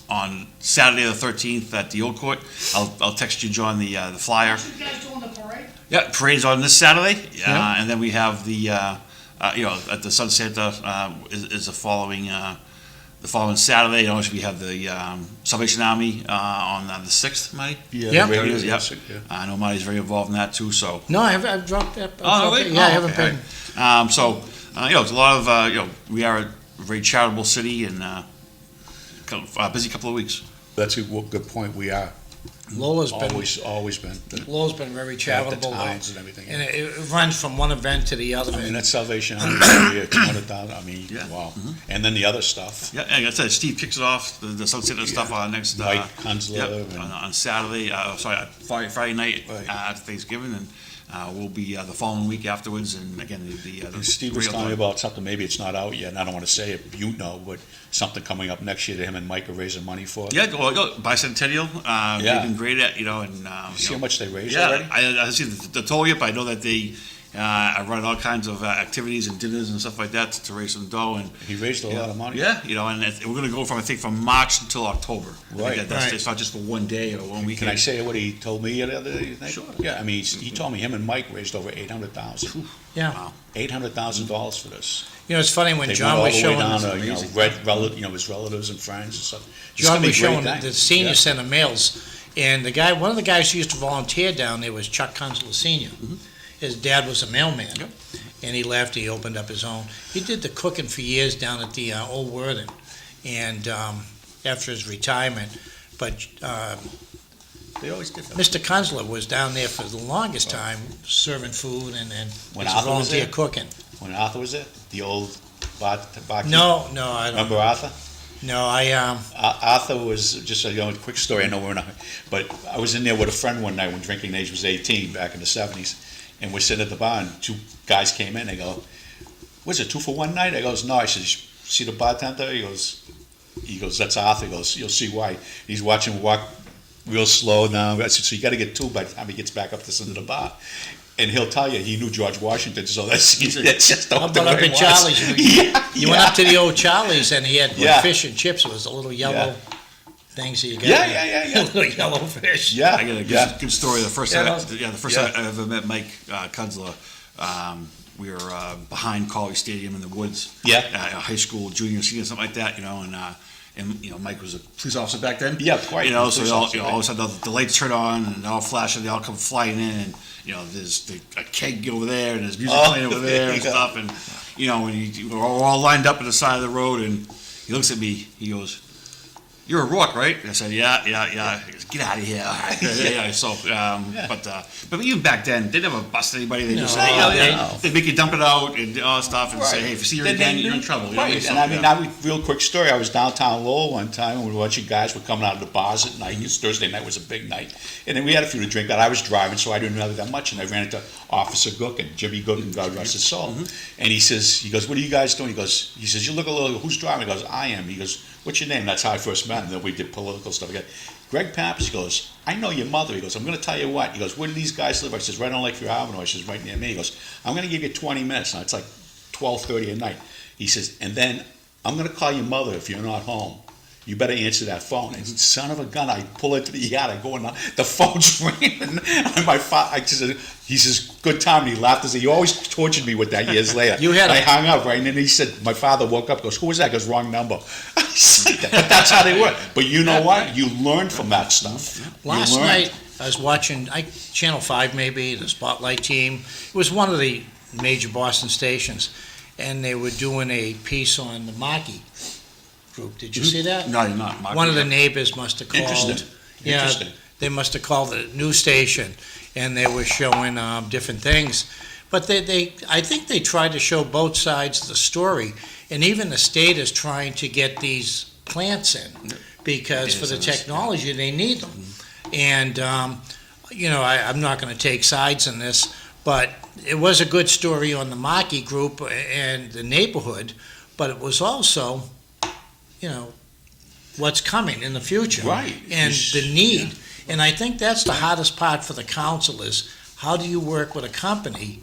on Saturday the 13th at the Old Court. I'll text you, John, the flyer. You guys doing the parade? Yeah, parade's on this Saturday, Yeah. and then we have the at the Sun Santa is the following Saturday. We have the Salvation Army on the 6th, Marty. Yeah. There it is, Yeah. I know Marty's very involved in that too. So. No, I've dropped that. Oh, really? Yeah, I Oh, haven't okay. been. It's a lot of we are a very charitable city and busy couple of weeks. That's a good point. We are Lola's been always been. Lola's been very charitable. The towns and everything. And it runs from one event to the other. I mean, that Salvation Army, 200,000, I mean, Yeah. wow. And then the other stuff. Yeah, and like I said, Steve kicks it off the Sun Santa stuff on next Mike Kunzler yep, and- on Saturday. Friday night Right. after Thanksgiving, and we'll be the following week afterwards. And again, the Steve was telling me about something, maybe it's not out yet, and I don't want to say it, but something coming up next year that him and Mike are raising money for. Yeah, well, bicentennial. They've been great at and You see how much they raised yeah, already? I see the total yet, but I know that they are running all kinds of activities and dinners and stuff like that to raise some dough. And He raised a lot of money. yeah, and we're going to go from March until October. I think Right. that's It's not just for one day or one weekend. Can I say what he told me the other day, you think? Sure. Yeah, I mean, he told me him and Mike raised over $800,000. Yeah. Wow. $800,000 for this. It's funny when They John went was all the way showing. down to, amazing. his relatives and friends and stuff. It's John gonna be was a great showing thing. the senior Yeah. center meals, and one of the guys who used to volunteer down there was Chuck Kunzler Senior. His dad was a mailman, Yep. and he left. He opened up his own. He did the cooking for years down at the Old Worthing, and after his retirement, but They always did that. Mr. Kunzler was down there for the longest time serving food and When as a Arthur was volunteer there? cooking. When Arthur was there, the old barkeeper. No, I don't. Remember Arthur? No, Arthur was just a quick story. I know we're not, but I was in there with a friend one night when drinking age was 18 back in the 70s, and we're sitting at the bar, and two guys came in. They go, "Was it 2 for 1 night?" I goes, "No." I said, "See the bartender?" He goes, "That's Arthur." He goes, "You'll see why." He's watching walk real slow now. I said, "So you got to get 2 by the time he gets back up to the bar." And he'll tell you he knew George Washington, so that's just How the about way up it in was. Charlie's? You went Yeah. up to the old Charlie's and he had Yeah. fish and chips. It was the little yellow things that you get. Yeah. Little yellow fish. Yeah, I got a yeah. good story. The first Yeah, time I ever met Mike Kunzler, we were behind College Stadium in the woods. Yeah. High school, junior, senior, something like that. And Mike was a police officer back then. Yeah, quite. So Police they all, officer, all of a sudden the lights turn on and they're all flashing. They all come flying in, and there's a keg over there, and there's music playing over there and yeah. stuff. And when we're all lined up at the side of the road, and he looks at me. He goes, "You're a Rourke, right?" And I said, "Yeah." He goes, "Get out of here!" yeah. So, but even back then, they never busted anybody. They just No. they make you dump it out and all that stuff, and say, "Hey, if you see her Then again, they you're in knew- trouble." Right, So, and I mean, yeah. real quick story. I was downtown Lowell one time, and a bunch of guys were coming out of the bars at night. It's Thursday night was a big night, and then we had a few to drink. But I was driving, so I didn't know that much. And I ran into Officer Gookin, Jimmy Gookin, God rest his soul. And he goes, "What are you guys doing?" He says, "You look a little. Who's driving?" He goes, "I am." He goes, "What's your name?" That's how I first met him. Then we did political stuff again. Greg Pappas goes, "I know your mother." He goes, "I'm going to tell you what." He goes, "Where do these guys live?" I says, "Right on Lakeview Avenue." I says, "Right near me." He goes, "I'm going to give you 20 minutes." Now it's like 12:30 at night. He says, "And then I'm going to call your mother if you're not home. You better answer that phone." And son of a gun, I pull into the yard. I go in, the phone's ringing. And my father, he says, "Good time." And he laughed and said, "You always tortured me with that years later." You had I a- hung up, right? And then he said, my father woke up, goes, "Who was that?" Goes, "Wrong number." I said that, but that's how they were. But you know what? You learn from that stuff. You Last learn. night, I was watching Channel 5 maybe, the Spotlight team. It was one of the major Boston stations, and they were doing a piece on the Maki group. Did you see that? No, you're not. Mark. One of the neighbors must have called. Interesting. Yeah, Interesting. they must have called the news station, and they were showing different things. But I think they tried to show both sides of the story, and even the state is trying to get these plants in, because for the technology, they need them. And, I'm not going to take sides in this, but it was a good story on the Maki group and the neighborhood, but it was also, what's coming in the future. Right. And the need. And I think that's the hardest part for the council is, how do you work with a company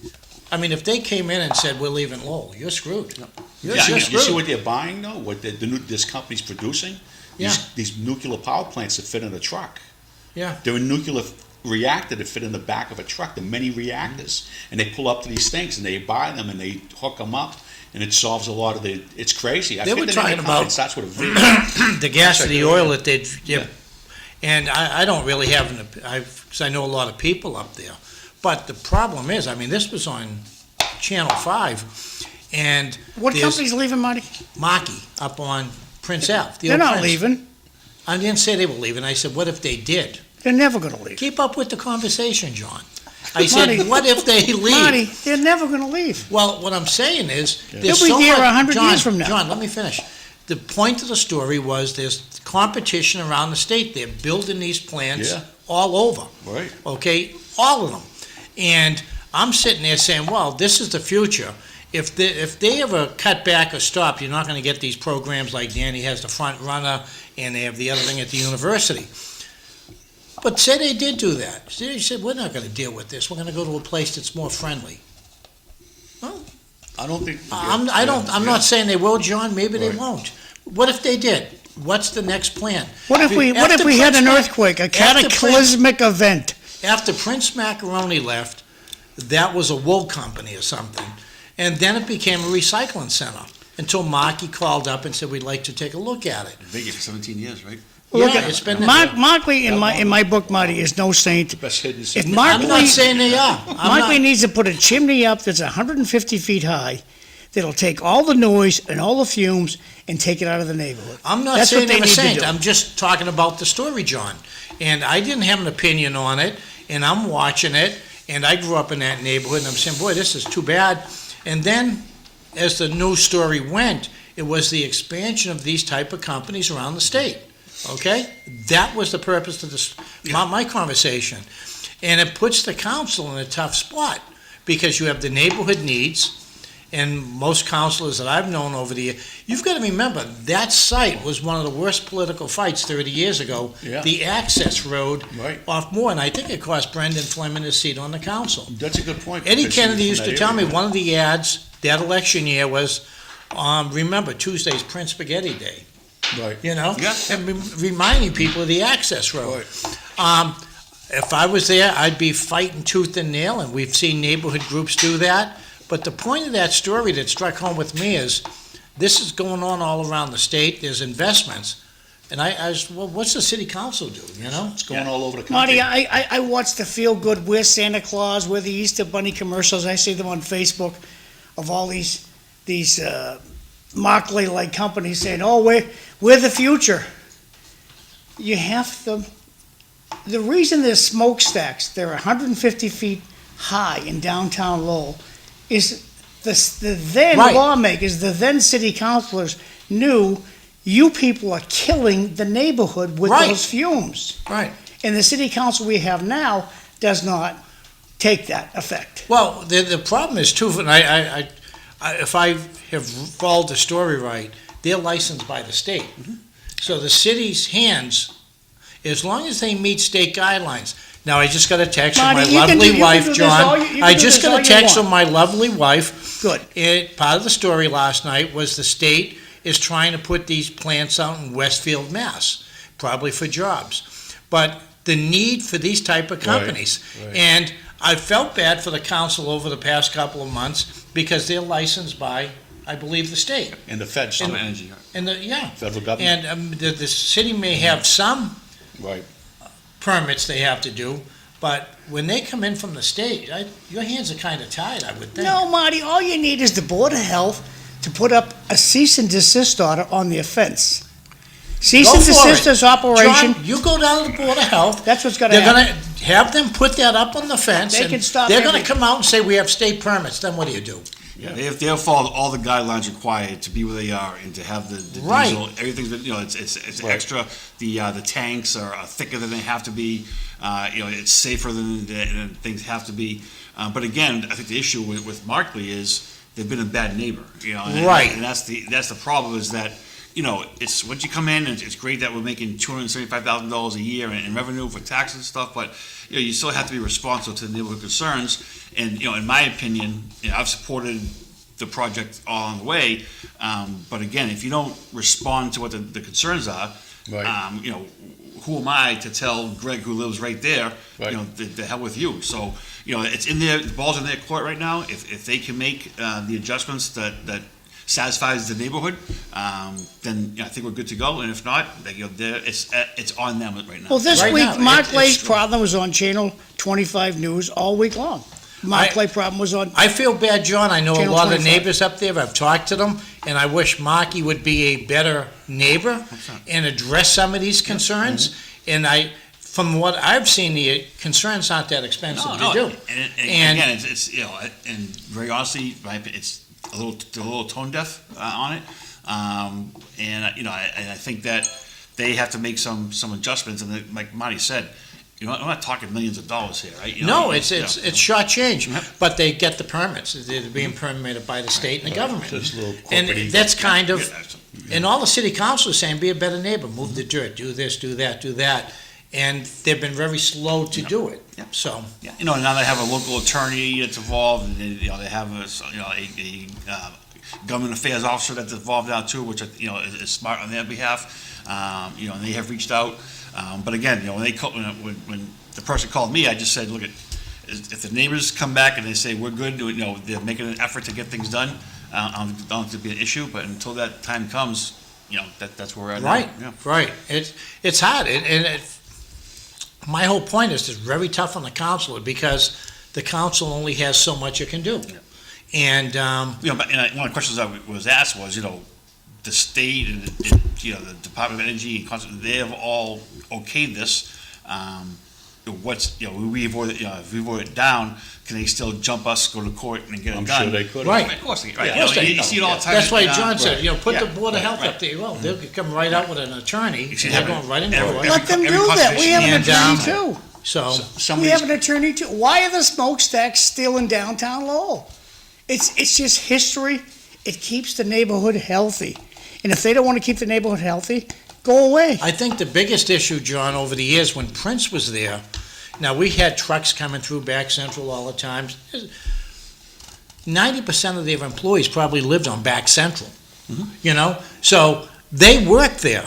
I mean, if they came in and said, we're leaving Lowell, you're screwed. You're Yeah, you see screwed. what they're buying though, what this company's producing? Yeah. These nuclear power plants that fit in a truck. Yeah. They're a nuclear reactor that fit in the back of a truck, the many reactors. And they pull up to these things and they buy them and they hook them up and it solves a lot of it's crazy. I They were forget the name talking of the company. about- It starts with a V. The gas or the oil that they'd, Yeah. and I don't really have, because I know a lot of people up there. But the problem is, I mean, this was on Channel 5, and What there's company's leaving, Marty? Maki up on Prince Ave. the They're old not Prince. leaving. I didn't say they were leaving. I said, what if they did? They're never gonna leave. Keep up with the conversation, John. I said, Marty, what if they leave? Marty, they're never gonna leave. Well, what I'm saying is, there's They'll be so there much. 100 John, years from now. John, let me finish. The point of the story was there's competition around the state. They're building these plants Yeah. all over. Right. Okay, all of them. And I'm sitting there saying, well, this is the future. If they ever cut back or stop, you're not going to get these programs like Danny has the front runner and they have the other thing at the university. But say they did do that. Say they said, we're not going to deal with this. We're going to go to a place that's more friendly. Well, I don't think. I'm Yeah. not saying they will, John. Maybe they Right. won't. What if they did? What's the next plan? What if we After had an Prince Mac- earthquake, a after Prince- cataclysmic event? After Prince Macaroni left, that was a wool company or something. And then it became a recycling center until Markey called up and said, we'd like to take a look at it. Been for 17 years, right? Look Yeah, at- it's been. Markley, in my book, Marty, is no saint. Best hidden If secret. I'm not Markley, saying they are. I'm Markley not. needs to put a chimney up that's 150 feet high, that'll take all the noise and all the fumes and take it out of the neighborhood. I'm not That's saying what they they're a need to saint. do. I'm just talking about the story, John. And I didn't have an opinion on it, and I'm watching it, and I grew up in that neighborhood, and I'm saying, boy, this is too bad. And then, as the news story went, it was the expansion of these type of companies around the state. Okay? That was the purpose of this, my conversation. And it puts the council in a tough spot, because you have the neighborhood needs, and most councilors that I've known over the years, you've got to remember, that site was one of the worst political fights 30 years ago. Yeah. The access road Right. off Moore, and I think it cost Brendan Fleming his seat on the council. That's a good point. Eddie because he's Kennedy from used to that tell me area. one of the ads that election year was, remember, Tuesday's Prince Spaghetti Day, Right. you know? Yeah. And reminding people of the access road. If I was there, I'd be fighting tooth and nail, and we've seen neighborhood groups do that. But the point of that story that struck home with me is, this is going on all around the state, there's investments. And I was, well, what's the city council do, you know? It's going all over the country. Marty, I watch the Feel Good, We're Santa Claus, we're the Easter Bunny commercials. I see them on Facebook of all these Markley-like companies saying, oh, we're the future. You have to, the reason there's smokestacks, they're 150 feet high in downtown Lowell, is the then Right. lawmakers, the then city councilors knew you people are killing the neighborhood with Right. those fumes. Right. And the city council we have now does not take that effect. Well, the problem is too, and I if I have followed the story right, they're licensed by the state. So the city's hands, as long as they meet state guidelines. Now, I just got a text from my Marty, you can lovely do- you can wife, do this John. all you I can do just this got all a you text want. from my lovely wife. Good. Part of the story last night was the state is trying to put these plants out in Westfield, Mass, probably for jobs. But the need for these type of companies. right. And I felt bad for the council over the past couple of months because they're licensed by, I believe, the state. And the feds, Some energy. And yeah. federal government. And the city may have some Right. permits they have to do, but when they come in from the state, your hands are kind of tied, I would think. No, Marty, all you need is the Board of Health to put up a cease and desist order on the offense. Cease Go and for desist it. is operation. John, you go down to the Board of Health. That's what's gonna They're happen. gonna have them put that up on the fence. They and can stop They're gonna everything. come out and say, we have state permits, then what do you do? Yeah, they have followed all the guidelines required to be where they are and to have the Right. diesel. Everything's been, it's extra. The tanks are thicker than they have to be. It's safer than things have to be. But again, I think the issue with Markley is they've been a bad neighbor. And Right. And that's the problem is that it's, once you come in, it's great that we're making $275,000 a year in revenue for taxes and stuff, but, you still have to be responsive to the neighborhood concerns. And, in my opinion, I've supported the project all on the way, but again, if you don't respond to what the concerns are, who am I to tell Greg, who lives right there, the hell with you? So, it's in their, the ball's in their court right now. If they can make the adjustments that satisfies the neighborhood, then I think we're good to go. And if not, it's on them right now. Well, this Right week, now, Mark Lay's it's- problem was on Channel 25 News all week long. Mark Lay problem was on, I feel bad, John. I know a Channel lot of 25. neighbors up there. I've talked to them, and I wish Marky would be a better neighbor and address some of these concerns. And from what I've seen, the concerns aren't that expensive to do. And And- again, it's and very honestly, it's a little tone deaf on it. And I think that they have to make some adjustments. And like Marty said, I'm not talking millions of dollars here, right? No, it's short change, but they get the permits. They're being permitted by the state and the government. Just little And corporate that's kind of, Yeah. and all the city council is saying, be a better neighbor, move the dirt, do this, do that, do that. And they've been very slow to do it, Yeah. so. Yeah, now they have a local attorney that's involved, and they have a government affairs officer that's involved now too, which is smart on their behalf. And they have reached out. But again, when when the person called me, I just said, look, if the neighbors come back and they say we're good, they're making an effort to get things done, I don't think it'll be an issue. But until that time comes, that's where we're at. Right, now. right. It's hard, my whole point is it's very tough on the council because the council only has so much it can do. And, But one of the questions I was asked was, the state and the Department of Energy and they have all okayed this. We voted, if we vote it down, can they still jump us, go to court and get it I'm done? sure they could. Right. Of course they, right. Of course they You see it all the time. that's why John said, put the Yeah. Board of Health Right. up there. Well, they'll come right out with an attorney, see, they're every- going right into every- it. let them every do that. We have an And, attorney too. So, We Somebody's, have an attorney too. Why are the smokestacks still in downtown Lowell? It's just history. It keeps the neighborhood healthy. And if they don't want to keep the neighborhood healthy, go away. I think the biggest issue, John, over the years, when Prince was there, now, we had trucks coming through Back Central all the time. 90% of their employees probably lived on Back Central, So they worked there.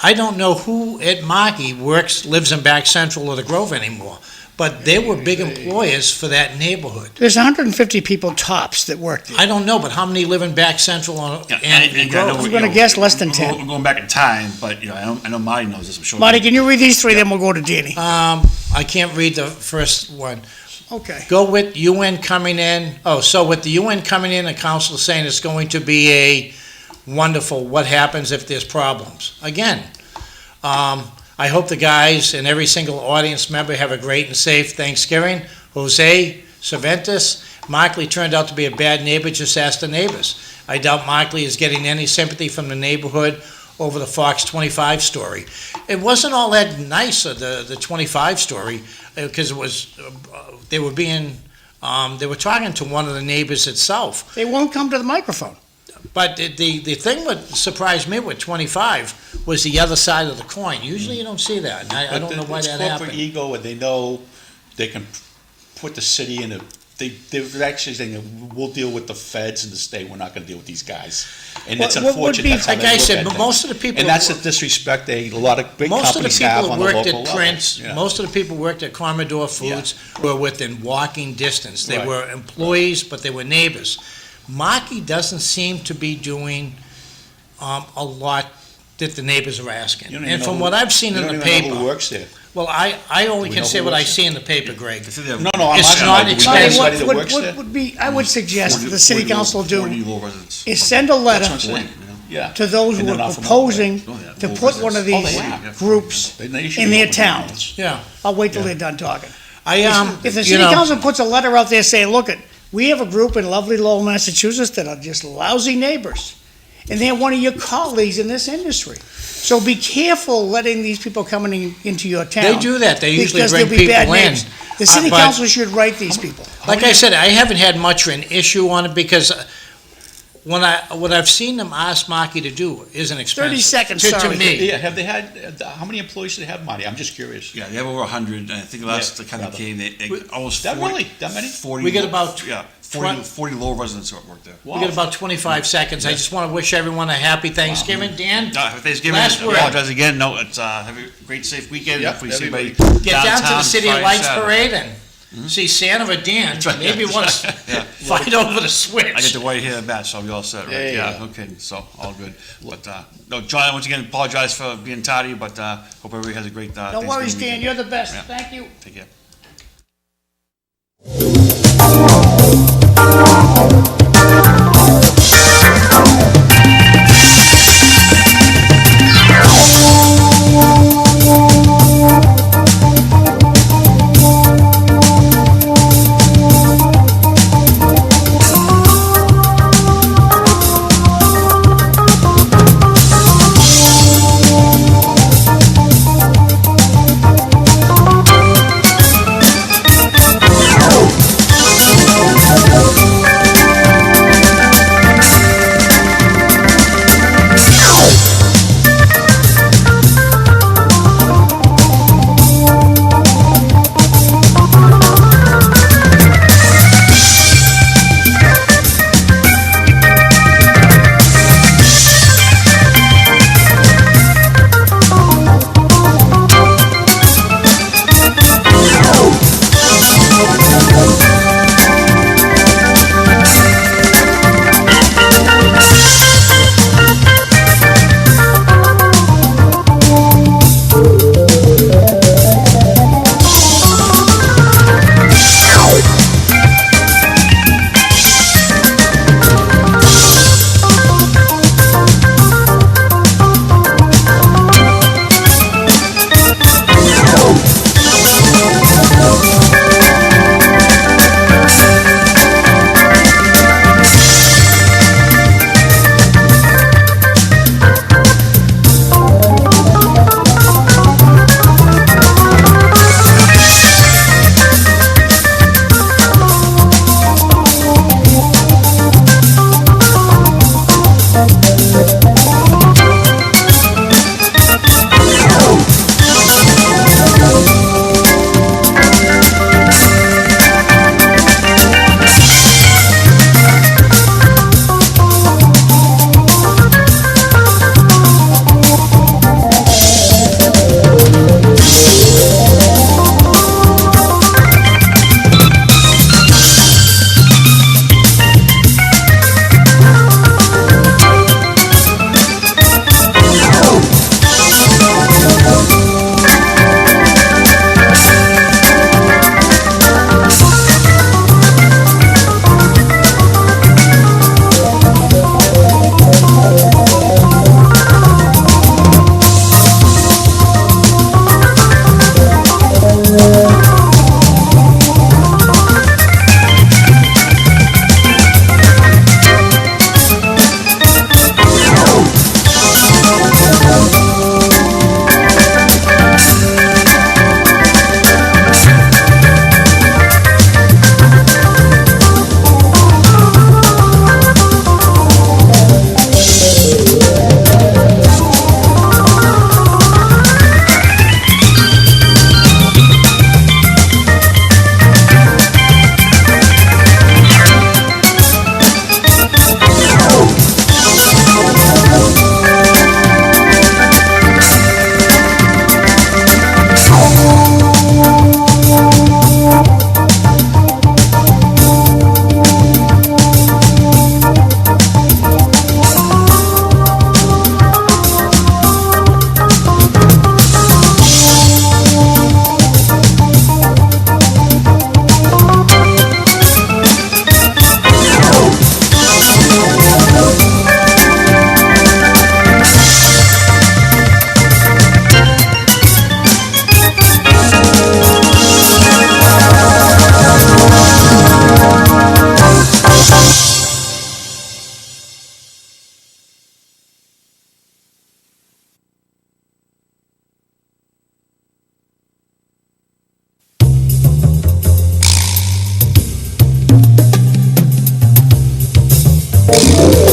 I don't know who at Markey lives in Back Central or the Grove anymore, but they were big employers for that neighborhood. There's 150 people tops that work there. I don't know, but how many live in Back Central Yeah, and I know Grove? I'm gonna guess less than 10. We're going back in time, but I know Marty knows this. I'm sure. Marty, can you read these three, then we'll go to Danny? I can't read the first one. Okay. Go with UN coming in. So with the UN coming in, the council is saying it's going to be a wonderful, what happens if there's problems? Again, I hope the guys and every single audience member have a great and safe Thanksgiving. Jose Cervantes, Markley turned out to be a bad neighbor, just ask the neighbors. I doubt Markley is getting any sympathy from the neighborhood over the Fox 25 story. It wasn't all that nice, the 25 story, because it was, they were talking to one of the neighbors itself. They won't come to the microphone. But the thing that surprised me with 25 was the other side of the coin. Usually you don't see that, and I don't know why that It's corporate happened. ego, and they know they can put the city in they're actually saying, we'll deal with the feds and the state, we're not gonna deal with these guys. And it's What would unfortunate, be- that's how Like they I look said, at but things. most of the people. And that's the disrespect a lot of big Most of the companies have people on who the worked local at level. Prince, Yeah. most of the people who worked at Commodore Foods were within walking distance. They Right. were employees, but they were neighbors. Markey doesn't seem to be doing a lot that the neighbors are asking. You don't even And know from who- what I've seen you in don't the even know who paper, works there. well, I only Do we can know say who what I works see in the paper, Greg. No, I'm It's asking, not do we know expensive. anybody that What works there? would be, I would suggest the city 40 council do 40 low residents. is send a That's what I'm letter saying, yeah. to those who And they're are not from proposing Oh, yeah, to low put one of residents. these Oh, they are. groups They should in be their open towns. Yeah. I'll wait till they're done talking. I, If the you city know, council puts a letter out there saying, look, we have a group in lovely Lowell, Massachusetts that are just lousy neighbors, and they're one of your colleagues in this industry. So be careful letting these people coming into your town. They do that. They usually because bring they'll be bad people in. neighbors. The city But- council should write these people. Like I said, I haven't had much of an issue on it because what I've seen them ask Marky to do isn't expensive. 30 seconds, To sorry. me. Yeah, have they had, how many employees do they have, Marty? I'm just curious. Yeah, they have over 100, and I think the last Yeah, time they rather. came, they almost That 40. really? That many? 40. We get about Yeah, 20 40 low residents who work there. We got about 25 seconds. I just want to wish everyone a happy Thanksgiving. Dan, Happy Thanksgiving. Last word. Apologize again. No, it's, have a great, safe weekend. Yep, Hopefully see everybody. everybody get down to the downtown City of Friday, Lights Saturday. Parade and see Santa or Dan. right, Maybe yeah. once Yeah. fight over the I get switch. the white hair match, so I'll be all set, right? Yeah, Yeah, yeah. okay, so, all good. But, no, John, once again, apologize for being tardy, but, hope everybody has a great, No Thanksgiving worries, Dan, weekend. you're the best. Yeah. Thank you. Take care.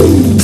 Bye.